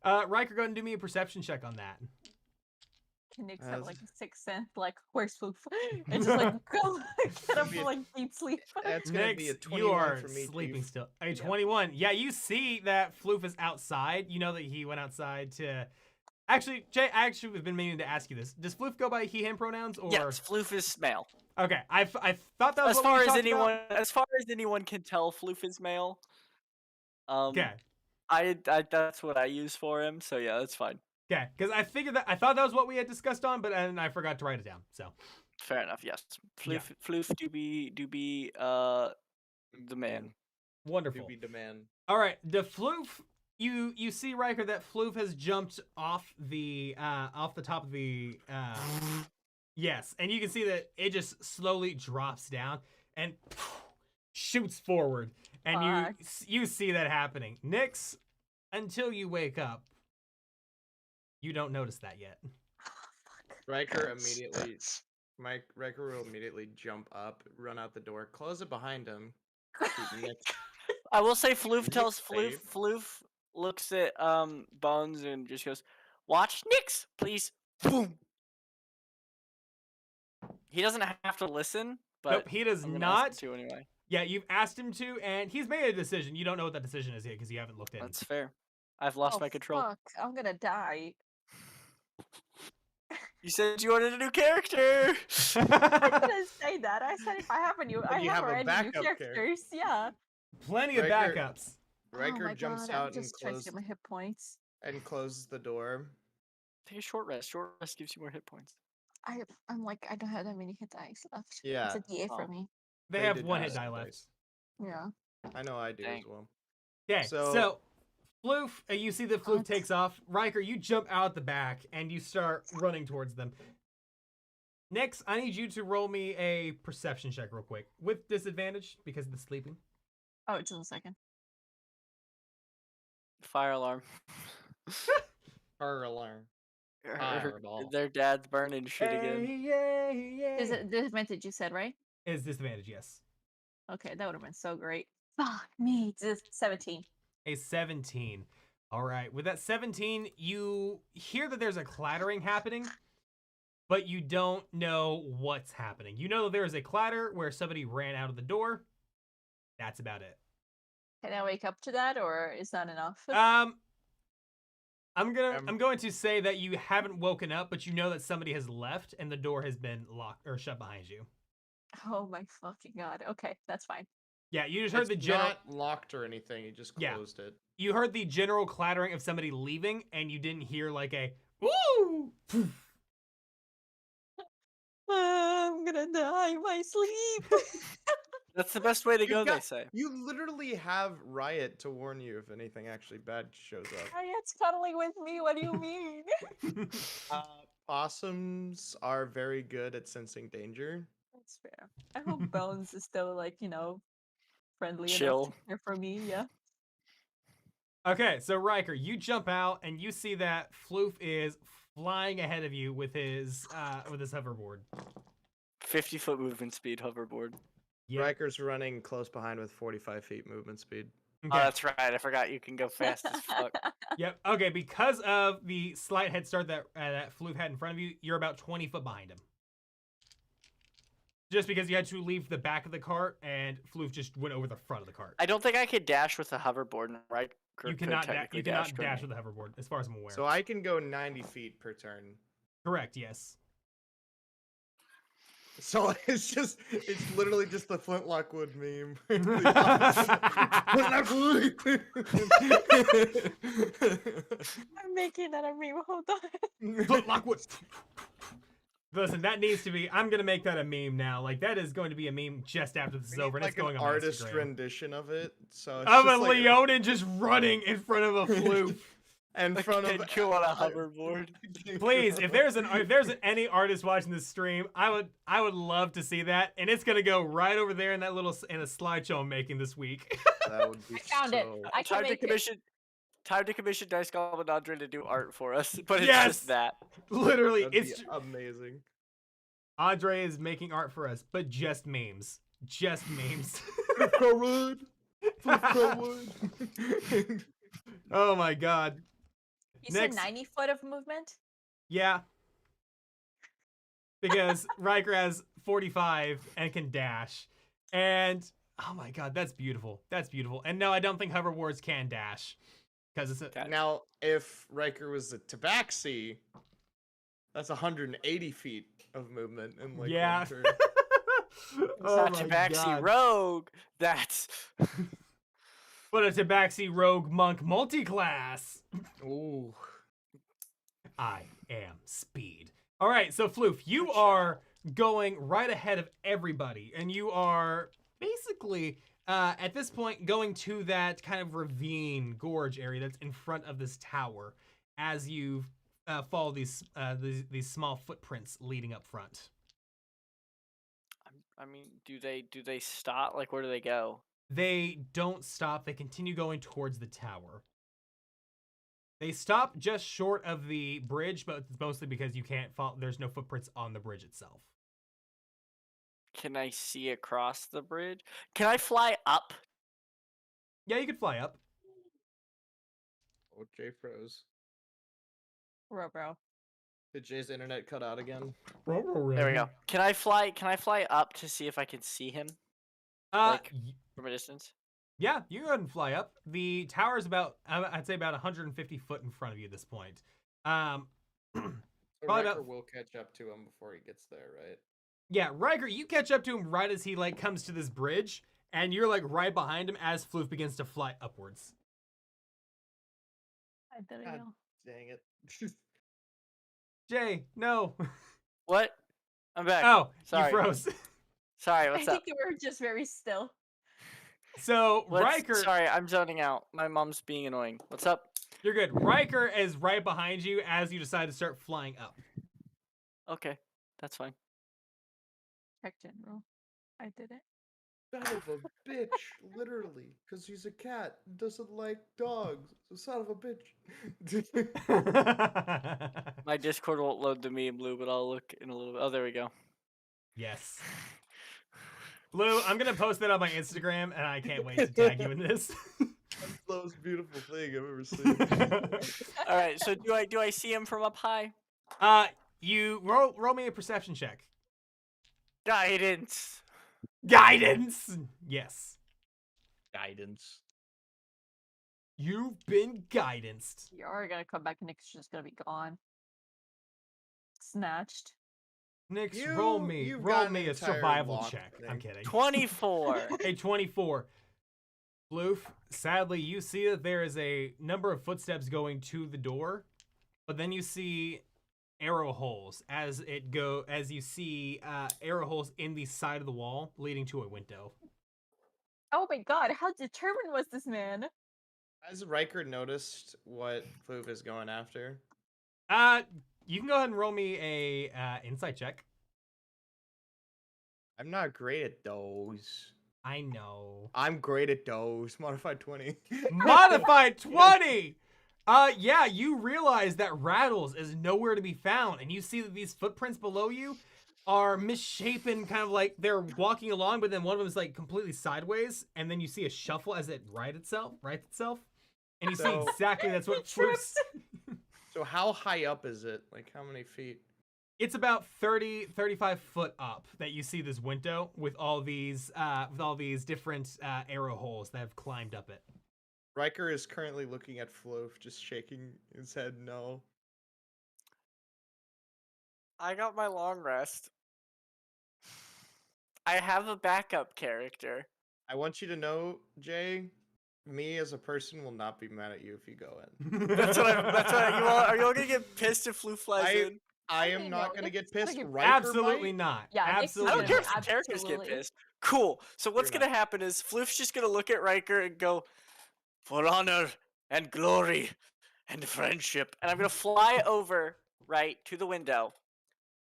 Speaker 1: Riker, go ahead and do me a perception check on that.
Speaker 4: Can Nick
Speaker 2: As-
Speaker 4: have like a sixth sense, like where's Floof? And just like go get up
Speaker 2: Be a-
Speaker 4: from like deep sleep.
Speaker 2: That's gonna be a
Speaker 1: Nyx,
Speaker 2: 21
Speaker 1: you are
Speaker 2: for me.
Speaker 1: sleeping
Speaker 2: Chief.
Speaker 1: still. A 21. Yeah, you see that Floof is outside. You know that he went outside to Actually, Jay, I actually have been meaning to ask you this. Does Floof go by he/him pronouns or?
Speaker 3: Yes, Floof is male.
Speaker 1: Okay, I thought that was
Speaker 3: As
Speaker 1: what
Speaker 3: far
Speaker 1: we
Speaker 3: as
Speaker 1: talked
Speaker 3: anyone,
Speaker 1: about.
Speaker 3: as far as anyone can tell, Floof is male.
Speaker 1: Okay,
Speaker 3: I that's what I use for him. So yeah, that's fine.
Speaker 1: okay, because I thought that was what we had discussed on, but and I forgot to write it down. So
Speaker 3: Fair enough. Yes,
Speaker 1: Yeah.
Speaker 3: Floof do be the man.
Speaker 1: wonderful.
Speaker 2: To be demand.
Speaker 1: All right, the Floof. You see, Riker, that Floof has jumped off the top of the yes, and you can see that it just slowly drops down and shoots forward, and
Speaker 4: Fuck.
Speaker 1: you see that happening. Nyx, until you wake up, you don't notice that yet.
Speaker 2: Riker immediately. Riker will immediately jump up, run out the door, close it behind him. keep Nick-
Speaker 3: I will say Floof
Speaker 2: Nick
Speaker 3: tells Floof.
Speaker 2: safe.
Speaker 3: Floof looks at Bones and just goes, "Watch Nyx, please." Boom. He doesn't have to listen, but
Speaker 1: Nope, he does
Speaker 3: I'm gonna
Speaker 1: not.
Speaker 3: ask him to anyway.
Speaker 1: Yeah, you've asked him to, and he's made a decision. You don't know what that decision is yet because you haven't looked at
Speaker 3: That's
Speaker 1: it.
Speaker 3: fair. I've lost my control.
Speaker 4: Fuck, I'm gonna die.
Speaker 3: You said you wanted a new character.
Speaker 4: I didn't say that. I said if I have a new, I
Speaker 2: you
Speaker 4: have
Speaker 2: have a
Speaker 4: already new
Speaker 2: backup
Speaker 4: characters. Yeah.
Speaker 1: Plenty of
Speaker 2: Riker-
Speaker 1: backups.
Speaker 2: Riker
Speaker 4: oh my
Speaker 2: jumps
Speaker 4: God,
Speaker 2: out
Speaker 4: I'm just trying to get my hit points.
Speaker 2: and closes the door.
Speaker 3: Take a short rest. Short rest gives you more hit points.
Speaker 4: I'm like, I don't have that many hit dice left.
Speaker 2: Yeah.
Speaker 4: It's a DA for
Speaker 3: Oh.
Speaker 4: me.
Speaker 1: They
Speaker 2: They
Speaker 1: have
Speaker 2: did
Speaker 1: one
Speaker 2: not
Speaker 1: hit die
Speaker 2: have
Speaker 1: left.
Speaker 2: dice.
Speaker 4: Yeah.
Speaker 2: I know I do
Speaker 3: Dang.
Speaker 2: as well.
Speaker 1: Okay,
Speaker 2: So-
Speaker 1: so Floof, you see that Floof
Speaker 4: What?
Speaker 1: takes off. Riker, you jump out the back and you start running towards them. Next, I need you to roll me a perception check real quick with disadvantage because of the sleeping.
Speaker 4: Oh, just a second.
Speaker 3: Fire alarm.
Speaker 2: Fire alarm.
Speaker 3: Or
Speaker 2: Fireball.
Speaker 3: Their dad's burning shit again.
Speaker 4: Is it disadvantage you said, right?
Speaker 1: Is disadvantage, yes.
Speaker 4: Okay, that would have been so great. Fuck me. It's 17.
Speaker 1: A 17. All right. With that 17, you hear that there's a clattering happening, but you don't know what's happening. You know that there is a clatter where somebody ran out of the door. That's about it.
Speaker 4: Can I wake up to that, or is that enough?
Speaker 1: I'm going to say that you haven't woken up, but you know that somebody has left and the door has been locked or shut behind you.
Speaker 4: Oh my fucking God. Okay, that's fine.
Speaker 1: Yeah, you just heard
Speaker 2: It's
Speaker 1: the general.
Speaker 2: not locked or anything. He just
Speaker 1: Yeah.
Speaker 2: closed it.
Speaker 1: You heard the general clattering of somebody leaving, and you didn't hear like a woo.
Speaker 4: I'm gonna die in my sleep.
Speaker 3: That's the best way to
Speaker 2: You've
Speaker 3: go, they
Speaker 2: got-
Speaker 3: say.
Speaker 2: You literally have Riot to warn you if anything actually bad shows up.
Speaker 4: Riot's cuddling with me. What do you mean?
Speaker 2: Possums are very good at sensing danger.
Speaker 4: That's fair. I hope Bones is still like, friendly
Speaker 3: Chill.
Speaker 4: enough to care for me. Yeah.
Speaker 1: Okay, so Riker, you jump out and you see that Floof is flying ahead of you with his hoverboard.
Speaker 3: 50-foot movement speed hoverboard.
Speaker 1: Yep.
Speaker 2: Riker's running close behind with 45 feet movement speed.
Speaker 3: Oh,
Speaker 1: Okay.
Speaker 3: that's right. I forgot you can go fast as fuck.
Speaker 1: Yep. Okay, because of the slight head start that Floof had in front of you, you're about 20 foot behind him. Just because you had to leave the back of the cart and Floof just went over the front of the cart.
Speaker 3: I don't think I could dash with a hoverboard, right?
Speaker 1: You cannot dash with a hoverboard, as far as I'm aware.
Speaker 2: So I can go 90 feet per turn.
Speaker 1: Correct, yes.
Speaker 2: So it's literally just the Flintlock wood meme.
Speaker 4: I'm making that a meme. Hold on.
Speaker 1: But Lockwood. Listen, that needs to be. I'm gonna make that a meme now. Like that is going to be a meme just after this is over, and it's going
Speaker 2: an
Speaker 1: on my
Speaker 2: artist
Speaker 1: Instagram.
Speaker 2: rendition of it. So it's
Speaker 1: Of a
Speaker 2: just like,
Speaker 1: Leonin just running in front of a Floof.
Speaker 2: in front of
Speaker 3: Kill on a hoverboard.
Speaker 1: Please, if there's any artist watching this stream, I would love to see that, and it's gonna go right over there in that in a slideshow I'm making this week.
Speaker 2: That would be
Speaker 4: I found it.
Speaker 2: so-
Speaker 4: I can make it.
Speaker 3: Time to commission Dice Goblin Andre to do art for us, but it's
Speaker 1: Yes!
Speaker 3: just that.
Speaker 1: Literally,
Speaker 2: That'd
Speaker 1: it's
Speaker 2: be amazing.
Speaker 1: Andre is making art for us, but just memes, just memes. Oh my god.
Speaker 4: You said 90 foot of movement?
Speaker 1: Yeah. Because Riker has 45 and can dash. And oh my god, that's beautiful. That's beautiful. And no, I don't think hoverboards can dash. because it's a,
Speaker 3: Gotcha.
Speaker 2: Now, if Riker was a tabaxi, that's 180 feet of movement in like
Speaker 1: yeah.
Speaker 2: one turn.
Speaker 1: Oh
Speaker 3: Not
Speaker 1: my
Speaker 3: Tabaxi
Speaker 1: god!
Speaker 3: Rogue. That's
Speaker 1: But a Tabaxi Rogue Monk multi-class.
Speaker 2: Ooh.
Speaker 1: I am speed. All right, so Floof, you are going right ahead of everybody, and you are basically at this point going to that kind of ravine gorge area that's in front of this tower as you follow these small footprints leading up front.
Speaker 3: I mean, do they stop? Like, where do they go?
Speaker 1: They don't stop. They continue going towards the tower. They stop just short of the bridge, but it's mostly because you can't follow. There's no footprints on the bridge itself.
Speaker 3: Can I see across the bridge? Can I fly up?
Speaker 1: Yeah, you could fly up.
Speaker 2: Oh, Jay froze.
Speaker 4: Bro.
Speaker 2: Did Jay's internet cut out again?
Speaker 3: There we go. Can I fly? Can I fly up to see if I can see him like- from a distance?
Speaker 1: Yeah, you go ahead and fly up. The tower is about, I'd say about 150 foot in front of you at this point.
Speaker 2: So
Speaker 1: Probably
Speaker 2: Riker
Speaker 1: about-
Speaker 2: will catch up to him before he gets there, right?
Speaker 1: Yeah, Riker, you catch up to him right as he like comes to this bridge, and you're like right behind him as Floof begins to fly upwards.
Speaker 4: I didn't
Speaker 2: God.
Speaker 4: know.
Speaker 2: Dang it.
Speaker 1: Jay, no.
Speaker 3: What? I'm back.
Speaker 1: Oh,
Speaker 3: Sorry.
Speaker 1: you froze.
Speaker 3: Sorry,
Speaker 4: I
Speaker 3: what's
Speaker 4: think
Speaker 3: up?
Speaker 4: they were just very still.
Speaker 1: So
Speaker 3: What's-
Speaker 1: Riker,
Speaker 3: Sorry, I'm zoning out. My mom's being annoying. What's up?
Speaker 1: you're good. Riker is right behind you as you decide to start flying up.
Speaker 3: Okay, that's fine.
Speaker 4: Check general. I did it.
Speaker 2: Son of a bitch, literally, because he's a cat, doesn't like dogs. So son of a bitch.
Speaker 3: My Discord won't load the meme, Blue, but I'll look in a little bit. Oh, there we go.
Speaker 1: Yes. Blue, I'm gonna post that on my Instagram, and I can't wait to tag you in this.
Speaker 2: That's the most beautiful thing I've ever seen.
Speaker 3: All right, so do I see him from up high?
Speaker 1: You roll me a perception check.
Speaker 3: Guidance.
Speaker 1: Guidance. Yes,
Speaker 2: Guidance.
Speaker 1: you've been guidanced.
Speaker 4: You're gonna come back and Nick's just gonna be gone. Snatched.
Speaker 1: Nix,
Speaker 2: You-
Speaker 1: roll
Speaker 2: you've got an
Speaker 1: me a
Speaker 2: entire
Speaker 1: survival
Speaker 2: lock
Speaker 1: check.
Speaker 2: thing.
Speaker 1: I'm kidding.
Speaker 3: 24.
Speaker 1: A 24. Bloof, sadly, you see that there is a number of footsteps going to the door, but then you see arrow holes as you see arrow holes in the side of the wall leading to a window.
Speaker 4: Oh my god, how determined was this man?
Speaker 2: Has Riker noticed what Floof is going after?
Speaker 1: You can go ahead and roll me a insight check.
Speaker 2: I'm not great at those.
Speaker 1: I know.
Speaker 2: I'm great at those. Modified 20.
Speaker 1: Modified 20. Yeah, you realize that Rattles is nowhere to be found, and you see that these footprints below you are misshapen, kind of like they're walking along, but then one of them is like completely sideways, and then you see a shuffle as it rights itself, and you see
Speaker 2: So-
Speaker 1: exactly that's what
Speaker 4: Trips.
Speaker 1: Floof's.
Speaker 2: So how high up is it? Like how many feet?
Speaker 1: It's about 35 foot up that you see this window with all these different arrow holes that have climbed up it.
Speaker 2: Riker is currently looking at Floof, just shaking his head no.
Speaker 3: I got my long rest. I have a backup character.
Speaker 2: I want you to know, Jay, me as a person will not be mad at you if you go in.
Speaker 3: That's what you all are. You all gonna get pissed if Flu flies in?
Speaker 2: I
Speaker 4: I
Speaker 2: am
Speaker 4: mean,
Speaker 2: not
Speaker 4: no,
Speaker 2: gonna get
Speaker 4: Nick's gonna
Speaker 2: pissed.
Speaker 4: get-
Speaker 2: Riker
Speaker 1: Absolutely
Speaker 2: might.
Speaker 1: not.
Speaker 4: Yeah, Nick's
Speaker 3: I
Speaker 1: Absolutely
Speaker 3: don't care
Speaker 1: not.
Speaker 3: if the characters get
Speaker 4: Absolutely.
Speaker 3: pissed. Cool. So what's
Speaker 2: You're
Speaker 3: gonna happen is Floof's just gonna look at Riker and go, "For honor and glory and friendship," and I'm gonna fly over right to the window.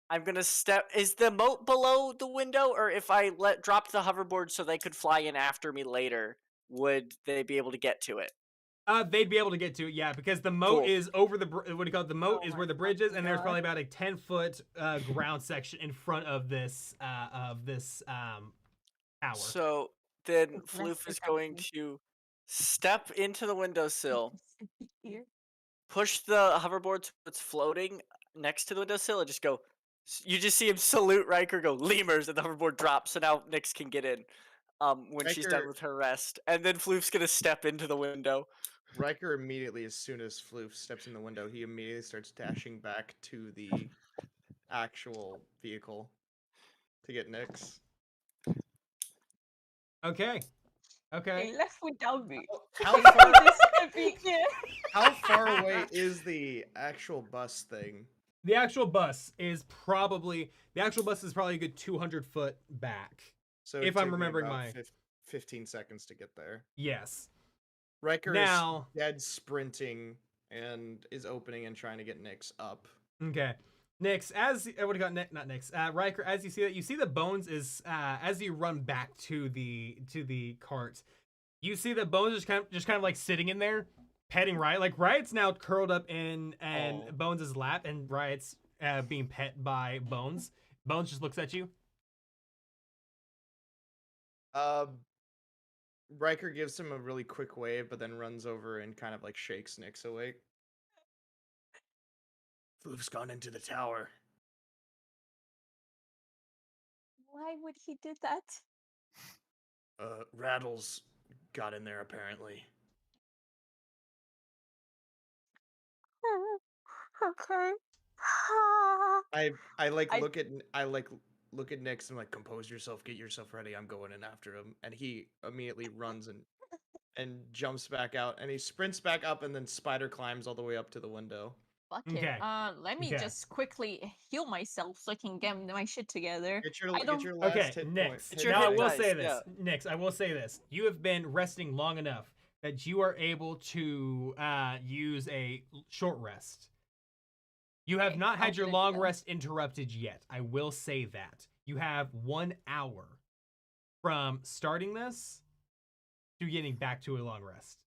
Speaker 3: I'm gonna step. Is the moat below the window, or if I drop the hoverboard so they could fly in after me later, would they be able to get to it?
Speaker 1: They'd be able to get to it, yeah, because the moat
Speaker 3: Cool.
Speaker 1: is over the what do you call it? The moat
Speaker 4: Oh
Speaker 1: is
Speaker 4: my
Speaker 1: where the bridge is,
Speaker 4: fucking
Speaker 1: and there's
Speaker 4: God.
Speaker 1: probably about a 10-foot ground section in front of this tower.
Speaker 3: So then
Speaker 4: It's less
Speaker 3: Floof is going
Speaker 4: protected.
Speaker 3: to step into the windowsill,
Speaker 4: Here.
Speaker 3: push the hoverboard to it's floating next to the windowsill, and just go. You just see him salute Riker, go lemurs, and the hoverboard drops. So now Nyx can get in when she's done
Speaker 2: Riker-
Speaker 3: with her rest, and then Floof's gonna step into the window.
Speaker 2: Riker immediately, as soon as Floof steps in the window, he immediately starts dashing back to the actual vehicle to get Nyx.
Speaker 1: Okay. Okay.
Speaker 4: They left without me.
Speaker 2: How
Speaker 4: They
Speaker 2: far?
Speaker 4: know this is a begin.
Speaker 2: How far away is the actual bus thing?
Speaker 1: The actual bus is probably a good 200 foot back.
Speaker 2: So
Speaker 1: If
Speaker 2: it
Speaker 1: I'm
Speaker 2: took me
Speaker 1: remembering
Speaker 2: about
Speaker 1: my
Speaker 2: 15 seconds to get there.
Speaker 1: yes.
Speaker 2: Riker
Speaker 1: Now-
Speaker 2: is dead sprinting and is opening and trying to get Nyx up.
Speaker 1: Okay. Nyx, as what do you got? Not Nyx. Riker, as you see that, you see the Bones is as you run back to the cart, you see that Bones is kind of like sitting in there, petting Riot. Like Riot's now curled up in
Speaker 2: Oh.
Speaker 1: Bones' lap, and Riot's being pet by Bones. Bones just looks at you.
Speaker 2: Riker gives him a really quick wave, but then runs over and kind of like shakes Nyx awake. Floof's gone into the tower.
Speaker 4: Why would he do that?
Speaker 2: Rattles got in there apparently.
Speaker 4: Okay.
Speaker 2: I like
Speaker 4: I-
Speaker 2: look at look at Nyx and like compose yourself, get yourself ready. I'm going in after him, and he immediately runs and jumps back out, and he sprints back up, and then spider climbs all the way up to the window.
Speaker 4: Fuck
Speaker 1: Okay.
Speaker 4: it. Let me
Speaker 1: Okay.
Speaker 4: just quickly heal myself so I can get my shit together.
Speaker 2: Get your
Speaker 4: I don't-
Speaker 2: last
Speaker 1: Okay,
Speaker 2: hit
Speaker 1: Nyx.
Speaker 2: point.
Speaker 3: It's your
Speaker 1: Now I
Speaker 3: hit
Speaker 1: will
Speaker 3: dice,
Speaker 1: say this,
Speaker 3: yeah.
Speaker 1: Nyx. I will say this. You have been resting long enough that you are able to use a short rest. You have
Speaker 4: Okay,
Speaker 1: not had
Speaker 4: I'll
Speaker 1: your
Speaker 4: do
Speaker 1: long
Speaker 4: that.
Speaker 1: rest interrupted yet. I will say that. You have 1 hour from starting this to getting back to a long rest.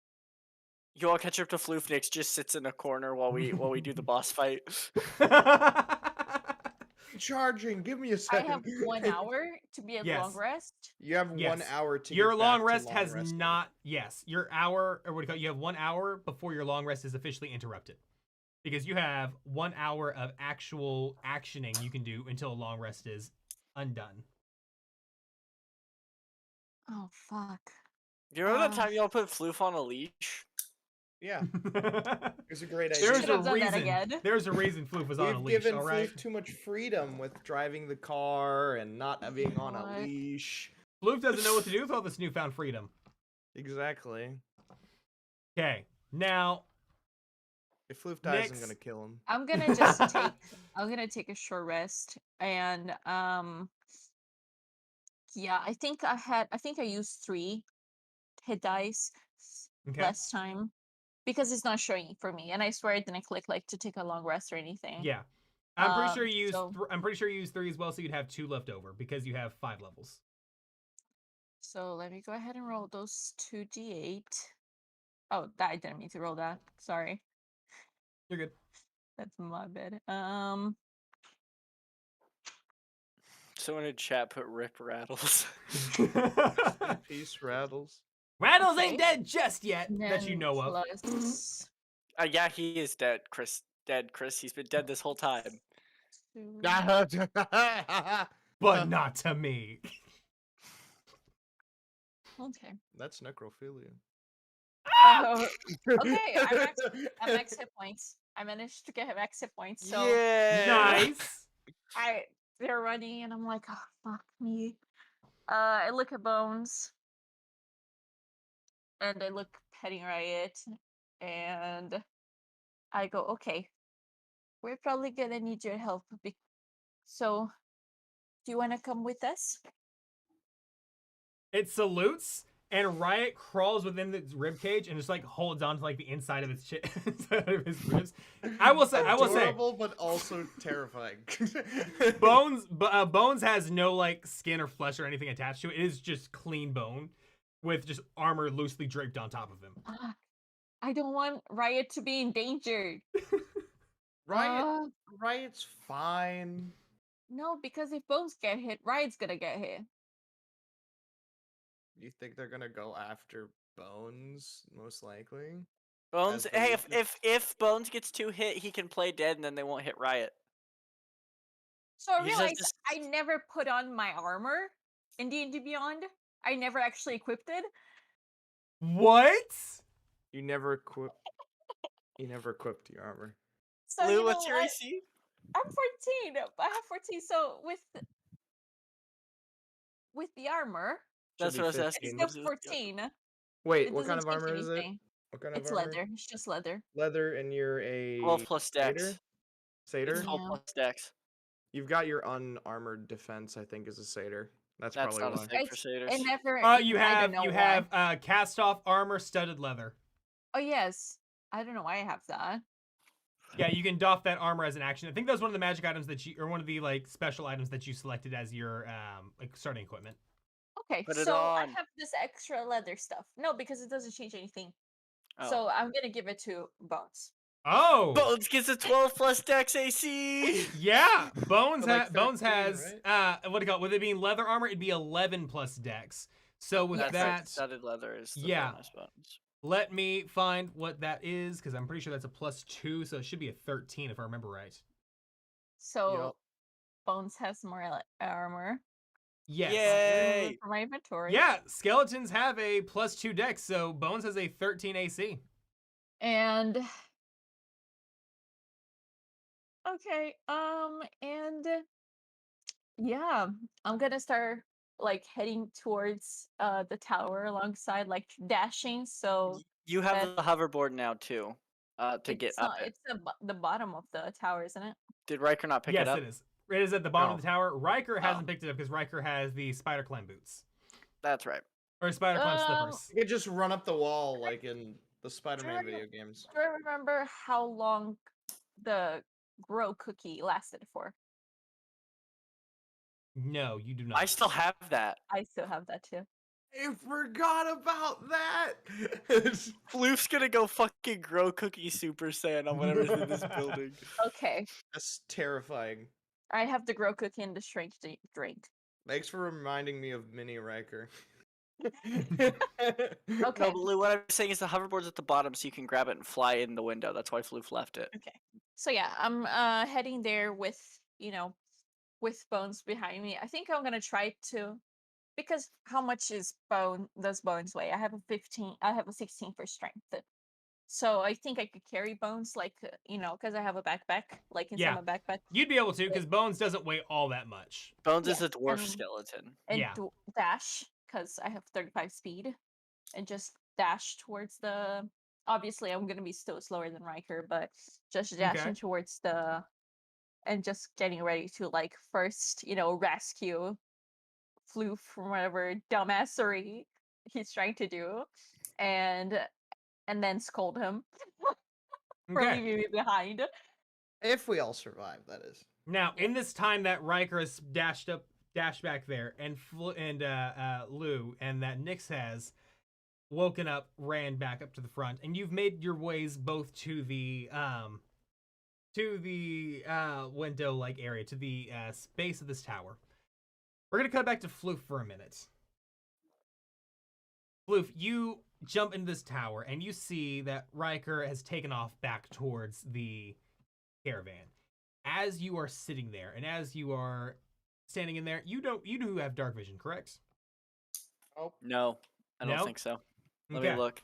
Speaker 3: You all catch up to Floofnix just sits in a corner while we do the boss fight.
Speaker 2: Charging. Give me a
Speaker 4: I
Speaker 2: second.
Speaker 4: have 1 hour to be at long
Speaker 1: Yes.
Speaker 4: rest.
Speaker 2: You have 1
Speaker 1: Yes.
Speaker 2: hour to
Speaker 1: Your
Speaker 2: get
Speaker 1: long
Speaker 2: back
Speaker 1: rest
Speaker 2: to long
Speaker 1: has
Speaker 2: resting.
Speaker 1: not. Yes, your hour, or what do you call it? You have 1 hour before your long rest is officially interrupted, because you have 1 hour of actual actioning you can do until a long rest is undone.
Speaker 4: Oh fuck.
Speaker 3: You remember that
Speaker 4: Uh,
Speaker 3: time y'all put Floof on a leash?
Speaker 2: Yeah, it's a great idea.
Speaker 4: Should
Speaker 1: There's a
Speaker 4: have done that
Speaker 1: reason.
Speaker 4: again.
Speaker 1: There's a reason Floof was on a
Speaker 2: We've
Speaker 1: leash.
Speaker 2: given
Speaker 1: All right.
Speaker 2: Floof too much freedom with driving the car and not being on a
Speaker 4: What?
Speaker 2: leash.
Speaker 1: Floof doesn't know what to do with all this newfound freedom.
Speaker 2: Exactly.
Speaker 1: Okay, now
Speaker 2: If Floof dies, I'm
Speaker 1: Nyx.
Speaker 2: gonna kill him.
Speaker 4: I'm gonna just take. I'm gonna take a short rest and yeah, I think I used 3 hit dice
Speaker 1: Okay.
Speaker 4: last time because it's not showing for me, and I swear I didn't click like to take a long rest or anything.
Speaker 1: Yeah, I'm pretty sure
Speaker 4: Um,
Speaker 1: you used.
Speaker 4: so-
Speaker 1: I'm pretty sure you used 3 as well, so you'd have 2 left over because you have 5 levels.
Speaker 4: So let me go ahead and roll those 2d8. Oh, that I didn't mean to roll that. Sorry,
Speaker 1: You're good.
Speaker 4: that's my bad.
Speaker 3: Someone in chat put rip rattles.
Speaker 2: Peace, Rattles.
Speaker 1: Rattles
Speaker 4: Okay.
Speaker 1: ain't dead just yet
Speaker 4: And
Speaker 1: that you
Speaker 4: then
Speaker 1: know of.
Speaker 4: plus
Speaker 3: Yeah, he is dead, Chris. Dead, Chris. He's been dead this whole time.
Speaker 4: 2.
Speaker 1: But not to me.
Speaker 4: Okay.
Speaker 2: That's necrophilia.
Speaker 4: Oh, okay, I'm max hit points. I managed to get max hit points. So
Speaker 3: Yeah.
Speaker 1: Nice.
Speaker 4: they're running, and I'm like, oh fuck me. I look at Bones, and I look petting Riot, and I go, okay, we're probably gonna need your help. So, do you want to come with us?
Speaker 1: It salutes, and Riot crawls within its rib cage and just like holds on to like the inside of its inside of his ribs. I will say,
Speaker 2: Adorable, but also terrifying.
Speaker 1: Bones has no like skin or flesh or anything attached to it. It is just clean bone with just armor loosely draped on top of him.
Speaker 4: Fuck. I don't want Riot to be endangered.
Speaker 2: Riot's fine.
Speaker 4: No, because if Bones get hit, Riot's gonna get hit.
Speaker 2: You think they're gonna go after Bones? Most likely.
Speaker 3: Bones.
Speaker 2: As the
Speaker 3: Hey,
Speaker 2: weakest.
Speaker 3: if Bones gets 2 hit, he can play dead, and then they won't hit Riot.
Speaker 4: So I
Speaker 3: He says
Speaker 4: realized
Speaker 3: this-
Speaker 4: I never put on my armor in D&D Beyond. I never actually equipped it.
Speaker 1: What?
Speaker 2: You never equip. You never equipped your armor.
Speaker 4: So
Speaker 3: Lou,
Speaker 4: you know
Speaker 3: what's your
Speaker 4: what?
Speaker 3: AC?
Speaker 4: I'm 14. I have 14. So with the armor,
Speaker 3: That's
Speaker 2: Should
Speaker 3: what I
Speaker 2: be
Speaker 3: was asking.
Speaker 4: it's
Speaker 2: 15.
Speaker 3: What
Speaker 4: still
Speaker 3: is it?
Speaker 4: 14.
Speaker 2: Wait,
Speaker 4: It
Speaker 2: what kind
Speaker 4: doesn't
Speaker 2: of
Speaker 4: change
Speaker 2: armor is it?
Speaker 4: anything.
Speaker 2: What kind of
Speaker 4: It's
Speaker 2: armor?
Speaker 4: leather. It's just leather.
Speaker 2: Leather, and you're
Speaker 3: 12
Speaker 2: a
Speaker 3: plus
Speaker 2: satyr.
Speaker 3: dex. It's
Speaker 2: Satyr.
Speaker 3: 12
Speaker 4: Yeah.
Speaker 3: plus dex.
Speaker 2: You've got your unarmored defense, I think, is a satyr. That's
Speaker 3: That's
Speaker 2: probably
Speaker 3: not a
Speaker 2: why.
Speaker 3: thing for
Speaker 4: It's
Speaker 3: satyrs.
Speaker 4: it never.
Speaker 1: You
Speaker 4: I don't
Speaker 1: have
Speaker 4: know
Speaker 1: you
Speaker 4: why.
Speaker 1: have cast off armor, studded leather.
Speaker 4: Oh yes. I don't know why I have that.
Speaker 1: Yeah, you can doff that armor as an action. I think that was one of the magic items that you, or one of the like special items that you selected as your like starting equipment.
Speaker 4: Okay,
Speaker 3: Put it
Speaker 4: so I
Speaker 3: on.
Speaker 4: have this extra leather stuff. No, because it doesn't change anything.
Speaker 3: Oh.
Speaker 4: So I'm gonna give it to Bones.
Speaker 1: Oh,
Speaker 3: Bones gets a 12 plus dex AC.
Speaker 1: yeah. Bones
Speaker 2: So, like,
Speaker 1: Bones
Speaker 2: 13,
Speaker 1: has what do you call it? With it being leather armor, it'd be 11 plus dex. So with
Speaker 3: That's
Speaker 4: Yes.
Speaker 3: right.
Speaker 1: that,
Speaker 3: Studded leather is the
Speaker 1: yeah.
Speaker 3: bonus bonus.
Speaker 1: let me find what that is because I'm pretty sure that's a +2, so it should be a 13 if I remember right.
Speaker 4: So Bones has more armor.
Speaker 1: Yes.
Speaker 3: Yay!
Speaker 4: Remove it from my inventory.
Speaker 1: Yeah, skeletons have a +2 dex, so Bones has a 13 AC.
Speaker 4: And okay, and yeah, I'm gonna start like heading towards the tower alongside, like dashing. So
Speaker 3: You have
Speaker 4: that
Speaker 3: the hoverboard now too. To get
Speaker 4: it's
Speaker 3: up
Speaker 4: not.
Speaker 3: it.
Speaker 4: It's the bottom of the tower, isn't it?
Speaker 3: Did Riker not pick
Speaker 1: Yes,
Speaker 3: it up?
Speaker 1: it is. It is at the bottom of
Speaker 2: No.
Speaker 1: the tower. Riker
Speaker 3: Oh.
Speaker 1: hasn't picked it up because Riker has the spider climb boots.
Speaker 3: That's right.
Speaker 1: Or spider climb slippers.
Speaker 2: You could just run up the wall like in the Spider-Man
Speaker 4: Sure.
Speaker 2: video games.
Speaker 4: Do I remember how long the grow cookie lasted for?
Speaker 1: No, you do not.
Speaker 3: I still have that.
Speaker 4: I still have that too.
Speaker 2: I forgot about that.
Speaker 3: Floof's gonna go fucking grow cookie Super Saiyan on whatever's in this building.
Speaker 4: Okay,
Speaker 2: That's terrifying.
Speaker 4: I have the grow cookie and the strength drink.
Speaker 2: Thanks for reminding me of Mini Riker.
Speaker 4: Okay.
Speaker 3: No, but Lou, what I'm saying is the hoverboard's at the bottom, so you can grab it and fly in the window. That's why Floof left it.
Speaker 4: Okay. So yeah, I'm heading there with, with Bones behind me. I think I'm gonna try to, because how much does Bones weigh? I have a 16 for strength. So I think I could carry Bones, like, because I have a backpack, like inside
Speaker 1: Yeah.
Speaker 4: my backpack.
Speaker 1: You'd be able to because Bones doesn't weigh all that much.
Speaker 3: Bones is
Speaker 4: Yeah,
Speaker 3: a dwarf
Speaker 4: and-
Speaker 3: skeleton.
Speaker 4: And
Speaker 1: Yeah.
Speaker 4: dash, because I have 35 speed, and just dash towards the. Obviously, I'm gonna be still slower than Riker, but just dashing towards the, and just getting ready to like first, rescue Floof from whatever dumbassery he's trying to do, and then scold him for
Speaker 1: Okay.
Speaker 4: leaving me behind.
Speaker 2: If we all survive, that is.
Speaker 1: Now, in this time that Riker has dashed back there, and Lou, and that Nyx has woken up, ran back up to the front, and you've made your ways both to the window-like area, to the space of this tower. We're gonna cut back to Floof for a minute. Floof, you jump into this tower, and you see that Riker has taken off back towards the caravan. As you are sitting there, and as you are standing in there, you do have dark vision, correct?
Speaker 2: Oh,
Speaker 3: No, I don't
Speaker 1: No?
Speaker 3: think so. Let
Speaker 1: Okay.
Speaker 3: me look.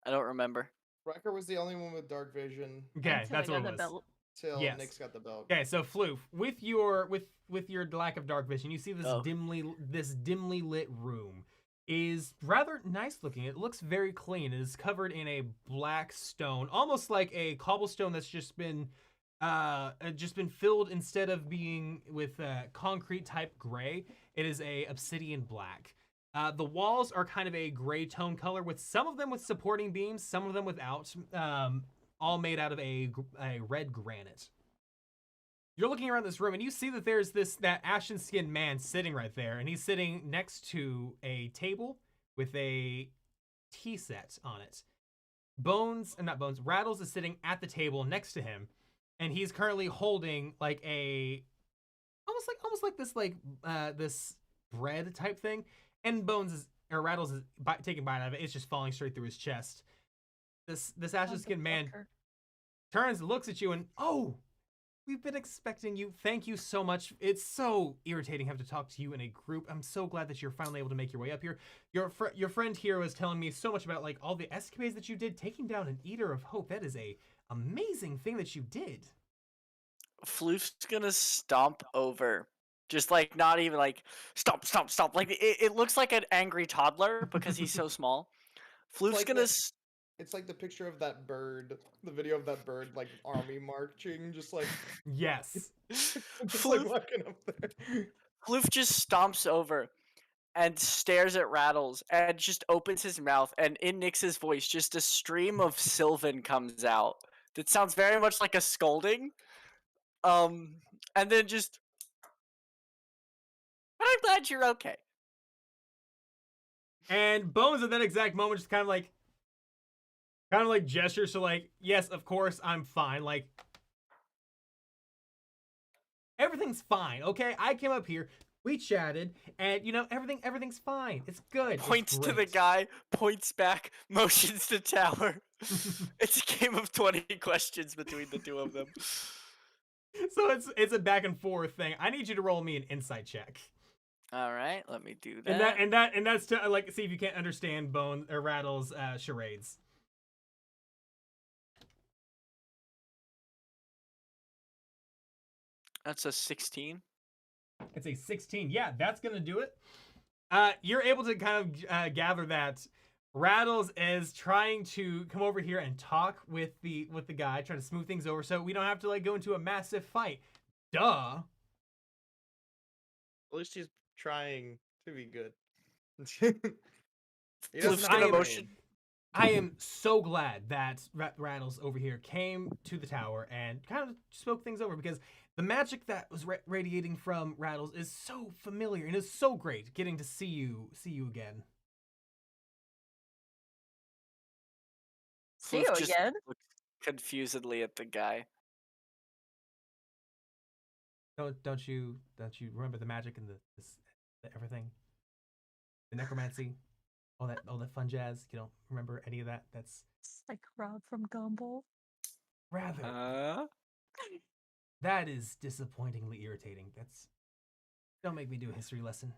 Speaker 3: I don't remember.
Speaker 2: Riker was the only one with dark vision
Speaker 1: Okay,
Speaker 4: Until I
Speaker 1: that's what
Speaker 4: got
Speaker 1: it
Speaker 4: the
Speaker 1: was.
Speaker 4: belt.
Speaker 2: till
Speaker 1: Yes.
Speaker 2: Nick's got the belt.
Speaker 1: Okay, so Floof, with your lack of dark vision, you see this
Speaker 3: Oh.
Speaker 1: dimly lit room is rather nice looking. It looks very clean. It is covered in a black stone, almost like a cobblestone that's just been filled, instead of being with concrete type gray, it is a obsidian black. The walls are kind of a gray tone color, with some of them with supporting beams, some of them without, all made out of a red granite. You're looking around this room, and you see that there's that ashen skinned man sitting right there, and he's sitting next to a table with a tea set on it. Rattles is sitting at the table next to him, and he's currently holding like almost like this bread type thing, and Rattles is taking a bite out of it. It's just falling straight through his chest. This ashen skinned man turns and looks at you, and We've been expecting you. Thank you so much. It's so irritating having to talk to you in a group. I'm so glad that you're finally able to make your way up here. Your friend here was telling me so much about like all the escapades that you did, taking down an Eater of Hope. That is a amazing thing that you did.
Speaker 3: Floof's gonna stomp over. Just like not even like stomp, stomp, stomp. Like it looks like an angry toddler because he's so small. Floof's
Speaker 2: like
Speaker 3: gonna.
Speaker 2: the- It's like the picture of that bird, the video of that bird, like army marching, just like
Speaker 1: Yes.
Speaker 2: just like walking up there.
Speaker 3: Floof just stomps over and stares at Rattles and just opens his mouth, and in Nyx's voice, just a stream of Sylvan comes out that sounds very much like a scolding. And then just, but I'm glad you're okay.
Speaker 1: And Bones at that exact moment just kind of like gestures to like, yes, of course, I'm fine. Like, everything's fine, okay? I came up here, we chatted, and you know, everything's fine. It's good.
Speaker 3: Points
Speaker 1: it's
Speaker 3: to the
Speaker 1: great.
Speaker 3: guy, points back, motions to tower. It's a game of 20 questions between the two of them.
Speaker 1: So it's a back and forth thing. I need you to roll me an insight check.
Speaker 3: All right, let me do that.
Speaker 1: And that's to like see if you can't understand Bone or Rattle's charades.
Speaker 3: That's a 16.
Speaker 1: It's a 16. Yeah, that's gonna do it. You're able to kind of gather that Rattles is trying to come over here and talk with the guy, trying to smooth things over, so we don't have to like go into a massive fight. Duh.
Speaker 2: At least he's trying to be good. He
Speaker 3: Floof's
Speaker 2: doesn't
Speaker 3: gonna
Speaker 2: have
Speaker 3: motion.
Speaker 1: I am so glad that Rattles over here came to the tower and kind of spoke things over, because the magic that was radiating from Rattles is so familiar and is so great getting to see you again.
Speaker 4: See
Speaker 3: Floof
Speaker 4: you
Speaker 3: just
Speaker 4: again.
Speaker 3: looks confusedly at the guy.
Speaker 1: Don't you remember the magic and the everything, the necromancy, all that fun jazz? You don't remember any of that? That's
Speaker 4: It's like Rob from Gumball.
Speaker 1: rather that is disappointingly irritating. Don't make me do a history lesson.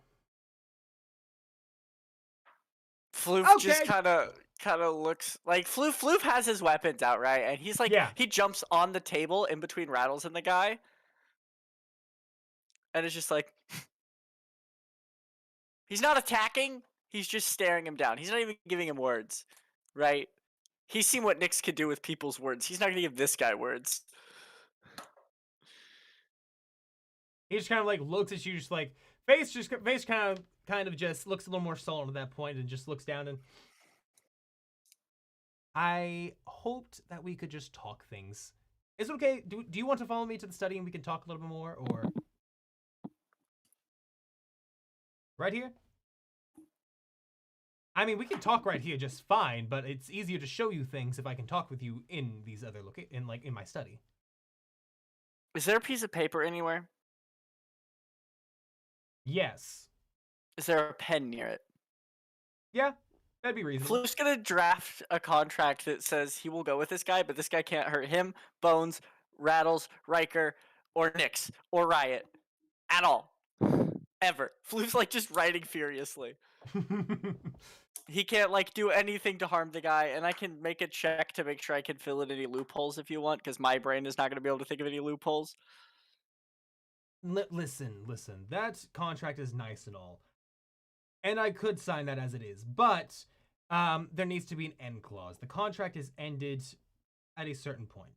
Speaker 3: Floof just
Speaker 1: Okay.
Speaker 3: kind of looks like Floof has his weapons out, right? And he's like,
Speaker 1: Yeah.
Speaker 3: he jumps on the table in between Rattles and the guy, and it's just like, he's not attacking. He's just staring him down. He's not even giving him words, right? He's seen what Nyx could do with people's words. He's not gonna give this guy words.
Speaker 1: He just kind of like looks at you, just like face kind of just looks a little more sullen at that point, and just looks down. And I hoped that we could just talk things. Is it okay? Do you want to follow me to the study and we can talk a little bit more, or right here? I mean, we can talk right here just fine, but it's easier to show you things if I can talk with you in these other in my study.
Speaker 3: Is there a piece of paper anywhere?
Speaker 1: Yes.
Speaker 3: Is there a pen near it?
Speaker 1: Yeah, that'd be reasonable.
Speaker 3: Floof's gonna draft a contract that says he will go with this guy, but this guy can't hurt him, Bones, Rattles, Riker, or Nyx, or Riot. At all. Ever. Floof's like just writing furiously. He can't like do anything to harm the guy, and I can make a check to make sure I can fill in any loopholes if you want, because my brain is not gonna be able to think of any loopholes.
Speaker 1: Listen. That contract is nice and all, and I could sign that as it is, but there needs to be an end clause. The contract is ended at a certain point.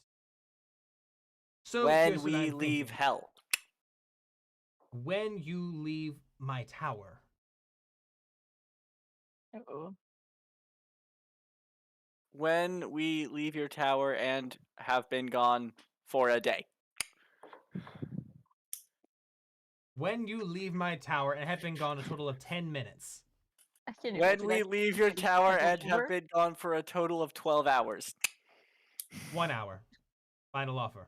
Speaker 1: So
Speaker 3: When
Speaker 1: here's what
Speaker 3: we
Speaker 1: I'm
Speaker 3: leave
Speaker 1: thinking.
Speaker 3: hell.
Speaker 1: When you leave my tower.
Speaker 4: Uh-oh.
Speaker 3: When we leave your tower and have been gone for a day.
Speaker 1: When you leave my tower and have been gone a total of 10 minutes.
Speaker 4: I can't
Speaker 3: When
Speaker 4: imagine
Speaker 3: we
Speaker 4: that
Speaker 3: leave your
Speaker 4: getting
Speaker 3: tower
Speaker 4: scheduled
Speaker 3: and have
Speaker 4: over.
Speaker 3: been gone for a total of 12 hours.
Speaker 1: 1 hour. Final offer.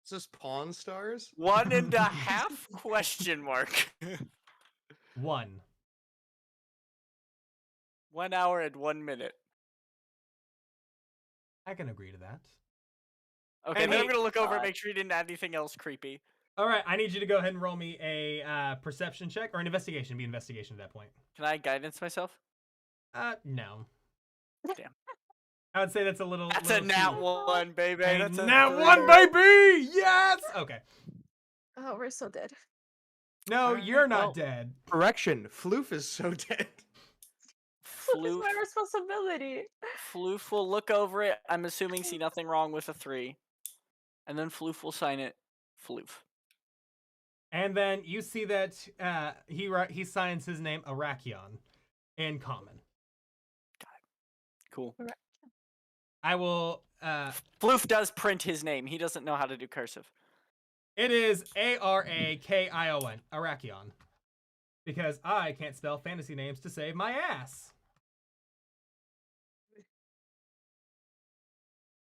Speaker 2: Is this Pawn Stars?
Speaker 3: 1.5 question mark.
Speaker 1: 1.
Speaker 3: 1 hour and 1 minute.
Speaker 1: I can agree to that.
Speaker 3: Okay,
Speaker 1: And
Speaker 3: then
Speaker 1: he-
Speaker 3: I'm gonna look over and
Speaker 4: God.
Speaker 3: make sure he didn't add anything else creepy.
Speaker 1: All right, I need you to go ahead and roll me a perception check or an investigation. Be investigation at that point.
Speaker 3: Can I guidance myself?
Speaker 1: No.
Speaker 3: Damn.
Speaker 1: I would say that's a little.
Speaker 3: That's
Speaker 1: little
Speaker 3: a nat
Speaker 1: too-
Speaker 3: one, baby.
Speaker 1: A
Speaker 3: That's a
Speaker 1: nat
Speaker 3: 3.
Speaker 1: one, baby. Yes. Okay.
Speaker 4: Oh, we're so dead.
Speaker 1: No,
Speaker 3: Alright,
Speaker 1: you're not
Speaker 3: well-
Speaker 1: dead.
Speaker 2: Correction, Floof is so dead.
Speaker 4: It's
Speaker 3: Floof.
Speaker 4: my responsibility.
Speaker 3: Floof will look over it. I'm assuming see nothing wrong with a 3. And then Floof will sign it. Floof.
Speaker 1: And then you see that he signs his name Arakion in common.
Speaker 3: Cool.
Speaker 1: I will.
Speaker 3: Floof does print his name. He doesn't know how to do cursive.
Speaker 1: It is Arakion, Arakion, because I can't spell fantasy names to save my ass.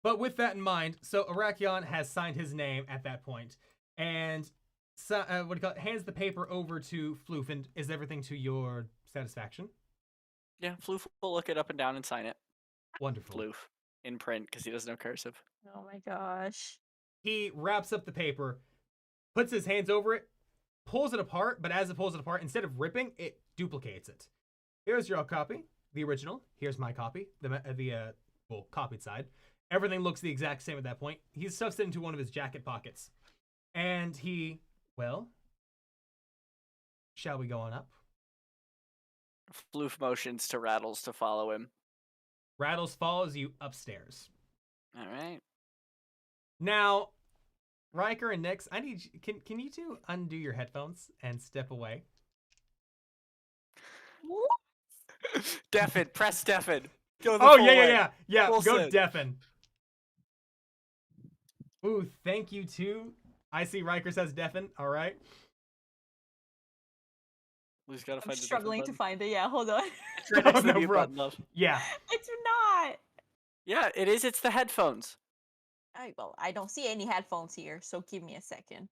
Speaker 1: But with that in mind, so Arakion has signed his name at that point, and hands the paper over to Floof, and is everything to your satisfaction?
Speaker 3: Yeah, Floof will look it up and down and sign it.
Speaker 1: Wonderful.
Speaker 3: Floof. In print, because he doesn't know cursive.
Speaker 4: Oh my gosh.
Speaker 1: He wraps up the paper, puts his hands over it, pulls it apart, but as it pulls it apart, instead of ripping, it duplicates it. Here's your copy, the original. Here's my copy, the copied side. Everything looks the exact same at that point. He stuffs it into one of his jacket pockets. And shall we go on up?
Speaker 3: Floof motions to Rattles to follow him.
Speaker 1: Rattles follows you upstairs.
Speaker 3: All right.
Speaker 1: Now, Riker and Nix, I need can you two undo your headphones and step away?
Speaker 3: Deafen. Press deafen. Go the
Speaker 1: Oh
Speaker 3: full
Speaker 1: yeah,
Speaker 3: way.
Speaker 1: yeah, yeah, yeah.
Speaker 3: Full
Speaker 1: Go
Speaker 3: send.
Speaker 1: deafen. Ooh, thank you too. I see Riker says deafen. All right.
Speaker 3: We've got to
Speaker 4: I'm
Speaker 3: find the
Speaker 4: struggling to
Speaker 3: button.
Speaker 4: find it. Yeah, hold on.
Speaker 3: It's right next to the
Speaker 1: No
Speaker 3: mute
Speaker 1: problem.
Speaker 3: button, love.
Speaker 1: Yeah.
Speaker 4: It's not.
Speaker 3: Yeah, it is. It's the headphones.
Speaker 4: I don't see any headphones here, so give me a second.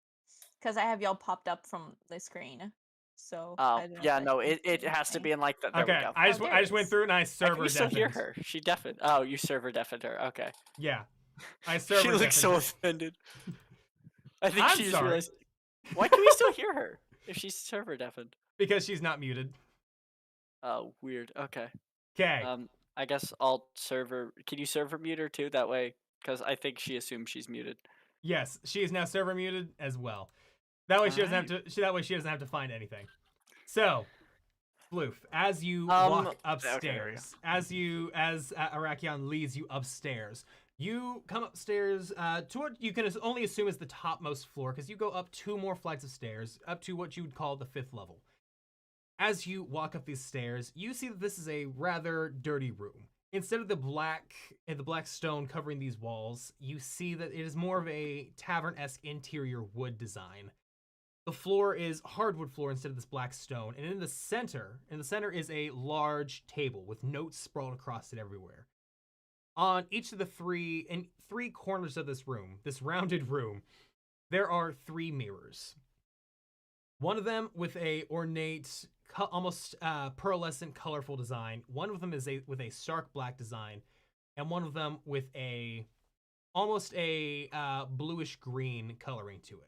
Speaker 4: Because I have y'all popped up from the screen. So
Speaker 3: Oh,
Speaker 4: I don't know
Speaker 3: yeah,
Speaker 4: if
Speaker 3: no,
Speaker 4: that
Speaker 3: it
Speaker 4: means
Speaker 3: has to
Speaker 4: anything.
Speaker 3: be in like the. There
Speaker 1: Okay.
Speaker 3: we go.
Speaker 1: I just
Speaker 4: there
Speaker 1: I
Speaker 4: it
Speaker 1: just went
Speaker 4: is.
Speaker 1: through and I
Speaker 3: Can
Speaker 1: server
Speaker 3: you still hear
Speaker 1: deafened.
Speaker 3: her? She deafened. Oh, you server deafened her. Okay.
Speaker 1: Yeah. I server
Speaker 3: She looks so
Speaker 1: deafened her.
Speaker 3: offended. I think
Speaker 1: I'm
Speaker 3: she just
Speaker 1: sorry.
Speaker 3: realized. Why can we still hear her if she's server deafened?
Speaker 1: Because she's not muted.
Speaker 3: Oh, weird. Okay.
Speaker 1: Okay.
Speaker 3: I guess I'll server. Can you server mute her too? That way, because I think she assumes she's muted.
Speaker 1: Yes, she is now server muted as well. That way she doesn't have to. That way she doesn't have to find anything. So, Floof, as you walk
Speaker 3: Okay,
Speaker 1: upstairs, as Arakion leads you upstairs, you come upstairs to what you can only assume is the topmost floor, because you go up 2 more flights of stairs up to what you would call the 5th level. As you walk up these stairs, you see that this is a rather dirty room. Instead of the black stone covering these walls, you see that it is more of a tavern-esque interior wood design. The floor is hardwood floor instead of this black stone, and in the center is a large table with notes sprawled across it everywhere. On each of the three corners of this room, this rounded room, there are 3 mirrors. One of them with a ornate, almost pearlescent, colorful design. One of them is with a stark black design, and one of them with almost a bluish green coloring to it.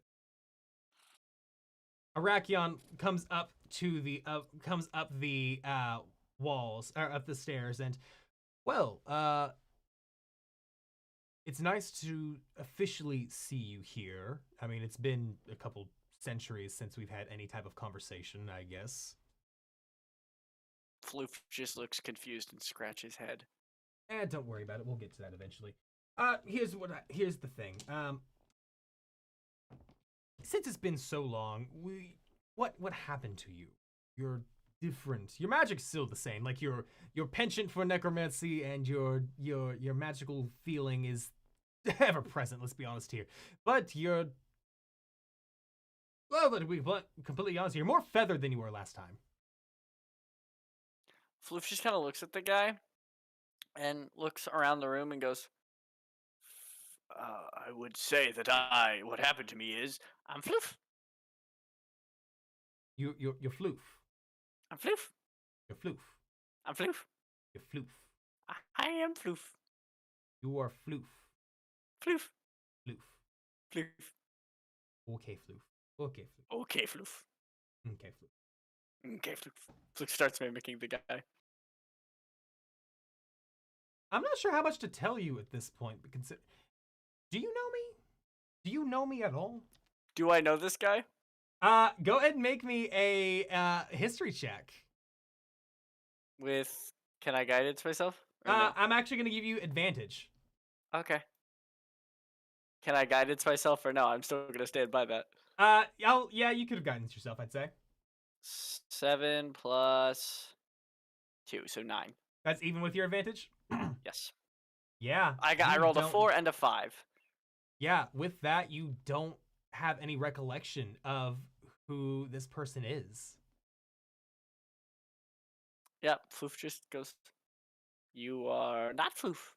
Speaker 1: Arakion comes up the walls or up the stairs, and it's nice to officially see you here. I mean, it's been a couple centuries since we've had any type of conversation, I guess.
Speaker 3: Floof just looks confused and scratches head.
Speaker 1: Don't worry about it. We'll get to that eventually. Here's the thing. Since it's been so long, what happened to you? You're different. Your magic's still the same. Like your penchant for necromancy and your magical feeling is ever present. Let's be honest here. But to be completely honest, you're more feathered than you were last time.
Speaker 3: Floof just kind of looks at the guy and looks around the room and goes, I would say that what happened to me is, I'm Floof.
Speaker 1: You're Floof.
Speaker 3: I'm Floof.
Speaker 1: You're Floof.
Speaker 3: I'm Floof.
Speaker 1: You're Floof.
Speaker 3: I am Floof.
Speaker 1: You are Floof.
Speaker 3: Floof.
Speaker 1: Floof.
Speaker 3: Floof.
Speaker 1: Okay, Floof. Okay, Floof.
Speaker 3: Okay, Floof.
Speaker 1: Okay, Floof.
Speaker 3: Okay, Floof. Floof starts mimicking the guy.
Speaker 1: I'm not sure how much to tell you at this point, but do you know me? Do you know me at all?
Speaker 3: Do I know this guy?
Speaker 1: Go ahead and make me a history check.
Speaker 3: With can I guidance myself? Or no?
Speaker 1: I'm actually going to give you advantage.
Speaker 3: Okay. Can I guidance myself or no? I'm still gonna stand by that.
Speaker 1: Yeah, you could have guidance yourself, I'd say.
Speaker 3: 7 plus 2, so 9.
Speaker 1: That's even with your advantage?
Speaker 3: Yes.
Speaker 1: Yeah.
Speaker 3: I
Speaker 1: you
Speaker 3: rolled a
Speaker 1: don't-
Speaker 3: 4 and a 5.
Speaker 1: Yeah, with that, you don't have any recollection of who this person is.
Speaker 3: Yep, Floof just goes, "You are not Floof."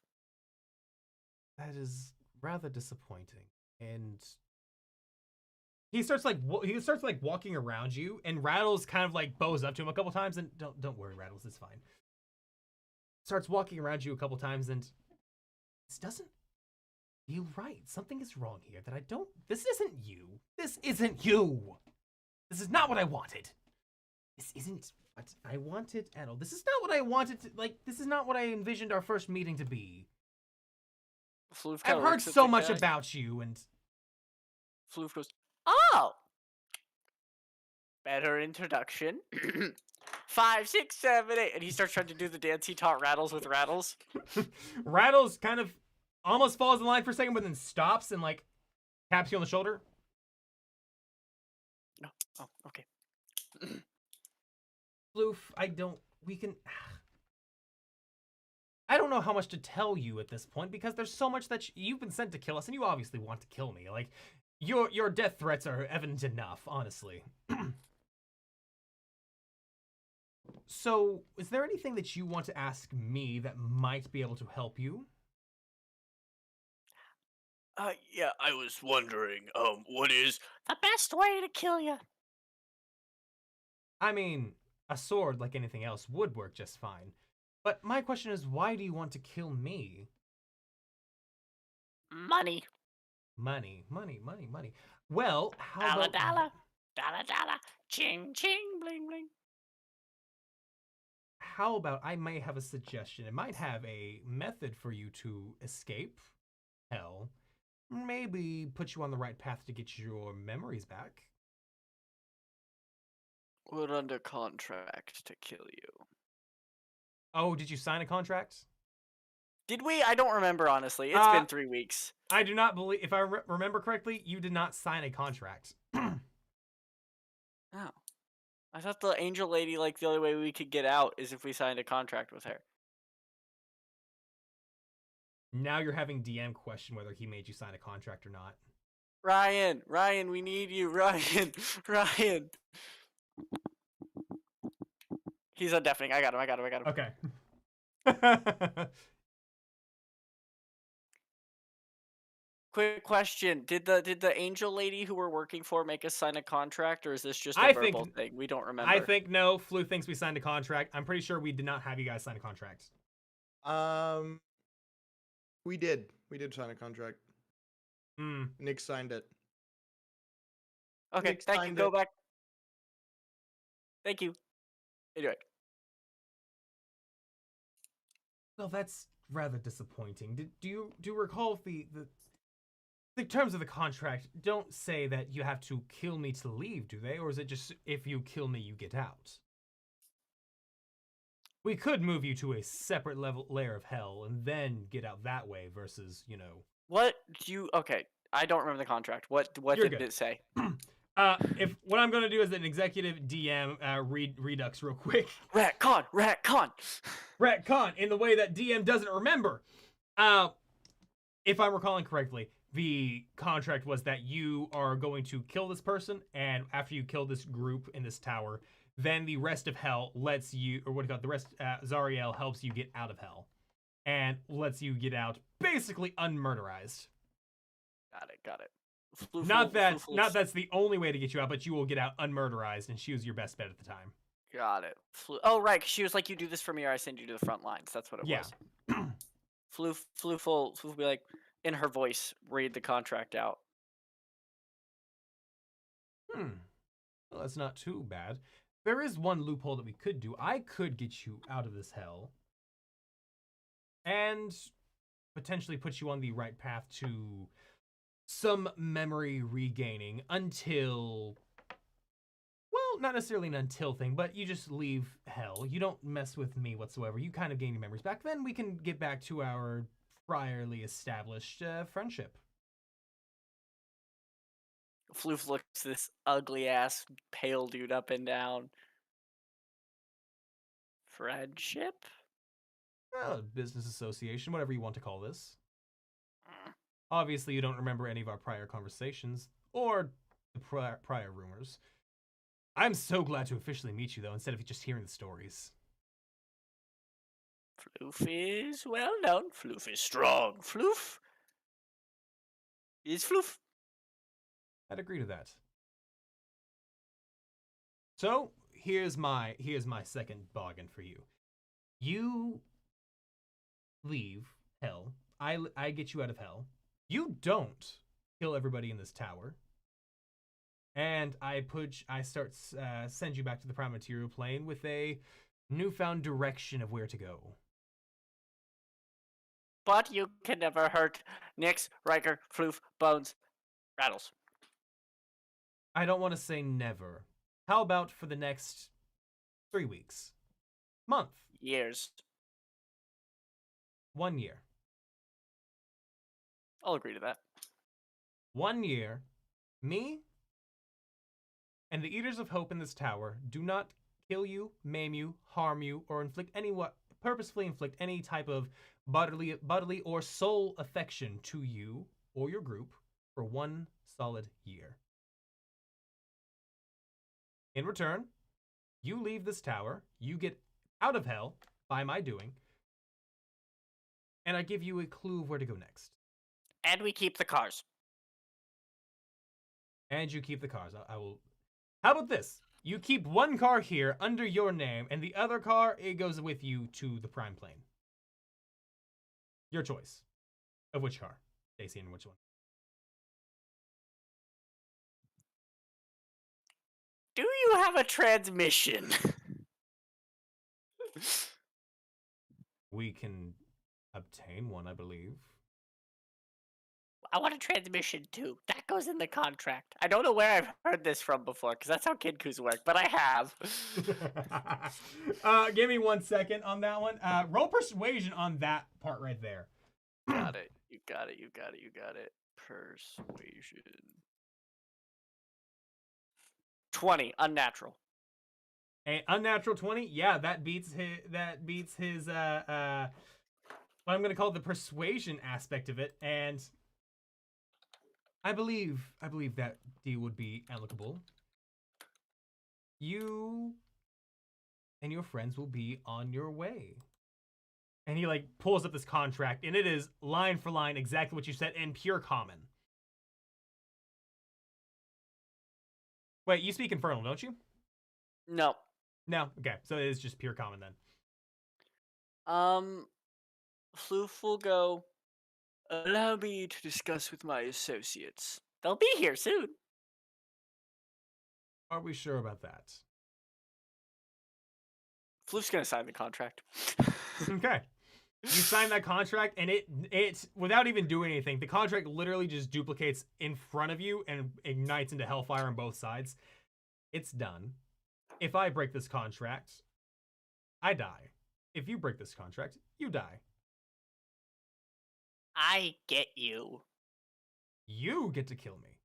Speaker 1: That is rather disappointing. And he starts walking around you, and Rattles kind of like bows up to him a couple times, and don't worry, Rattles, it's fine. Starts walking around you a couple times, and this doesn't feel right. Something is wrong here that I don't. This isn't you. This isn't you. This is not what I wanted. This isn't what I wanted at all. This is not what I wanted to, like, this is not what I envisioned our first meeting to be.
Speaker 3: Floof
Speaker 1: I've
Speaker 3: kinda
Speaker 1: heard
Speaker 3: looks at
Speaker 1: so
Speaker 3: the
Speaker 1: much
Speaker 3: guy.
Speaker 1: about you, and
Speaker 3: Floof goes, "Oh, better introduction." 5, 6, 7, 8, and he starts trying to do the dance he taught Rattles with Rattles.
Speaker 1: Rattles kind of almost falls in line for a second, but then stops and like taps you on the shoulder.
Speaker 3: No, oh, okay.
Speaker 1: Floof, I don't know how much to tell you at this point because there's so much that you've been sent to kill us, and you obviously want to kill me. Like, your death threats are evident enough, honestly. So, is there anything that you want to ask me that might be able to help you?
Speaker 3: Yeah, I was wondering, what is the best way to kill you?
Speaker 1: I mean, a sword, like anything else, would work just fine. But my question is, why do you want to kill me?
Speaker 3: Money.
Speaker 1: Money, money, money, money. Well, how
Speaker 3: Dollar,
Speaker 1: about...
Speaker 3: dollar. Dollar, dollar. Ching, ching, bling, bling.
Speaker 1: How about I may have a suggestion? It might have a method for you to escape hell. Maybe put you on the right path to get your memories back.
Speaker 3: We're under contract to kill you.
Speaker 1: Oh, did you sign a contract?
Speaker 3: Did we? I don't remember, honestly. It's been 3 weeks.
Speaker 1: I do not believe, if I remember correctly, you did not sign a contract.
Speaker 3: Oh. I thought the angel lady, like, the only way we could get out is if we signed a contract with her.
Speaker 1: Now you're having DM question whether he made you sign a contract or not.
Speaker 3: Ryan, we need you. Ryan. He's undeafening. I got him.
Speaker 1: Okay.
Speaker 3: Quick question: Did the angel lady who we're working for make us sign a contract, or is this just a
Speaker 1: I
Speaker 3: verbal
Speaker 1: think-
Speaker 3: thing? We don't remember.
Speaker 1: I think no, Flu thinks we signed a contract. I'm pretty sure we did not have you guys sign a contract.
Speaker 2: We did. We did sign a contract.
Speaker 1: Hmm.
Speaker 2: Nick signed it.
Speaker 3: Okay,
Speaker 2: Nick
Speaker 3: thank you.
Speaker 2: signed
Speaker 3: Go
Speaker 2: it.
Speaker 3: back. Thank you. Anyway,
Speaker 1: Well, that's rather disappointing. Do you recall the terms of the contract don't say that you have to kill me to leave, do they? Or is it just if you kill me, you get out? We could move you to a separate layer of hell and then get out that way versus,
Speaker 3: what do you? Okay, I don't remember the contract. What
Speaker 1: You're
Speaker 3: did
Speaker 1: good.
Speaker 3: it say?
Speaker 1: If what I'm gonna do is an executive DM redux real quick.
Speaker 3: Retcon.
Speaker 1: Retcon in the way that DM doesn't remember. If I'm recalling correctly, the contract was that you are going to kill this person, and after you kill this group in this tower, then the rest of hell lets you, or what do you call it, the rest, Zariel helps you get out of hell, and lets you get out basically unmurderized.
Speaker 3: Got it.
Speaker 1: Not that's the only way to get you out, but you will get out unmurderized, and she was your best bet at the time.
Speaker 3: Got it. Oh, right, 'cause she was like, "You do this for me, or I send you to the front lines." That's what it
Speaker 1: Yeah.
Speaker 3: was. Floof will be like, in her voice, read the contract out.
Speaker 1: Well, that's not too bad. There is one loophole that we could do. I could get you out of this hell and potentially put you on the right path to some memory regaining until, well, not necessarily an until thing, but you just leave hell. You don't mess with me whatsoever. You kind of gain your memories back. Then we can get back to our priorly established friendship.
Speaker 3: Floof looks this ugly ass pale dude up and down. Friendship?
Speaker 1: Business association, whatever you want to call this. Obviously, you don't remember any of our prior conversations or the prior rumors. I'm so glad to officially meet you, though, instead of just hearing the stories.
Speaker 3: Floof is well known. Floof is strong. Floof is Floof.
Speaker 1: I'd agree to that. So here's my second bargain for you. You leave hell. I get you out of hell. You don't kill everybody in this tower. And I send you back to the prime material plane with a newfound direction of where to go.
Speaker 3: But you can never hurt Nyx, Riker, Floof, Bones, Rattles.
Speaker 1: I don't want to say never. How about for the next 3 weeks? Month?
Speaker 3: Years.
Speaker 1: 1 year.
Speaker 3: I'll agree to that.
Speaker 1: 1 year, me and the Eaters of Hope in this tower do not kill you, maim you, harm you, or purposefully inflict any type of bodily or soul affection to you or your group for 1 solid year. In return, you leave this tower, you get out of hell by my doing, and I give you a clue of where to go next.
Speaker 3: And we keep the cars.
Speaker 1: And you keep the cars. I will. How about this? You keep 1 car here under your name, and the other car, it goes with you to the prime plane. Your choice of which car, Stacy, and which one.
Speaker 3: Do you have a transmission?
Speaker 1: We can obtain one, I believe.
Speaker 3: I want a transmission too. That goes in the contract. I don't know where I've heard this from before, because that's how Kidkus work, but I have.
Speaker 1: Give me 1 second on that one. Roll persuasion on that part right there.
Speaker 3: Got it. You got it. You got it. You got it. Persuasion. 20. Unnatural.
Speaker 1: A unnatural 20? Yeah, that beats his what I'm gonna call the persuasion aspect of it, and I believe that deal would be amicable. You and your friends will be on your way. And he like pulls up this contract, and it is line for line exactly what you said in pure common. Wait, you speak Infernal, don't you?
Speaker 3: No.
Speaker 1: No? Okay, so it is just pure common then.
Speaker 3: Floof will go, allow me to discuss with my associates. They'll be here soon.
Speaker 1: Are we sure about that?
Speaker 3: Floof's gonna sign the contract.
Speaker 1: Okay. You sign that contract, and it without even doing anything, the contract literally just duplicates in front of you and ignites into hellfire on both sides. It's done. If I break this contract, I die. If you break this contract, you die.
Speaker 3: I get you.
Speaker 1: You get to kill me.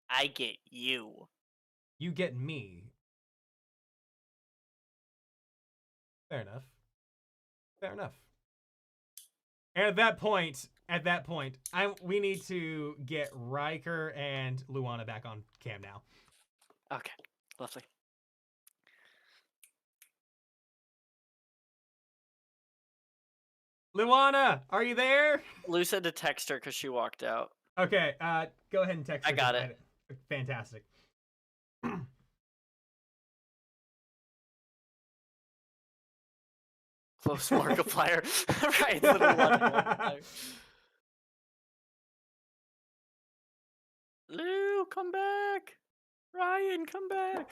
Speaker 3: I get you.
Speaker 1: You get me. Fair enough. Fair enough. And at that point, we need to get Riker and Luana back on cam now.
Speaker 3: Okay, lovely.
Speaker 1: Luana, are you there?
Speaker 3: Lou said to text her because she walked out.
Speaker 1: Okay, go ahead and text her.
Speaker 3: I got it.
Speaker 1: Fantastic. All
Speaker 3: Close Markiplier. Right, literally logical Markiplier. Lou, come back. Ryan, come back.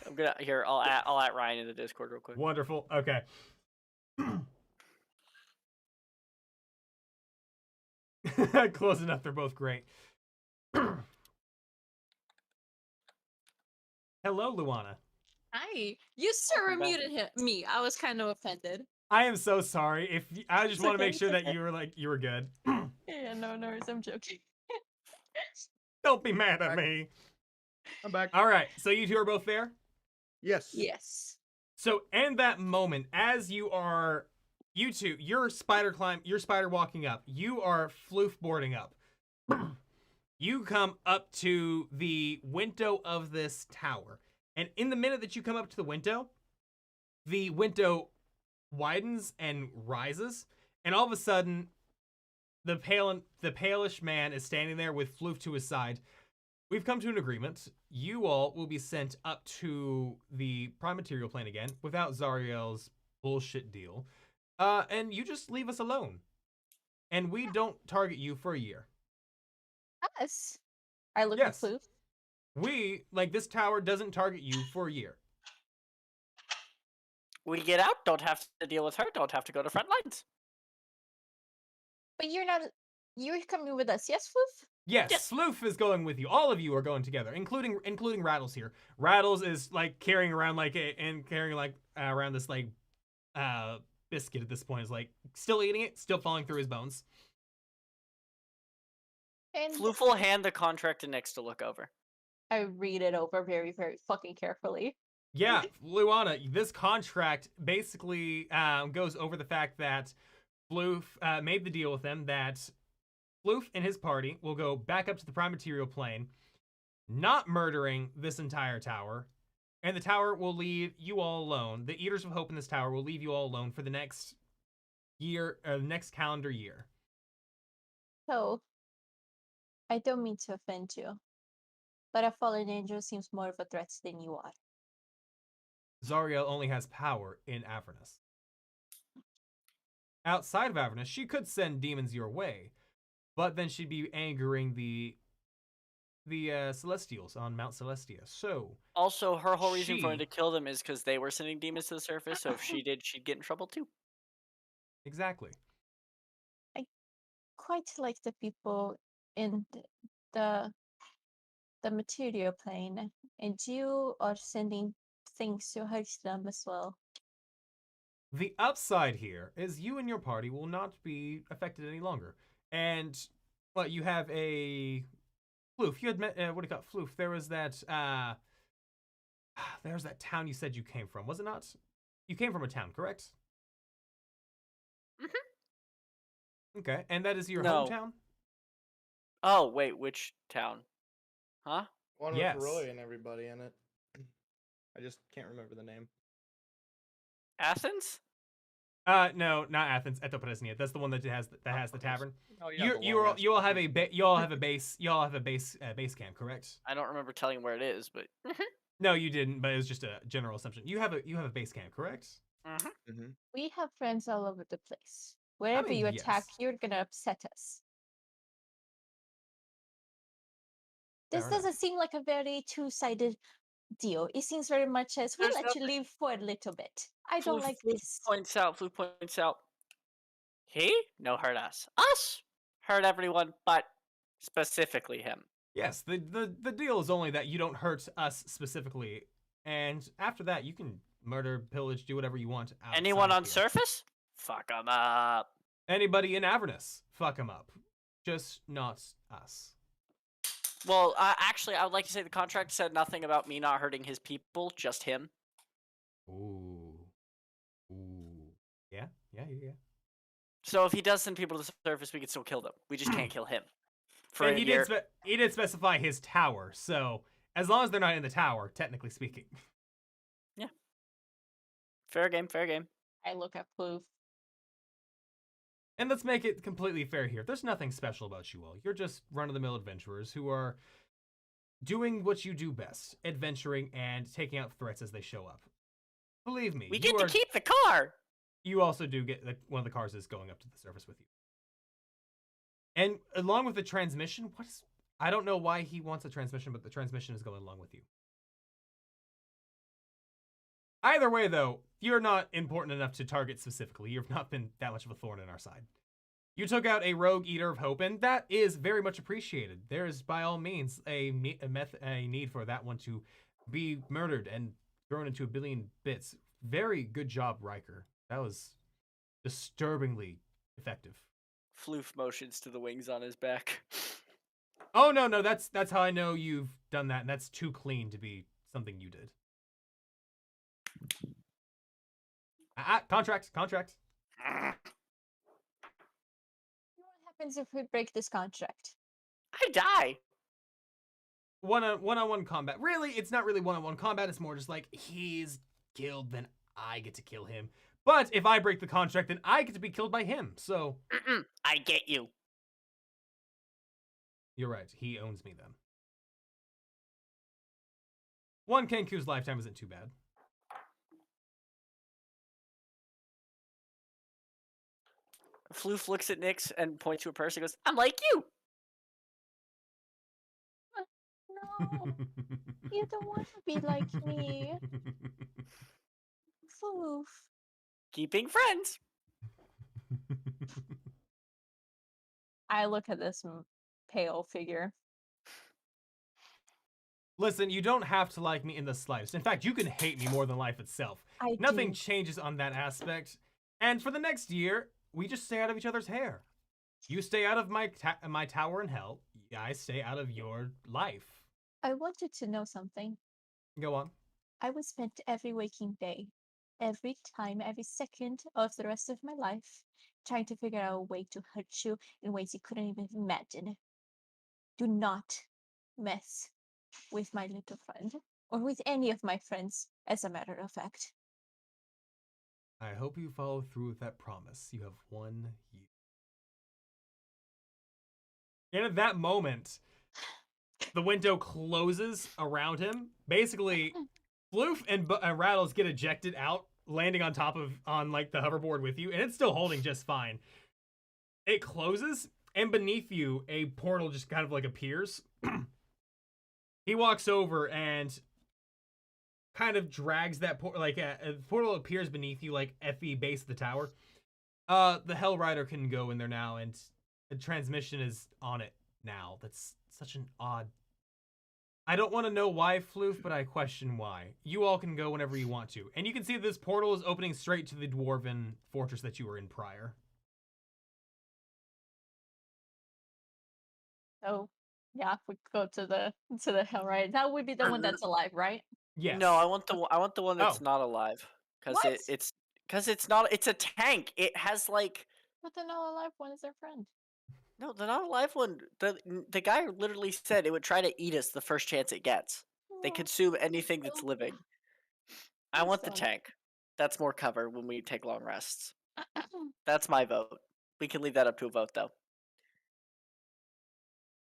Speaker 3: I'll add Ryan in the Discord real quick.
Speaker 1: Wonderful. Okay. Close enough. They're both great. Hello, Luana.
Speaker 4: Hi. You sir
Speaker 3: Welcome back.
Speaker 4: muted me. I was kind of offended.
Speaker 1: I am so sorry. I just
Speaker 4: It's
Speaker 1: want to
Speaker 4: okay,
Speaker 1: make sure
Speaker 4: it's
Speaker 1: that
Speaker 4: okay.
Speaker 1: you were good.
Speaker 4: Yeah, no, I'm joking.
Speaker 1: Don't be mad at
Speaker 2: Back.
Speaker 1: me.
Speaker 2: I'm back.
Speaker 1: All right. So you two are both there.
Speaker 2: Yes.
Speaker 4: Yes.
Speaker 1: So in that moment, as you two, you're spider walking up. You are floof boarding up. You come up to the window of this tower. And in the minute that you come up to the window widens and rises. And all of a sudden, the palish man is standing there with Floof to his side. We've come to an agreement. You all will be sent up to the prime material plane again without Zariel's bullshit deal. And you just leave us alone. And we don't target you for a year.
Speaker 4: Us. I look
Speaker 1: Yes.
Speaker 4: at Floof.
Speaker 1: This tower doesn't target you for a year.
Speaker 3: We get out, don't have to deal with her, don't have to go to front lines.
Speaker 4: But you're coming with us, yes, Floof?
Speaker 1: Yes,
Speaker 3: Yes.
Speaker 1: Sloof is going with you. All of you are going together, including Rattles here. Rattles is like carrying around around this biscuit at this point. Is like still eating it, still falling through his bones.
Speaker 4: And
Speaker 3: Floof will hand the contract to Nix to look over.
Speaker 4: I read it over very, very fucking carefully.
Speaker 1: Yeah, Luana, this contract basically goes over the fact that Floof made the deal with them that Floof and his party will go back up to the prime material plane, not murdering this entire tower, and the tower will leave you all alone. The Eaters of Hope in this tower will leave you all alone for the next year, next calendar year.
Speaker 4: So, I don't mean to offend you, but a fallen angel seems more of a threat than you are.
Speaker 1: Zariel only has power in Avernus. Outside of Avernus, she could send demons your way, but then she'd be angering the Celestials on Mount Celestia. So
Speaker 3: Also, her whole reason for
Speaker 1: She-
Speaker 3: wanting to kill them is because they were sending demons to the surface, so if she did, she'd get in trouble too.
Speaker 1: exactly.
Speaker 4: Quite like the people in the material plane, and you are sending things to hurt them as well.
Speaker 1: The upside here is you and your party will not be affected any longer. And you have a Floof. You had met what do you call it? Floof. There was that town you said you came from, was it not? You came from a town, correct? Okay, and that is your
Speaker 3: No.
Speaker 1: hometown?
Speaker 3: Oh, wait, which town? Huh?
Speaker 2: One
Speaker 1: Yes.
Speaker 2: with Roy and everybody in it. I just can't remember the name.
Speaker 3: Athens?
Speaker 1: No, not Athens. Etopresnia. That's the one that has the tavern.
Speaker 2: Oh
Speaker 1: You all have a base camp, correct?
Speaker 3: I don't remember telling where it is, but
Speaker 1: No, you didn't, but it was just a general assumption. You have a base camp, correct?
Speaker 2: Mm-hmm.
Speaker 4: We have friends all over the place. Wherever
Speaker 1: mean,
Speaker 4: you attack,
Speaker 1: yes.
Speaker 4: you're gonna upset us. This
Speaker 1: Fair enough.
Speaker 4: doesn't seem like a very two-sided deal. It seems very much as we'll
Speaker 3: There's
Speaker 4: let you live for a little bit. I don't like
Speaker 3: Floof
Speaker 4: this.
Speaker 3: Floof points out. He? No, hurt us. Us? Hurt everyone, but specifically him.
Speaker 1: Yes, the deal is only that you don't hurt us specifically, and after that you can murder, pillage, do whatever you want.
Speaker 3: Anyone
Speaker 1: outside
Speaker 3: on
Speaker 1: here.
Speaker 3: surface? Fuck them up.
Speaker 1: Anybody in Avernus, fuck them up. Just not us.
Speaker 3: Well, actually, I would like to say the contract said nothing about me not hurting his people, just him.
Speaker 1: Ooh. Yeah.
Speaker 3: So if he does send people to the surface, we can still kill them. We just can't kill him. For
Speaker 1: And
Speaker 3: a
Speaker 1: he
Speaker 3: year.
Speaker 1: did specify his tower, so as long as they're not in the tower, technically speaking.
Speaker 3: Fair game, fair game.
Speaker 4: I look at Floof.
Speaker 1: And let's make it completely fair here. There's nothing special about you all. You're just run-of-the-mill adventurers who are doing what you do best, adventuring and taking out threats as they show up. Believe me,
Speaker 3: We
Speaker 1: you
Speaker 3: get
Speaker 1: are...
Speaker 3: to keep the car!
Speaker 1: You also do get one of the cars is going up to the surface with you. And along with the transmission, I don't know why he wants a transmission, but the transmission is going along with you. Either way, though, you're not important enough to target specifically. You've not been that much of a thorn in our side. You took out a rogue Eater of Hope, and that is very much appreciated. There is, by all means, a need for that one to be murdered and thrown into a billion bits. Very good job, Riker. That was disturbingly effective.
Speaker 3: Floof motions to the wings on his back.
Speaker 1: Oh, no, that's how I know you've done that, and that's too clean to be something you did. Contract.
Speaker 4: What happens if we break this contract?
Speaker 3: I die.
Speaker 1: One-on-one combat. Really, it's not really one-on-one combat. It's more just like, he's killed, then I get to kill him. But if I break the contract, then I get to be killed by him. So
Speaker 3: I get you.
Speaker 1: You're right. He owns me then. One Kenku's lifetime isn't too bad.
Speaker 3: Floof looks at Nyx and points to a person and goes, I'm like you.
Speaker 4: No, you don't want to be like me. Floof.
Speaker 3: Keeping friends.
Speaker 4: I look at this pale figure.
Speaker 1: Listen, you don't have to like me in the slightest. In fact, you can hate me more than life itself. Nothing changes on that aspect. And for the next year, we just stay out of each other's hair. You stay out of my tower in hell. I stay out of your life.
Speaker 4: I wanted to know something.
Speaker 1: Go on.
Speaker 4: I would spend every waking day, every time, every second of the rest of my life, trying to figure out a way to hurt you in ways you couldn't even imagine. Do not mess with my little friend, or with any of my friends, as a matter of fact.
Speaker 1: I hope you follow through with that promise. You have 1 year. And at that moment, the window closes around him. Basically, Floof and Rattles get ejected out, landing on like the hoverboard with you, and it's still holding just fine. It closes, and beneath you, a portal just kind of like appears. He walks over and kind of drags that portal, like a portal appears beneath you, like at the base of the tower. The Hell Rider can go in there now, and the transmission is on it now. That's such an odd. I don't want to know why, Floof, but I question why. You all can go whenever you want to. And you can see this portal is opening straight to the dwarven fortress that you were in prior.
Speaker 4: Oh, yeah, we go to the hell, right? That would be the one that's alive, right?
Speaker 1: Yes.
Speaker 3: No, I want the one that's not alive.
Speaker 4: What?
Speaker 3: It's not. It's a tank. It has like.
Speaker 4: But the not alive one is their friend.
Speaker 3: No, the not alive one. The guy literally said it would try to eat us the first chance it gets. They consume anything that's living. I want the tank. That's more cover when we take long rests. That's my vote. We can leave that up to a vote, though.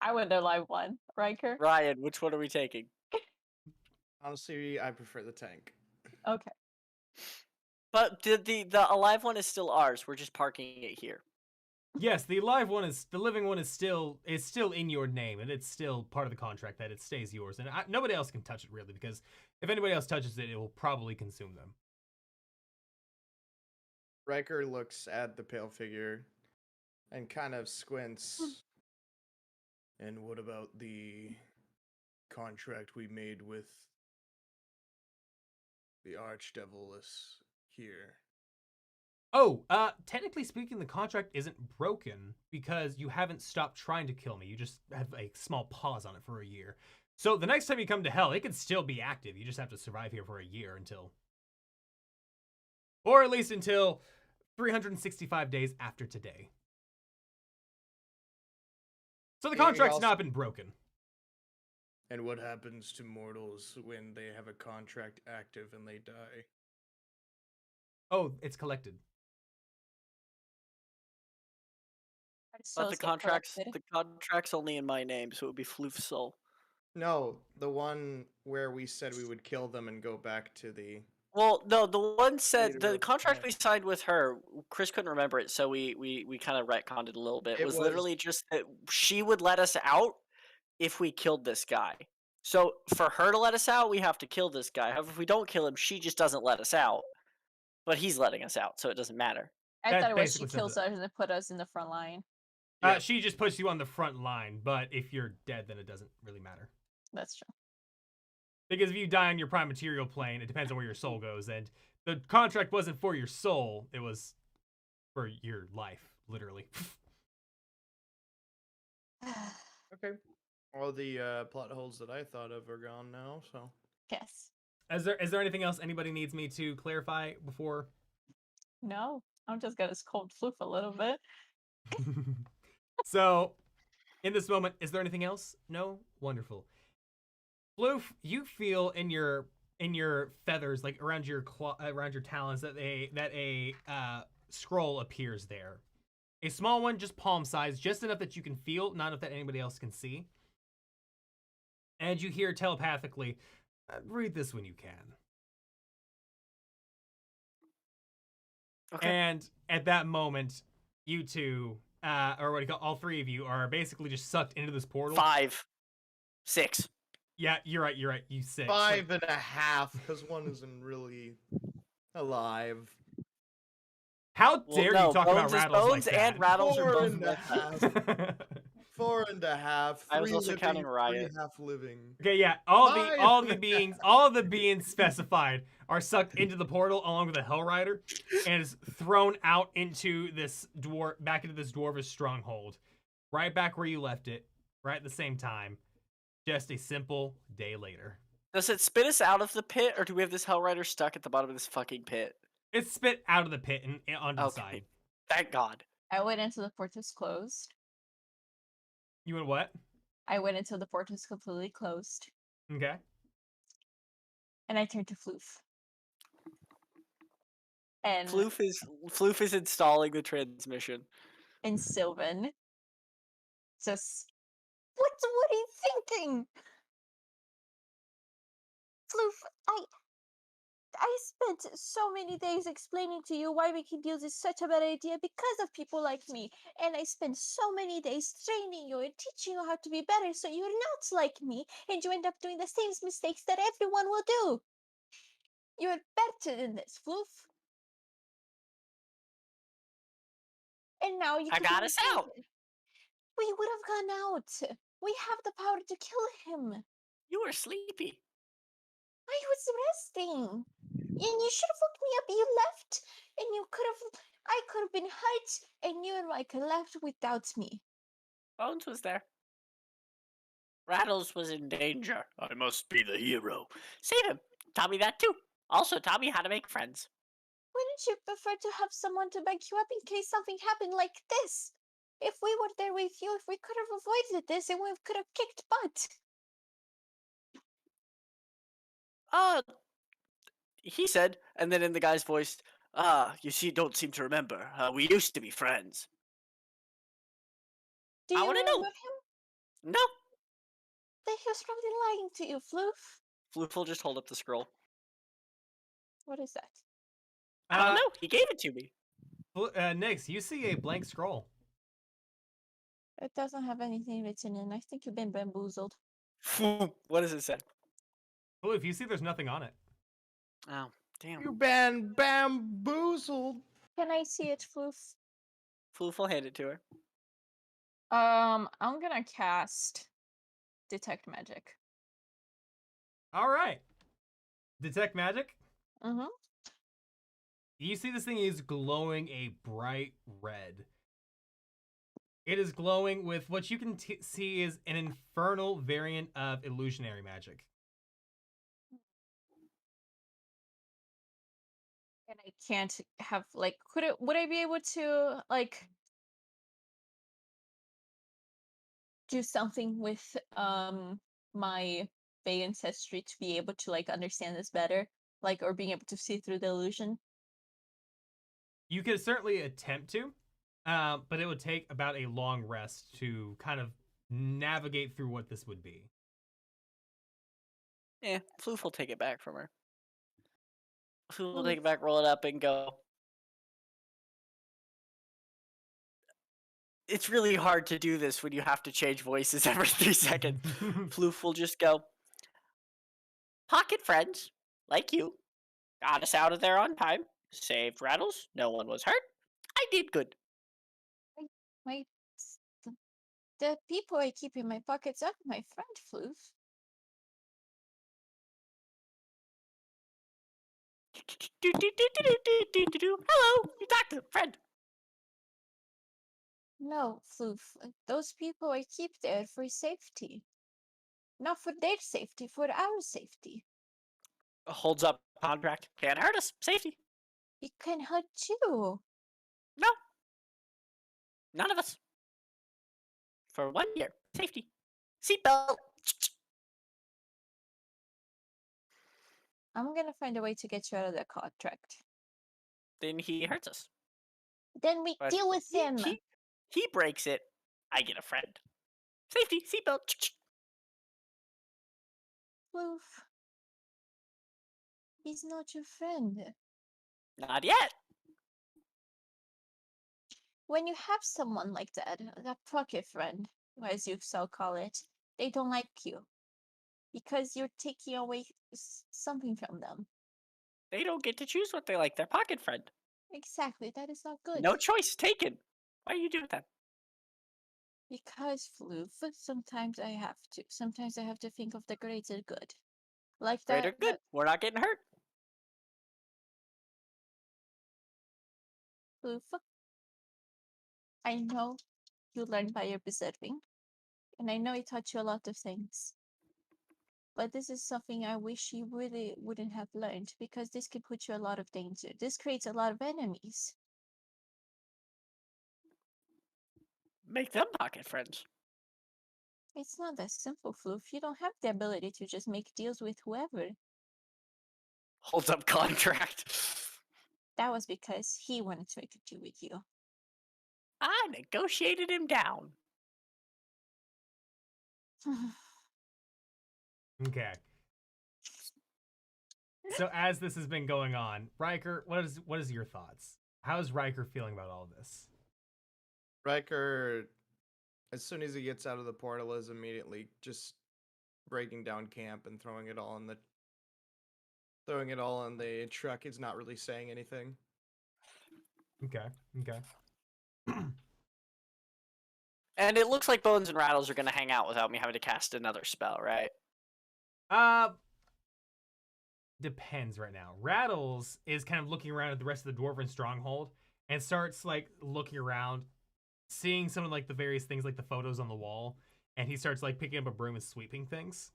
Speaker 4: I would the live one, Riker.
Speaker 3: Ryan, which one are we taking?
Speaker 2: Honestly, I prefer the tank.
Speaker 4: Okay.
Speaker 3: But the alive one is still ours. We're just parking it here.
Speaker 1: Yes, the living one is still in your name, and it's still part of the contract that it stays yours, and nobody else can touch it really, because if anybody else touches it, it will probably consume them.
Speaker 2: Riker looks at the pale figure and kind of squints. And what about the contract we made with the Archdevil here?
Speaker 1: Oh, technically speaking, the contract isn't broken because you haven't stopped trying to kill me. You just have a small pause on it for a year. So the next time you come to hell, it could still be active. You just have to survive here for a year or at least until 365 days after today. So the contract's not been broken.
Speaker 2: And what happens to mortals when they have a contract active and they die?
Speaker 1: Oh, it's collected.
Speaker 3: But the contract's only in my name, so it would be Floof's soul.
Speaker 2: No, the one where we said we would kill them and go back to the
Speaker 3: Well, no, the one said
Speaker 2: Leader
Speaker 3: the
Speaker 2: of
Speaker 3: contract
Speaker 2: Hell.
Speaker 3: we signed with her. Chris couldn't remember it, so we kind of retconned it a little bit.
Speaker 2: It
Speaker 3: Was
Speaker 2: was
Speaker 3: literally just that she would let us out if we killed this guy. So for her to let us out, we have to kill this guy. However, if we don't kill him, she just doesn't let us out. But he's letting us out, so it doesn't matter.
Speaker 4: I
Speaker 1: That
Speaker 4: thought it was she
Speaker 1: basically sums
Speaker 4: kills
Speaker 1: it up.
Speaker 4: us and put us in the front line.
Speaker 2: Yeah.
Speaker 1: She just puts you on the front line, but if you're dead, then it doesn't really matter.
Speaker 4: That's true.
Speaker 1: Because if you die on your prime material plane, it depends on where your soul goes, and the contract wasn't for your soul; it was for your life, literally.
Speaker 2: okay. All the plot holes that I thought of are gone now. So
Speaker 4: Yes.
Speaker 1: Is there anything else anybody needs me to clarify before?
Speaker 4: No, I'm just gonna scold Floof a little bit.
Speaker 1: So, in this moment, is there anything else? No? Wonderful. Floof, you feel in your feathers, like around your around your talons, that a scroll appears there. A small one, just palm size, just enough that you can feel, not enough that anybody else can see. And you hear telepathically, read this when you can.
Speaker 3: Okay.
Speaker 1: And at that moment, you two, or what do you call, all three of you, are basically just sucked into this portal.
Speaker 3: 5, 6.
Speaker 1: Yeah, you're right. You 6.
Speaker 2: 5.5, because one isn't really alive.
Speaker 1: How
Speaker 3: Well,
Speaker 1: dare
Speaker 3: no,
Speaker 1: you talk about
Speaker 3: Bones is
Speaker 1: rattles
Speaker 3: Bones
Speaker 1: like
Speaker 3: and
Speaker 1: that?
Speaker 3: Rattles are
Speaker 2: Four
Speaker 3: both
Speaker 2: and a
Speaker 3: lucky.
Speaker 2: half. 4.5.
Speaker 3: I was
Speaker 2: 3
Speaker 3: also
Speaker 2: living,
Speaker 3: counting
Speaker 2: 3
Speaker 3: Ryan.
Speaker 2: half living.
Speaker 1: Okay, yeah, all
Speaker 2: Five.
Speaker 1: the beings specified are sucked into the portal along with a Hell Rider, and is thrown out into this back into this dwarvish stronghold, right back where you left it, right at the same time, just a simple day later.
Speaker 3: Does it spit us out of the pit, or do we have this Hell Rider stuck at the bottom of this fucking pit?
Speaker 1: It's spit out of the pit and onto the
Speaker 3: Okay.
Speaker 1: side.
Speaker 3: Thank God.
Speaker 4: I went into the portals closed.
Speaker 1: You went what?
Speaker 4: I went until the portals completely closed,
Speaker 1: Okay.
Speaker 4: and I turned to Floof. And
Speaker 3: Floof is installing the transmission.
Speaker 4: Sylvan. Just what are you thinking? Floof, I spent so many days explaining to you why Wikideals is such a bad idea because of people like me. And I spent so many days training you and teaching you how to be better so you're not like me and you end up doing the same mistakes that everyone will do. You're better than this, Floof. And now you
Speaker 3: I
Speaker 4: could
Speaker 3: got us out.
Speaker 4: We would have gone out. We have the power to kill him.
Speaker 3: You were sleepy.
Speaker 4: I was resting. And you should have woke me up. You left, and I could have been hurt, and you and Riker left without me.
Speaker 3: Bones was there. Rattles was in danger. I must be the hero. Save him. Taught me that too. Also taught me how to make friends.
Speaker 4: Wouldn't you prefer to have someone to back you up in case something happened like this? If we were there with you, if we could have avoided this, and we could have kicked butt.
Speaker 3: He said, and then in the guy's voice, you don't seem to remember. We used to be friends.
Speaker 4: Do
Speaker 3: I
Speaker 4: you
Speaker 3: wanna
Speaker 4: remember
Speaker 3: know.
Speaker 4: him?
Speaker 3: No.
Speaker 4: Then he was probably lying to you, Floof.
Speaker 3: Floof will just hold up the scroll.
Speaker 4: What is that?
Speaker 3: I don't know. He gave it to me.
Speaker 1: Nix, you see a blank scroll.
Speaker 4: It doesn't have anything written in. I think you've been bamboozled.
Speaker 3: What does it say?
Speaker 1: Floof, you see there's nothing on it.
Speaker 3: Oh, damn.
Speaker 2: You been bamboozled.
Speaker 4: Can I see it, Floof?
Speaker 3: Floof will hand it to her.
Speaker 4: I'm gonna cast Detect Magic.
Speaker 1: All right. Detect magic.
Speaker 4: Mm-hmm.
Speaker 1: You see this thing is glowing a bright red. It is glowing with what you can see is an infernal variant of illusionary magic.
Speaker 4: And I can't have would I be able to do something with my Fey ancestry to be able to understand this better? Or being able to see through the illusion?
Speaker 1: You could certainly attempt to, but it would take about a long rest to kind of navigate through what this would be.
Speaker 3: Floof will take it back from her. Floof will take it back, roll it up, and go. It's really hard to do this when you have to change voices every 3 seconds. Floof will just go, pocket friends, like you, got us out of there on time, saved Rattles, no one was hurt. I did good.
Speaker 4: My the, the people I keep in my pockets are my friend Floof.
Speaker 3: Hello, you talked to a friend.
Speaker 4: No, Floof. Those people I keep there for safety. Not for their safety, for our safety.
Speaker 3: Holds up contract. Can't hurt us. Safety.
Speaker 4: It can hurt you.
Speaker 3: No. None of us. For 1 year. Safety. Seatbelt.
Speaker 4: I'm gonna find a way to get you out of the contract.
Speaker 3: Then he hurts us.
Speaker 4: Then we
Speaker 3: But
Speaker 4: deal with him.
Speaker 3: He breaks it. I get a friend. Safety. Seatbelt.
Speaker 4: Floof. He's not your friend.
Speaker 3: Not yet.
Speaker 4: When you have someone like that pocket friend, as you so call it, they don't like you. Because you're taking away something from them.
Speaker 3: They don't get to choose what they like. Their pocket friend.
Speaker 4: Exactly, that is not good.
Speaker 3: No choice taken. Why are you doing that?
Speaker 4: Because Floof, sometimes I have to. Sometimes I have to think of the greater good. Like
Speaker 3: Greater
Speaker 4: that.
Speaker 3: good. We're not getting hurt.
Speaker 4: Floof. I know you learned by observing, and I know it taught you a lot of things. But this is something I wish you really wouldn't have learned, because this could put you a lot of danger. This creates a lot of enemies.
Speaker 3: Make them pocket friends.
Speaker 4: It's not that simple, Floof. You don't have the ability to just make deals with whoever.
Speaker 3: Holds up contract.
Speaker 4: That was because he wanted to make a deal with you.
Speaker 3: I negotiated him down.
Speaker 1: Okay. So as this has been going on, Riker, what is your thoughts? How is Riker feeling about all this?
Speaker 2: Riker, as soon as he gets out of the portal, is immediately just breaking down camp and throwing it all in the truck. He's not really saying anything.
Speaker 1: Okay.
Speaker 3: And it looks like Bones and Rattles are going to hang out without me having to cast another spell, right?
Speaker 1: Depends right now. Rattles is kind of looking around at the rest of the Dwarven stronghold and starts like looking around, seeing some of like the various things like the photos on the wall, and he starts like picking up a broom and sweeping things.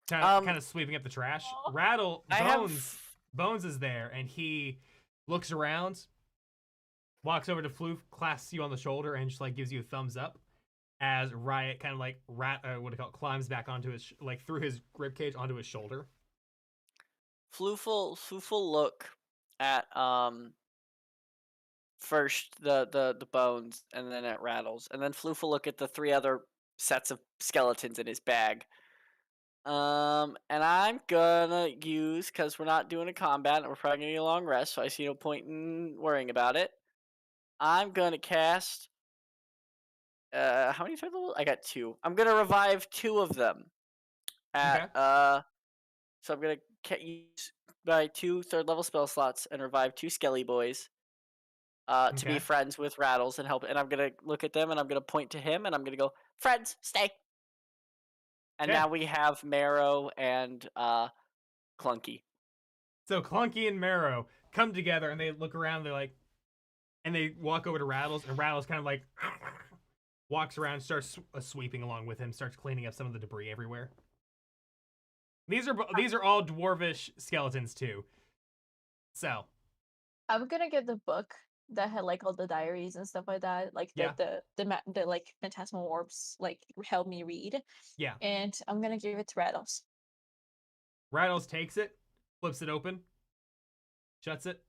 Speaker 1: Kind of sweeping up the trash. Bones is there, and he looks around, walks over to Floof, clasps you on the shoulder, and just like gives you a thumbs up as Riot kind of like climbs back onto his through his ribcage onto his shoulder.
Speaker 3: Floof will look at first the Bones and then at Rattles, and then Floof will look at the 3 other sets of skeletons in his bag. And I'm gonna use, because we're not doing a combat and we're probably gonna need a long rest, so I see no point in worrying about it. I'm gonna cast how many third level? I got 2. I'm gonna revive 2 of them. At so I'm gonna use my 2 third level spell slots and revive 2 Skelly boys. To be friends with Rattles and help. And I'm gonna look at them and I'm gonna point to him and I'm gonna go, friends, stay. And now we have Marrow and Clunky.
Speaker 1: So Clunky and Marrow come together and they look around. They're like, and they walk over to Rattles, and Rattles kind of like walks around, starts sweeping along with him, starts cleaning up some of the debris everywhere. These are all dwarvish skeletons too. So
Speaker 4: I'm gonna get the book that had like all the diaries and stuff like that, like the like phantasmal orbs like help me read.
Speaker 1: Yeah.
Speaker 4: And I'm gonna give it to Rattles.
Speaker 1: Rattles takes it, flips it open, shuts it.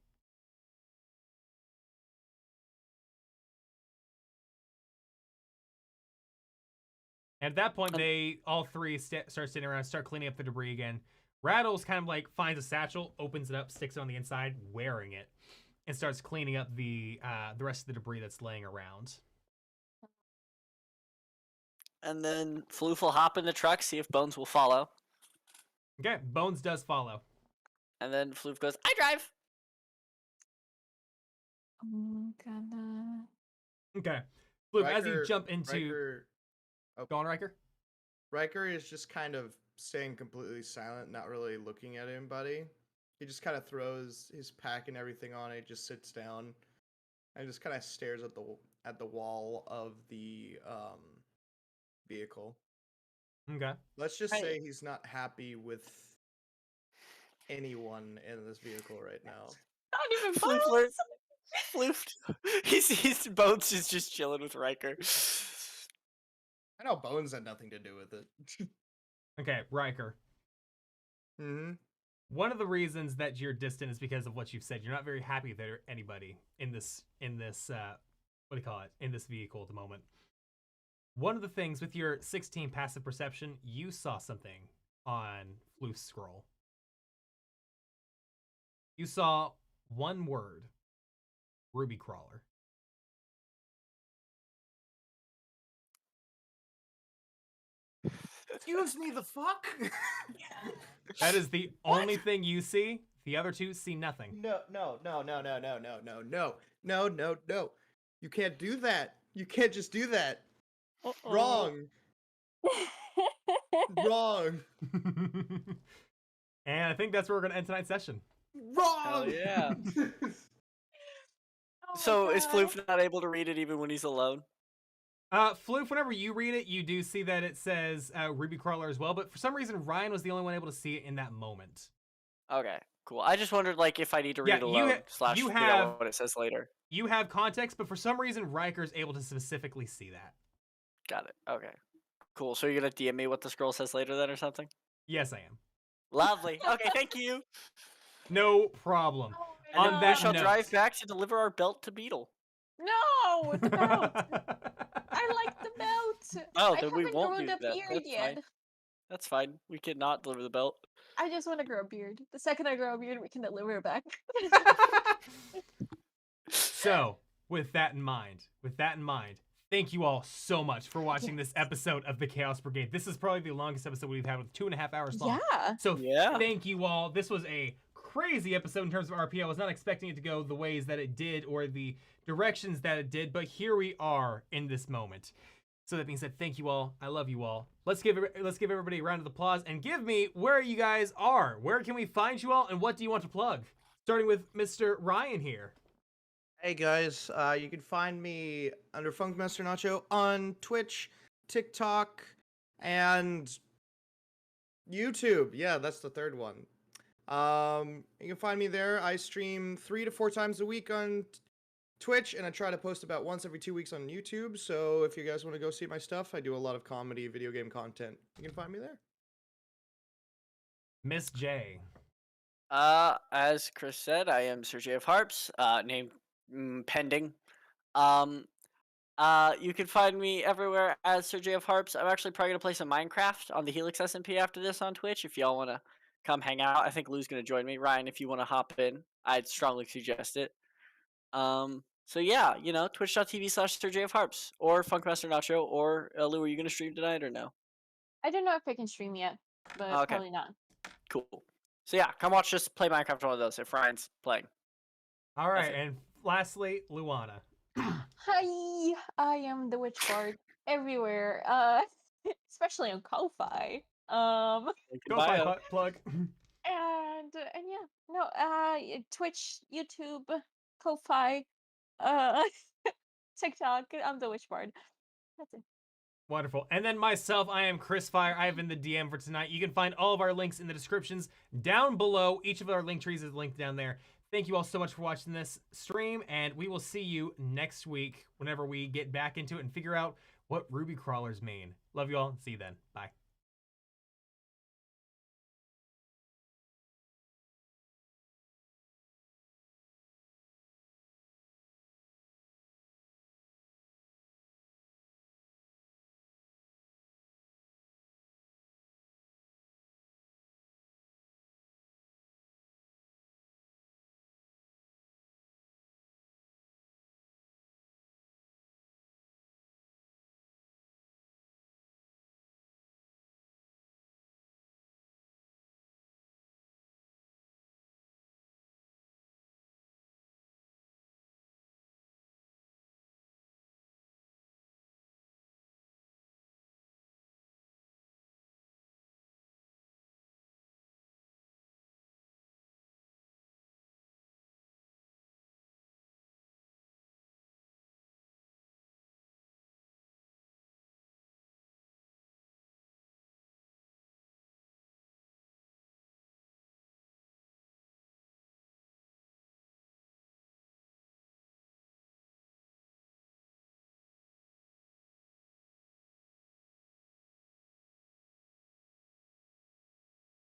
Speaker 1: At that point, they all 3 start sitting around, start cleaning up the debris again. Rattles kind of like finds a satchel, opens it up, sticks it on the inside, wearing it, and starts cleaning up the rest of the debris that's laying around.
Speaker 3: And then Floof will hop in the truck, see if Bones will follow.
Speaker 1: Okay, Bones does follow.
Speaker 3: And then Floof goes, I drive.
Speaker 4: I'm gonna.
Speaker 1: Okay. Floof, as you jump into...
Speaker 2: Riker,
Speaker 1: Go on, Riker.
Speaker 2: Riker is just kind of staying completely silent, not really looking at anybody. He just kind of throws his pack and everything on it, just sits down, and just kind of stares at the wall of the vehicle.
Speaker 1: Okay.
Speaker 2: Let's just
Speaker 4: Right.
Speaker 2: say he's not happy with anyone in this vehicle right now.
Speaker 4: Not even
Speaker 3: Floof,
Speaker 4: Bones.
Speaker 3: Floof. He sees Bones is just chilling with Riker.
Speaker 2: I know Bones had nothing to do with it.
Speaker 1: Okay, Riker.
Speaker 2: Mm-hmm.
Speaker 1: One of the reasons that you're distant is because of what you've said. You're not very happy with anybody in this what do you call it? In this vehicle at the moment. One of the things with your 16 passive perception, you saw something on Floof's scroll. You saw one word. Ruby Crawler.
Speaker 2: Excuse me, the fuck?
Speaker 1: That is the only thing you see. The other two see nothing.
Speaker 2: No. You can't do that. You can't just do that. Wrong. Wrong.
Speaker 1: And I think that's where we're going to end tonight's session.
Speaker 2: Wrong.
Speaker 3: Hell yeah.
Speaker 4: Oh my
Speaker 3: So is
Speaker 4: God.
Speaker 3: Floof not able to read it even when he's alone?
Speaker 1: Floof, whenever you read it, you do see that it says Ruby Crawler as well, but for some reason, Ryan was the only one able to see it in that moment.
Speaker 3: Okay, cool. I just wondered, like, if I need to read
Speaker 1: Yeah,
Speaker 3: it alone slash
Speaker 1: you
Speaker 3: figure
Speaker 1: have-
Speaker 3: out what it says later.
Speaker 1: You have context, but for some reason, Riker's able to specifically see that.
Speaker 3: Got it. Okay, cool. So you're gonna DM me what the scroll says later then, or something?
Speaker 1: Yes, I am.
Speaker 3: Lovely. Okay, thank you.
Speaker 1: No problem.
Speaker 4: Oh
Speaker 3: And
Speaker 4: my
Speaker 1: On
Speaker 3: then
Speaker 1: that
Speaker 3: we shall
Speaker 1: note-
Speaker 3: drive back to deliver our belt to Beetle.
Speaker 4: No, the belt. I like the belt.
Speaker 3: Oh,
Speaker 4: I
Speaker 3: then we
Speaker 4: haven't
Speaker 3: won't
Speaker 4: grown
Speaker 3: do
Speaker 4: a
Speaker 3: that.
Speaker 4: beard
Speaker 3: That's
Speaker 4: yet.
Speaker 3: fine. That's fine. We cannot deliver the belt.
Speaker 4: I just want to grow a beard. The second I grow a beard, we can deliver it back.
Speaker 1: So, with that in mind, thank you all so much for watching this episode of the Chaos Brigade. This is probably the longest episode we've had, with 2.5 hours long.
Speaker 4: Yeah.
Speaker 1: So
Speaker 3: Yeah.
Speaker 1: thank you all. This was a crazy episode in terms of RP. I was not expecting it to go the ways that it did or the directions that it did, but here we are in this moment. So that being said, thank you all. I love you all. Let's give everybody a round of applause and give me where you guys are. Where can we find you all, and what do you want to plug? Starting with Mr. Ryan here.
Speaker 2: Hey guys, you can find me under Funkmaster Nacho on Twitch, TikTok, and YouTube. Yeah, that's the third one. You can find me there. I stream 3 to 4 times a week on Twitch, and I try to post about once every 2 weeks on YouTube. So if you guys want to go see my stuff, I do a lot of comedy, video game content. You can find me there.
Speaker 1: Miss J.
Speaker 3: As Chris said, I am Sir J of Harps, named pending. You can find me everywhere as Sir J of Harps. I'm actually probably gonna play some Minecraft on the Helix SMP after this on Twitch. If y'all wanna come hang out, I think Lou's gonna join me. Ryan, if you wanna hop in, I'd strongly suggest it. So yeah, twitch.tv/Sir J of Harps or Funkmaster Nacho or Lou. Are you gonna stream tonight or no?
Speaker 4: I don't know if I can stream yet, but
Speaker 3: Okay.
Speaker 4: probably not.
Speaker 3: Cool. So yeah, come watch us play Minecraft on one of those if Ryan's playing.
Speaker 1: All right,
Speaker 3: it.
Speaker 1: and lastly, Luana.
Speaker 4: Hi, I am the witch bard everywhere, especially on Ko-Fi.
Speaker 1: Go find plug.
Speaker 4: And yeah, no, Twitch, YouTube, Ko-Fi, TikTok. I'm the witch bard. That's it.
Speaker 1: Wonderful. And then myself, I am Chris Fire. I have been the DM for tonight. You can find all of our links in the descriptions down below. Each of our link trees is linked down there. Thank you all so much for watching this stream, and we will see you next week whenever we get back into it and figure out what Ruby Crawlers mean. Love you all. See you then. Bye.